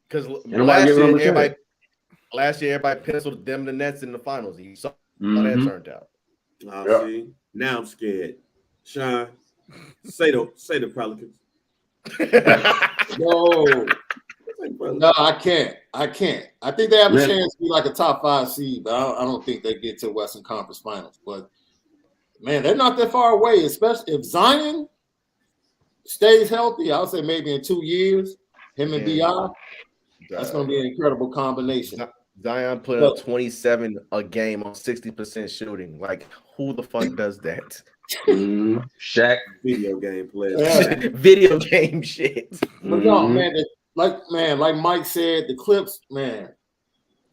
Because last year everybody penciled them the Nets in the finals. You saw how that turned out. See, now I'm scared. Sean, say the Pelicans. No, I can't. I think they have a chance to be like a top 5 seed, but I don't think they get to Western Conference Finals. But man, they're not that far away, especially if Zion stays healthy. I would say maybe in 2 years, him and BI. That's going to be an incredible combination. Zion put up 27 a game on 60% shooting. Like, who the fuck does that? Shaq, video game player, video game shit. But no, man, like Mike said, the Clips, man,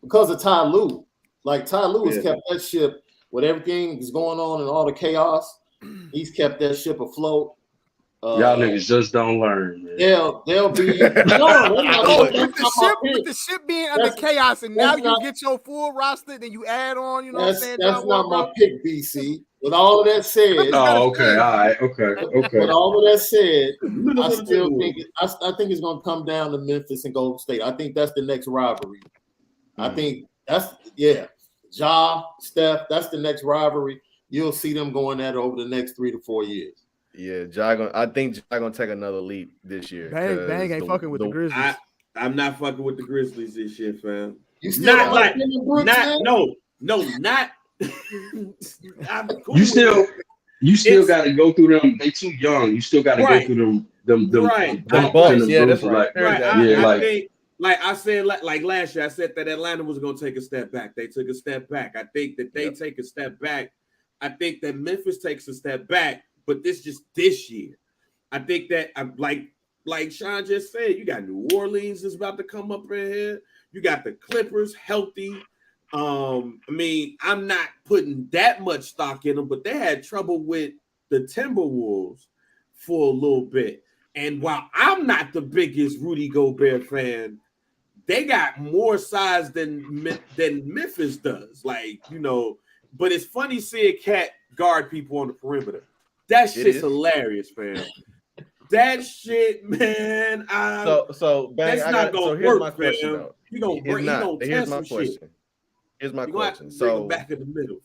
because of Ty Lue. Like Ty Lue has kept that ship with everything that's going on and all the chaos, he's kept that ship afloat. Y'all niggas just don't learn, man. They'll be with the ship being under chaos, and now you get your full roster, then you add on, you know what I'm saying? That's not my pick, BC. With all of that said, okay, all right, okay. With all of that said, I think it's gonna come down to Memphis and Golden State. I think that's the next rivalry. I think that's Ja, Steph, that's the next rivalry. You'll see them going at it over the next 3 to 4 years. Yeah, I think Ja gonna take another leap this year. Bang ain't fucking with the Grizzlies. I'm not fucking with the Grizzlies this year, fam. You still not like you still got to go through them. They too young. You still got to go through them. Right. That's right. I think, like I said, like last year, I said that Atlanta was going to take a step back. They took a step back. I think that they take a step back. I think that Memphis takes a step back, but this year. I think that like Sean just said, you got New Orleans is about to come up in here. You got the Clippers healthy. I mean, I'm not putting that much stock in them, but they had trouble with the Timberwolves for a little bit. And while I'm not the biggest Rudy Gobert fan, they got more size than Memphis does. Like, you know, but it's funny seeing Cat guard people on the perimeter. That shit's hilarious, man. That shit, man. So Bang, that's not gonna here's work, my question, though. You gonna break? Here's my question. Shit. Here's my question. So back in the middle.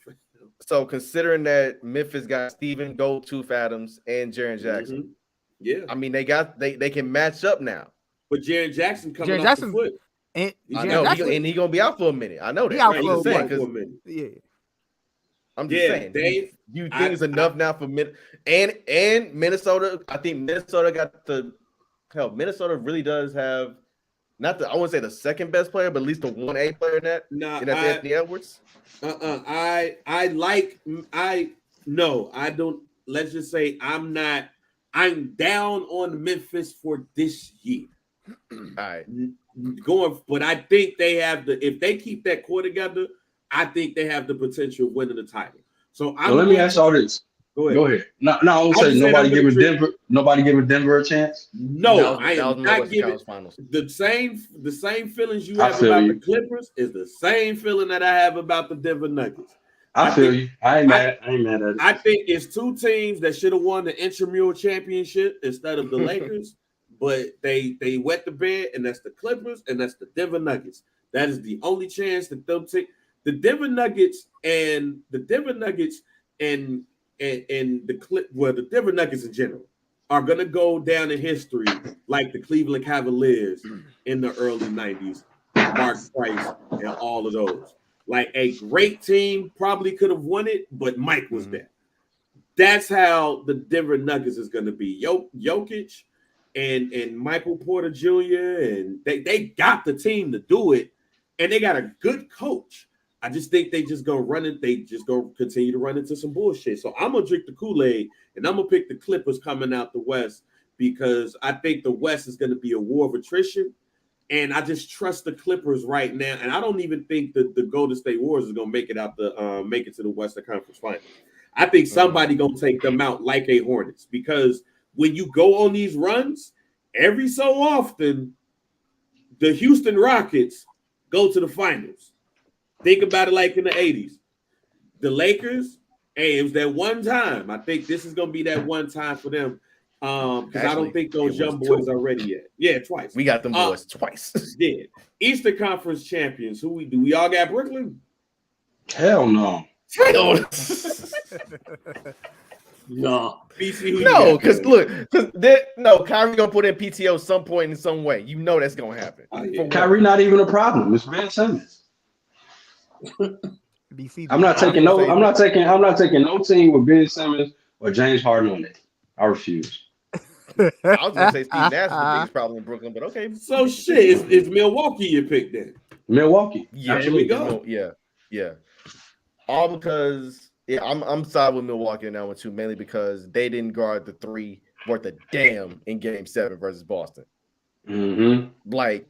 So considering that Memphis got Steven Goldtooth Adams and Jaren Jackson, yeah, I mean they can match up now. But Jaren Jackson coming off the foot, and he gonna be out for a minute. I know that. He out for a minute. Yeah. I'm just saying. Do you think it's enough now for and Minnesota? I think Minnesota got the help. Minnesota really does have not I wouldn't say the second best player, but at least the 1A player in that. No, that's Anthony Edwards. I don't. Let's just say I'm down on Memphis for this year. All right. But I think they have if they keep that core together, I think they have the potential of winning the title. So let me ask all this. Go ahead. No, I would say nobody giving Denver a chance. No, I am not giving the same feelings you have about the Clippers is the same feeling that I have about the Denver Nuggets. I feel you. I ain't mad at it. I think it's two teams that should have won the intramural championship instead of the Lakers, but they wet the bed, and that's the Clippers and that's the Denver Nuggets. That is the only chance that they'll take. The Denver Nuggets and the Denver Nuggets and the Denver Nuggets in general are gonna go down in history like the Cleveland Cavaliers in the early 90s, Mark Price and all of those. Like a great team probably could have won it, but Mike was there. That's how the Denver Nuggets is gonna be. Jokic and Michael Porter Jr. and they got the team to do it, and they got a good coach. I just think they just gonna run it. They just gonna continue to run into some bullshit. So I'm gonna drink the Kool-Aid and I'm gonna pick the Clippers coming out the West because I think the West is gonna be a war of attrition, and I just trust the Clippers right now. And I don't even think that the Golden State Warriors is gonna make it to the Western Conference Finals. I think somebody gonna take them out like a Hornets because when you go on these runs, every so often, the Houston Rockets go to the finals. Think about it like in the 80s. The Lakers, it was that one time. I think this is going to be that one time for them because I don't think those young boys are ready yet. Yeah, twice. We got them boys twice. Yeah. Eastern Conference champions. Who we do? We all got Brooklyn? Hell no. No. BC, no, because look, Kyrie gonna put in PTO some point in some way. You know that's gonna happen. Kyrie not even a problem. It's Ben Simmons. I'm not taking no team with Ben Simmons or James Harden on it. I refuse. I was gonna say Steve Nash is the biggest problem in Brooklyn, but okay. So shit, is Milwaukee you picked then? Milwaukee. Yeah, here we go. Yeah. All because I'm side with Milwaukee on that one too, mainly because they didn't guard the three worth a damn in Game 7 versus Boston. Mm-hmm. Like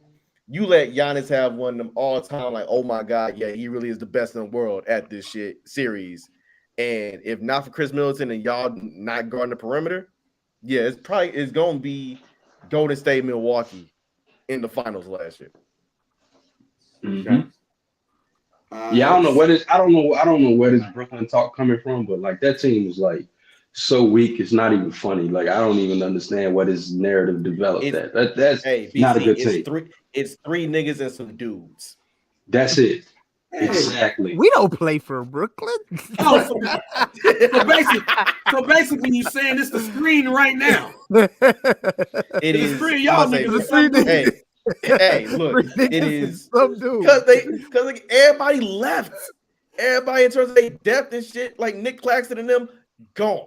you let Giannis have one of them all time, like, oh my God, yeah, he really is the best in the world at this shit series. And if not for Chris Middleton and y'all not guarding the perimeter, yeah, it's gonna be Golden State, Milwaukee in the finals last year. Mm-hmm. Yeah, I don't know where this Brooklyn talk coming from, but like that team is like so weak, it's not even funny. Like I don't even understand what his narrative developed at. That's BC, not a good team. It's three niggas and some dudes. That's it. Exactly. We don't play for Brooklyn. Oh, so basically, you're saying this the screen right now. It is. Screen, y'all niggas. Hey, look, it is some dude because like everybody left. Everybody in terms of their depth and shit, like Nick Claxton and them, gone.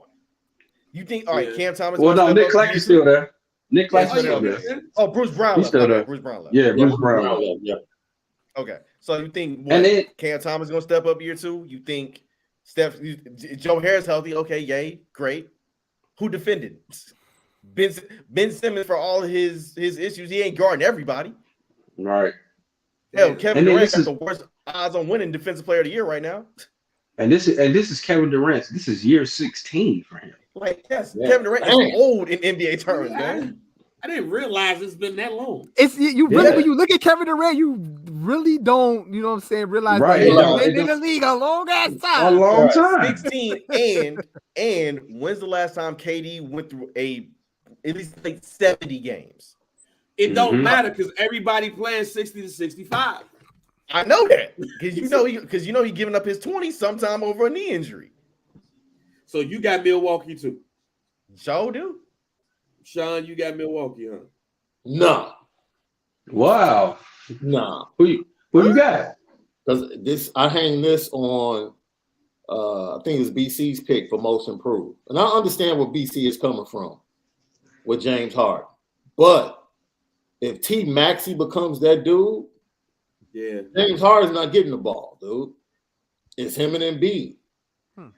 You think all right? Cam Thomas. Well, no, Nick Claxton's still there. Nick Claxton's still there. Oh, Bruce Brown. He's still there. Bruce Brown left. Yeah, Bruce Brown. Yeah. Okay, so you think Cam Thomas gonna step up year 2? You think Joe Harris healthy? Okay, yay, great. Who defended? Ben Simmons for all of his issues. He ain't guarding everybody. Right. Hell, Kevin Durant got the worst odds on winning Defensive Player of the Year right now. And this is Kevin Durant. This is year 16 for him. Like, yes, Kevin Durant is old in NBA terms, man. I didn't realize it's been that long. It's you really when you look at Kevin Durant, you really don't, you know what I'm saying, realize that he's been in the league a long ass time. A long time. 16 and when's the last time KD went through at least like 70 games? It don't matter because everybody playing 60 to 65. I know that because you know he giving up his 20 sometime over a knee injury. So you got Milwaukee too. Sure do. Sean, you got Milwaukee, huh? No. Wow. No. Who you got? Because I hang this on I think it's BC's pick for most improved. And I understand where BC is coming from with James Harden. But if T Maxey becomes that dude, James Harden's not getting the ball, dude. It's him and Embiid,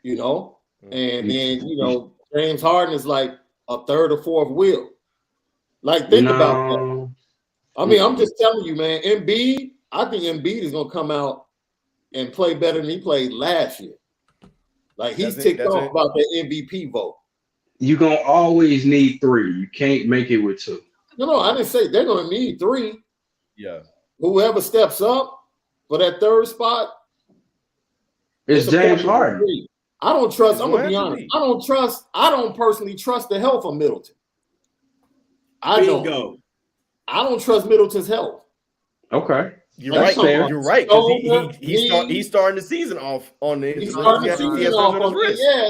you know? And then, you know, James Harden is like a third or fourth wheel. Like, think about that. I mean, I'm just telling you, man, Embiid, I think Embiid is going to come out and play better than he played last year. Like, he's ticked off about the MVP vote. You're going to always need 3. You can't make it with 2. No, I didn't say they're going to need 3. Yeah. Whoever steps up for that third spot, it's James Harden. I don't trust. I'm gonna be honest. I don't personally trust the health of Middleton. I don't trust Middleton's health. Okay. You're right. You're right. Because he's starting the season off on the. He's starting the season off on the. Yeah,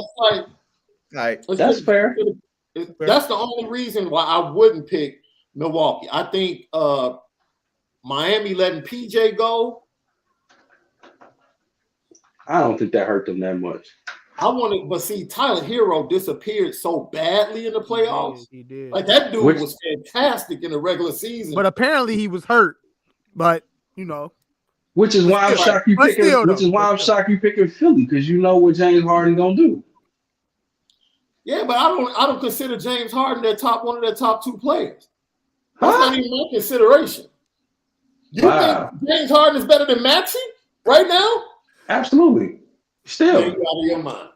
it's like that's fair. That's the only reason why I wouldn't pick Milwaukee. I think Miami letting PJ go. I don't think that hurt them that much. But see, Tyler Hero disappeared so badly in the playoffs. He did. Like that dude was fantastic in the regular season. But apparently he was hurt. But you know. Which is why I'm shocked you picking Philly, because you know what James Harden gonna do. Yeah, but I don't consider James Harden one of their top 2 players. That's not even my consideration. You think James Harden is better than Maxey right now? Absolutely. Still. Yeah, you out of your mind.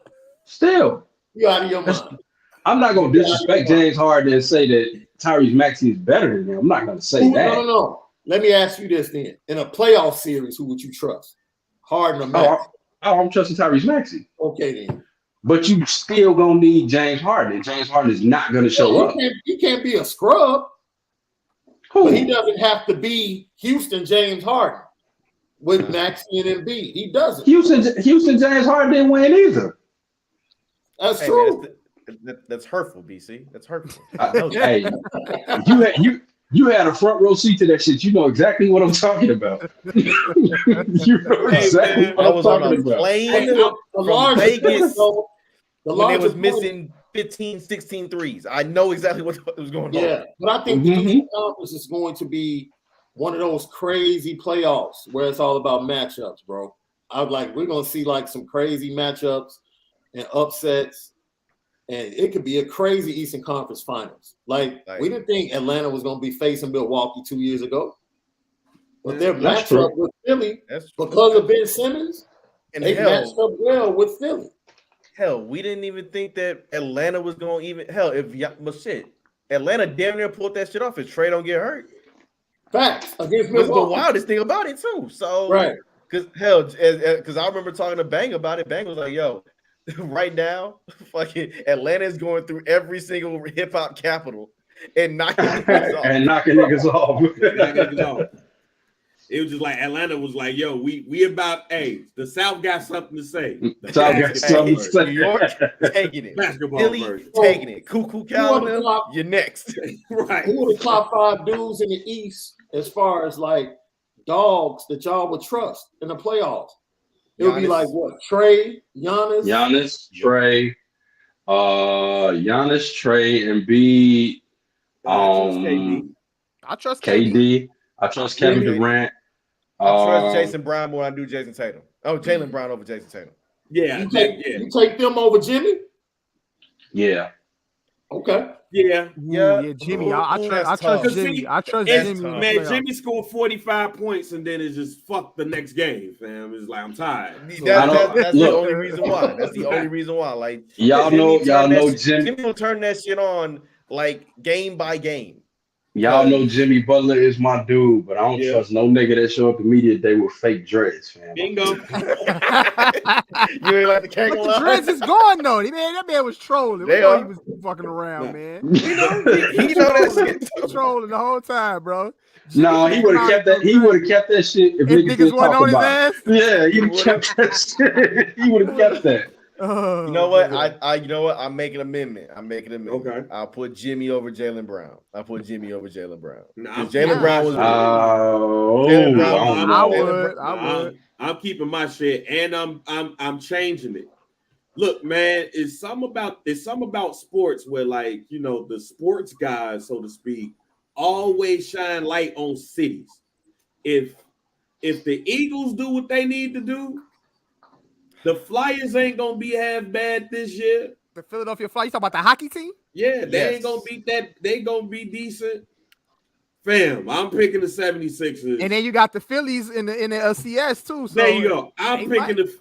Still. You out of your mind. I'm not going to disrespect James Harden and say that Tyrese Maxey is better than him. I'm not going to say that. No. Let me ask you this then. In a playoff series, who would you trust? Harden or Maxey? I'm trusting Tyrese Maxey. Okay, then. But you still going to need James Harden. And James Harden is not going to show up. He can't be a scrub. Who? But he doesn't have to be Houston James Harden with Maxey and Embiid. He doesn't. Houston James Harden didn't win either. That's true. Man, that's hurtful, BC. That's hurtful. Hey, you had a front row seat to that shit. You know exactly what I'm talking about. You know exactly what I'm talking about. Plane from Vegas when they was missing 15, 16 threes. I know exactly what was going on. Yeah, but I think the Eastern Conference is going to be one of those crazy playoffs where it's all about matchups, bro. We're gonna see like some crazy matchups and upsets, and it could be a crazy Eastern Conference Finals. Like we didn't think Atlanta was gonna be facing Milwaukee 2 years ago. but their That's matchup true. with Philly, That's because of Ben Simmons, and they matched up well with Philly. Hell, we didn't even think that Atlanta was going to even. Hell, but shit, Atlanta damn near pulled that shit off if Trey don't get hurt. Facts against That's the Milwaukee. wildest thing about it too. So, Right. Because I remember talking to Bang about it. Bang was like, "Yo, right now, fucking Atlanta is going through every single hip hop capital and knocking niggas off. And knocking niggas off. Knocking niggas off. It was just like Atlanta was like, yo, we about the South got something to say. The South got something to say. New York taking it. Basketball Philly version. taking it. Cuckoo Calvin, you're next. Right. Who are the top 5 dudes in the East as far as like dogs that y'all would trust in the playoffs? It would be Giannis. like what? Trey, Giannis, Trey, Embiid, I trust KD. KD. I trust Kevin Durant. I trust Jason Brown more than I do Jason Tatum. Oh, Jaylen Brown over Jason Tatum. Yeah, you take them over Jimmy? Yeah. Okay. Yeah. Jimmy. I trust Jimmy. I trust Jimmy. Man, Jimmy scored 45 points and then it's just fuck the next game, fam. It's like I'm tired. That's the only reason why. That's the only reason why. Like y'all know Jimmy. Jimmy will turn that shit on like game by game. Y'all know Jimmy Butler is my dude, but I don't trust no nigga that show up media day with fake dreads, fam. Bingo. You ain't like the kangaroo. But the dreads is gone though. That man was trolling. He was fucking around, man. He know that shit. He was trolling the whole time, bro. No, he would have kept that. He would have kept that shit if niggas wasn't on his ass. Yeah, he would have kept that shit. He would have kept that. You know what? You know what? I'm making an amendment. Okay. I'll put Jimmy over Jaylen Brown. Nah, Jaylen Brown was. I would. I'm keeping my shit, and I'm changing it. Look, man, it's something about sports where, like, you know, the sports guys, so to speak, always shine light on cities. If the Eagles do what they need to do, the Flyers ain't gonna be half bad this year. The Philadelphia Flyers, you talking about the hockey team? Yeah, they ain't gonna beat that. They gonna be decent. Fam, I'm picking the 76ers. And then you got the Phillies in the CS too. So there you go. I'm picking the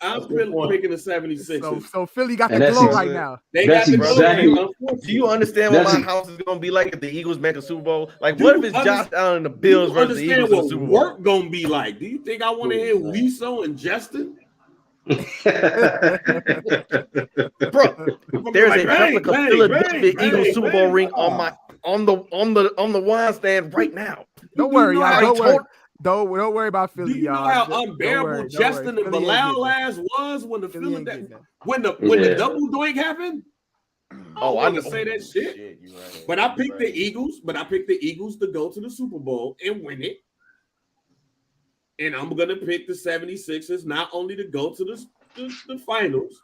76ers. So Philly got the glow right now. They got the glow. Do you understand what my house is gonna be like if the Eagles make a Super Bowl? Like, what if it's Josh Allen and the Bills versus the Eagles in the Super Bowl? Work gonna be like? Do you think I want to hear Wiso and Justin? Bro, there's a replica Philadelphia Eagles Super Bowl ring on the wine stand right now. Don't worry, y'all. Don't worry about Philly, Do you know y'all. how unbearable Justin and Bilal last was when the double doink happened? Oh, I didn't say that shit. Right. But I picked the Eagles. But I picked the Eagles to go to the Super Bowl and win it. And I'm gonna pick the 76ers not only to go to the finals.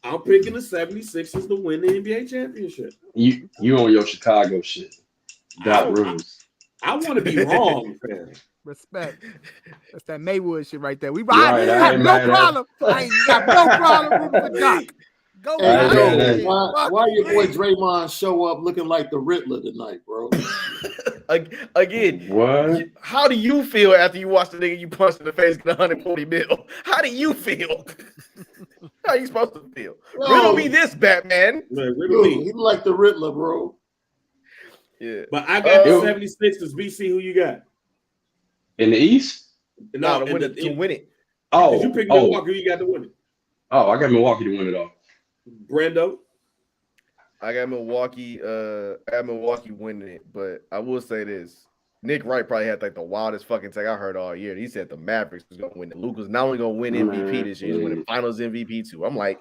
I'm picking the 76ers to win the NBA championship. You on your Chicago shit. Doc Rivers. I want to be wrong, fam. Respect. That's that Maywood shit right there. I have no problem. I ain't got no problem rooting for Doc. Go why your boy Draymond show up looking like the Riddler tonight, bro? Again, what? How do you feel after you watch the nigga you punched in the face get 140 mil? How do you feel? How are you supposed to feel? Riddle me this, Batman. He like the Riddler, bro. Yeah, but I got the 76ers. BC, who you got in the East? No, to win it. Oh, you picked Milwaukee. Who you got to win it? Oh, I got Milwaukee to win it all. Brando. I got Milwaukee winning it, but I will say this. Nick Wright probably had like the wildest fucking take I heard all year. He said the Mavericks was gonna win it. Luke was not only gonna win MVP this year, he's winning finals MVP too. I'm like,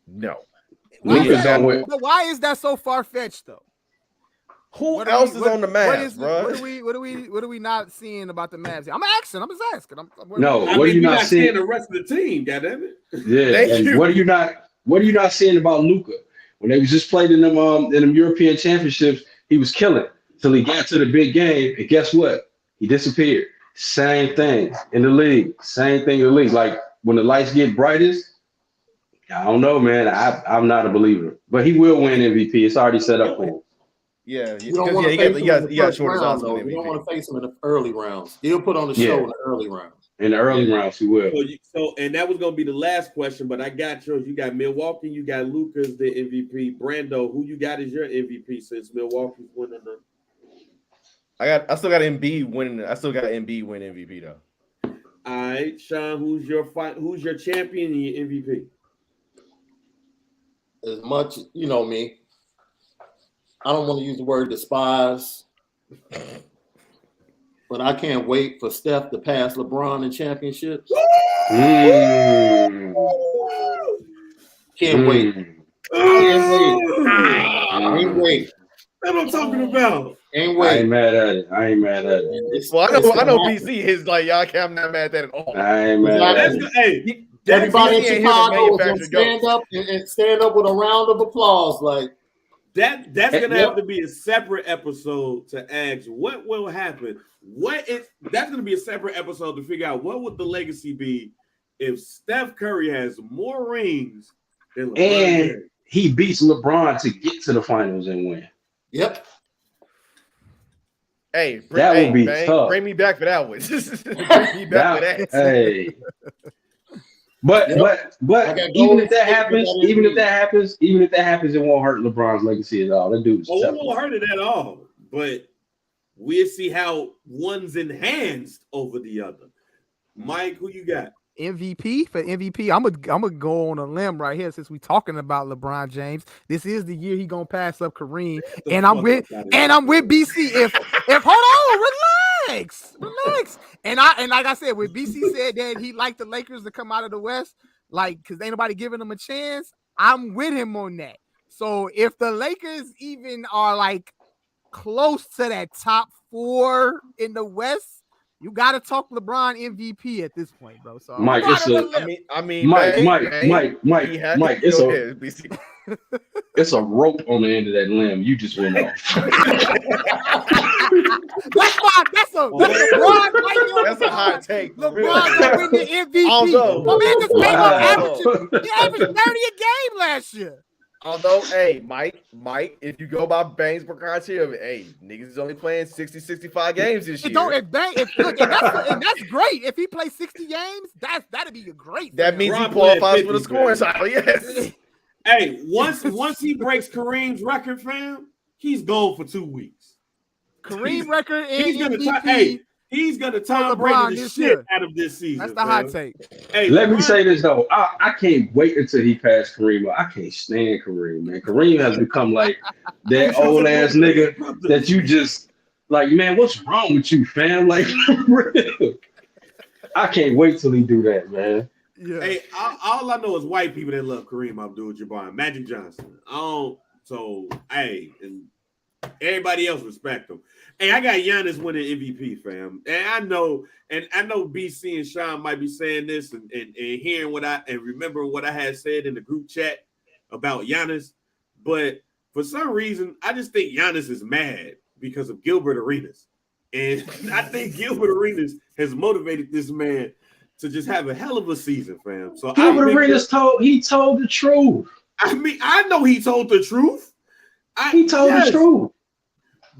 no. Why is that so far-fetched though? Who else is on the Mavs, bro? What are we not seeing about the Mavs? I'm just asking. What are you not seeing? The rest of the team, goddammit. Yeah. And what are you not seeing about Luka? When they was just played in them European championships, he was killing till he got to the big game, and guess what? He disappeared. Same thing in the league. Like when the lights get brightest, I don't know, man. I'm not a believer, but he will win MVP. It's already set up for him. Yeah, You don't want to he face him in got the first short round, odds though. with You don't MVP. want to face him in the early rounds. He'll put on the show in the early rounds. In the early rounds, he will. So, and that was gonna be the last question, but I got yours. You got Milwaukee, you got Luka's the MVP. Brando, who you got as your MVP since Milwaukee's winning the? I still got Embiid winning. I still got Embiid win MVP though. All right, Sean, who's your champion and your MVP? As much, you know me, I don't want to use the word despise, but I can't wait for Steph to pass LeBron in championships. Can't wait. Can't wait. That's what I'm talking about. Ain't wait. I ain't mad at it. Well, I know BC is like, y'all can't, I'm not mad at that at all. I ain't mad at it. Hey, everybody in Chicago is gonna stand up and stand up with a round of applause. Like that's gonna have to be a separate episode to ask what will happen. That's gonna be a separate episode to figure out what would the legacy be if Steph Curry has more rings than LeBron James. He beats LeBron to get to the finals and win. Yep. Hey, that would be tough. Bring me back for that one. Bring me back for that. Hey. But even if that happens, it won't hurt LeBron's legacy at all. That dude's tough. It won't hurt it at all. But we'll see how one's enhanced over the other. Mike, who you got? MVP for MVP. I'm gonna go on a limb right here since we talking about LeBron James. This is the year he gonna pass up Kareem, and I'm with BC. If hold on, relax. And like I said, when BC said that he liked the Lakers to come out of the West, like because ain't nobody giving him a chance, I'm with him on that. So if the Lakers even are like close to that top 4 in the West, you got to talk LeBron MVP at this point, bro. So Mike, Mike, it's a rope on the end of that limb. You just went off. That's a hot take. LeBron gonna win the MVP. My man just came up averaged 30 a game last year. Although, hey, Mike, if you go by Bane's criteria, hey, niggas is only playing 60, 65 games this year. And that's great. If he plays 60 games, that'd be a great. That means he qualifies for the scoring title. Yes. Hey, once he breaks Kareem's record, fam, he's gone for 2 weeks. Kareem record and he's gonna Tom Brady the shit out of this season. That's the hot take. Hey, let me say this though. I can't wait until he passed Kareem. I can't stand Kareem, man. Kareem has become like that old ass nigga that you just like, man, what's wrong with you, fam? Like, I can't wait till he do that, man. Yeah. Hey, all I know is white people that love Kareem Abdul-Jabbar, Magic Johnson. And everybody else respect him. Hey, I got Giannis winning MVP, fam. And I know BC and Sean might be saying this and hearing remembering what I had said in the group chat about Giannis, but for some reason, I just think Giannis is mad because of Gilbert Arenas. And I think Gilbert Arenas has motivated this man to just have a hell of a season, fam. So Gilbert Arenas told the truth. I mean, I know he told the truth. He told the truth.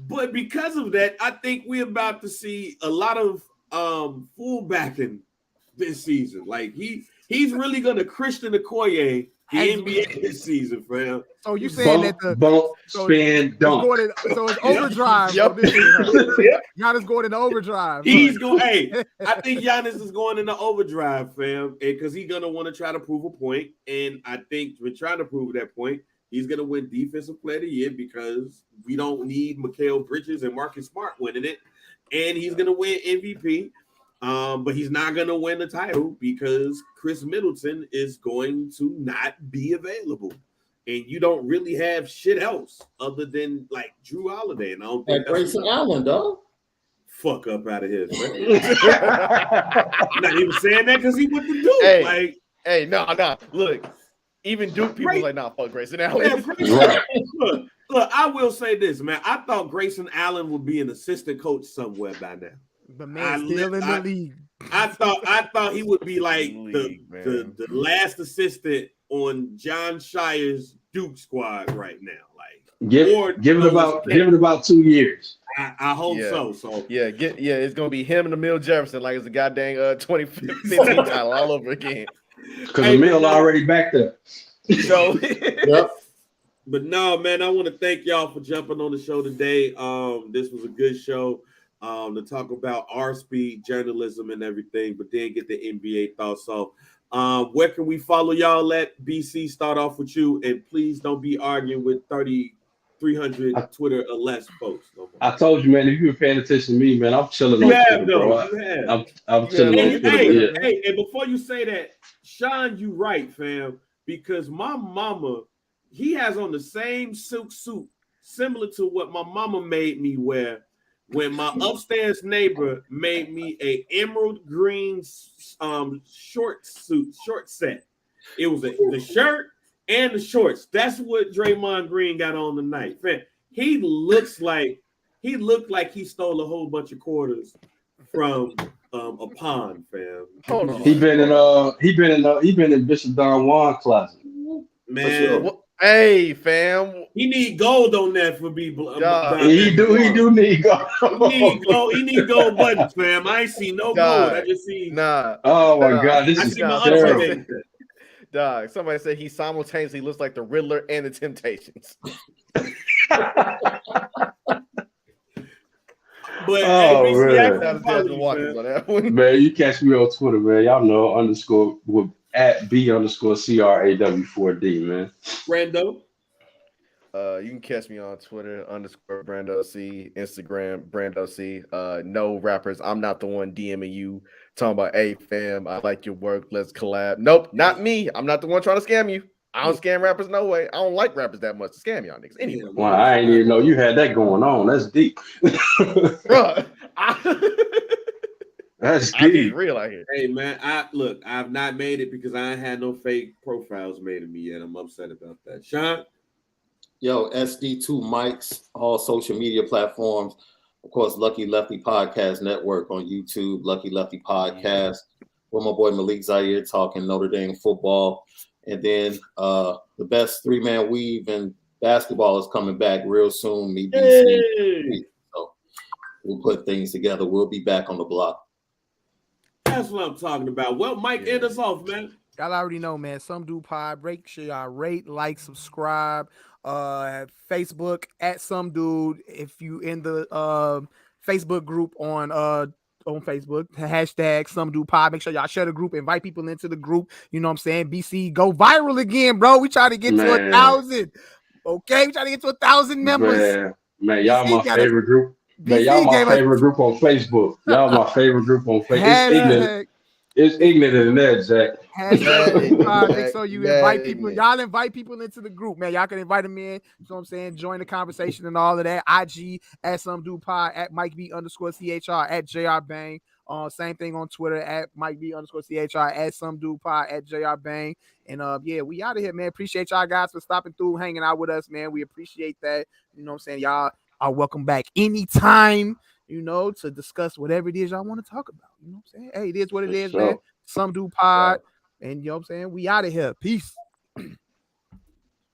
But because of that, I think we're about to see a lot of full backing this season. Like he's really gonna Christian Okoye the NBA this season, fam. So you saying that spin, dunk. So it's overdrive. Yep. Giannis going into overdrive. He's going. Hey, I think Giannis is going into overdrive, fam, because he's gonna want to try to prove a point. And I think we're trying to prove that point. He's going to win Defensive Player of the Year because we don't need Mikal Bridges and Marcus Smart winning it. And he's going to win MVP, but he's not going to win the title because Chris Middleton is going to not be available. And you don't really have shit else other than, like, Drew Holiday. And I don't think Grayson Allen, dog. Fuck up out of here, man. I'm not even saying that because he went to Duke. Hey, no. Look. Even Duke people like, nah, fuck Grayson Allen. Look, I will say this, man. I thought Grayson Allen would be an assistant coach somewhere by now. The man still in the league. I thought he would be like the last assistant on John Shire's Duke squad right now. Like Give or it about 2 years. I hope so. So it's gonna be him and Emil Jefferson like it's a goddamn 2015 title all over again. Because Emil already back there. So Yep. But no, man, I want to thank y'all for jumping on the show today. This was a good show to talk about our speed journalism and everything, but then get the NBA thoughts. So where can we follow y'all at? BC, start off with you, and please don't be arguing with 300 Twitter or less folks. No more. I told you, man, if you've been paying attention to me, man, I'm chilling on Twitter, bro. I'm chilling on Twitter. Hey, and before you say that, Sean, you right, fam, because my mama, he has on the same silk suit, similar to what my mama made me wear when my upstairs neighbor made me a emerald green short set. It was the shirt and the shorts. That's what Draymond Green got on tonight. Man, he looked like he stole a whole bunch of quarters from a pond, fam. Hold on. He been in Bishop Don Juan closet. Man. Hey, fam. He need gold on that for be. He do need gold. He need gold buttons, fam. I ain't see no gold. I just see. Oh my God, this is terrible. Dog, somebody said he simultaneously looks like the Riddler and the Temptations. But man, you catch me on Twitter, man. Y'all know at @B_CRAW4D, man. Brando. You can catch me on Twitter _BrandoC, Instagram BrandoC. No rappers. I'm not the one DMing you talking about, hey fam, I like your work. Let's collab. Nope, not me. I'm not the one trying to scam you. I don't scam rappers, no way. I don't like rappers that much to scam y'all niggas. Anyway, well, I ain't even know you had that going on. That's deep, bro. That's deep. Real out here. Hey man, I've not made it because I ain't had no fake profiles made of me yet. I'm upset about that. Sean. Yo, SD2 Mics, all social media platforms. Of course, Lucky Lefty Podcast Network on YouTube, Lucky Lefty Podcast, with my boy Malik Zaire talking Notre Dame football. And then the best three-man weave in basketball is coming back real soon. Me, BC. So we'll put things together. We'll be back on the block. That's what I'm talking about. Well, Mike, end us off, man. Y'all already know, man. Some Do Pod. Make sure y'all rate, like, subscribe. Facebook at Some Dude. If you in the Facebook group on Facebook, hashtag Some Do Pod. Make sure y'all share the group, invite people into the group. You know what I'm saying? BC, go viral again, bro. We try to get to 1,000. Okay, we try to get to 1,000 members. Man, y'all my favorite group. Man, y'all my favorite group on Facebook. Y'all my favorite group on Facebook. It's ignorant in there, Jack. Make sure you invite people. Y'all invite people into the group, man. Y'all can invite them in. You know what I'm saying? Join the conversation and all of that. IG at Some Do Pod, at Mike B_CHR, at JR Bang. Same thing on Twitter at Mike B_CHR, at Some Do Pod, at JR Bang. And we out of here, man. Appreciate y'all guys for stopping through, hanging out with us, man. We appreciate that. You know what I'm saying? Y'all are welcome back anytime, to discuss whatever it is y'all want to talk about. You know what I'm saying? Hey, it is what it is, man. Some Do Pod. And you know what I'm saying? We out of here. Peace.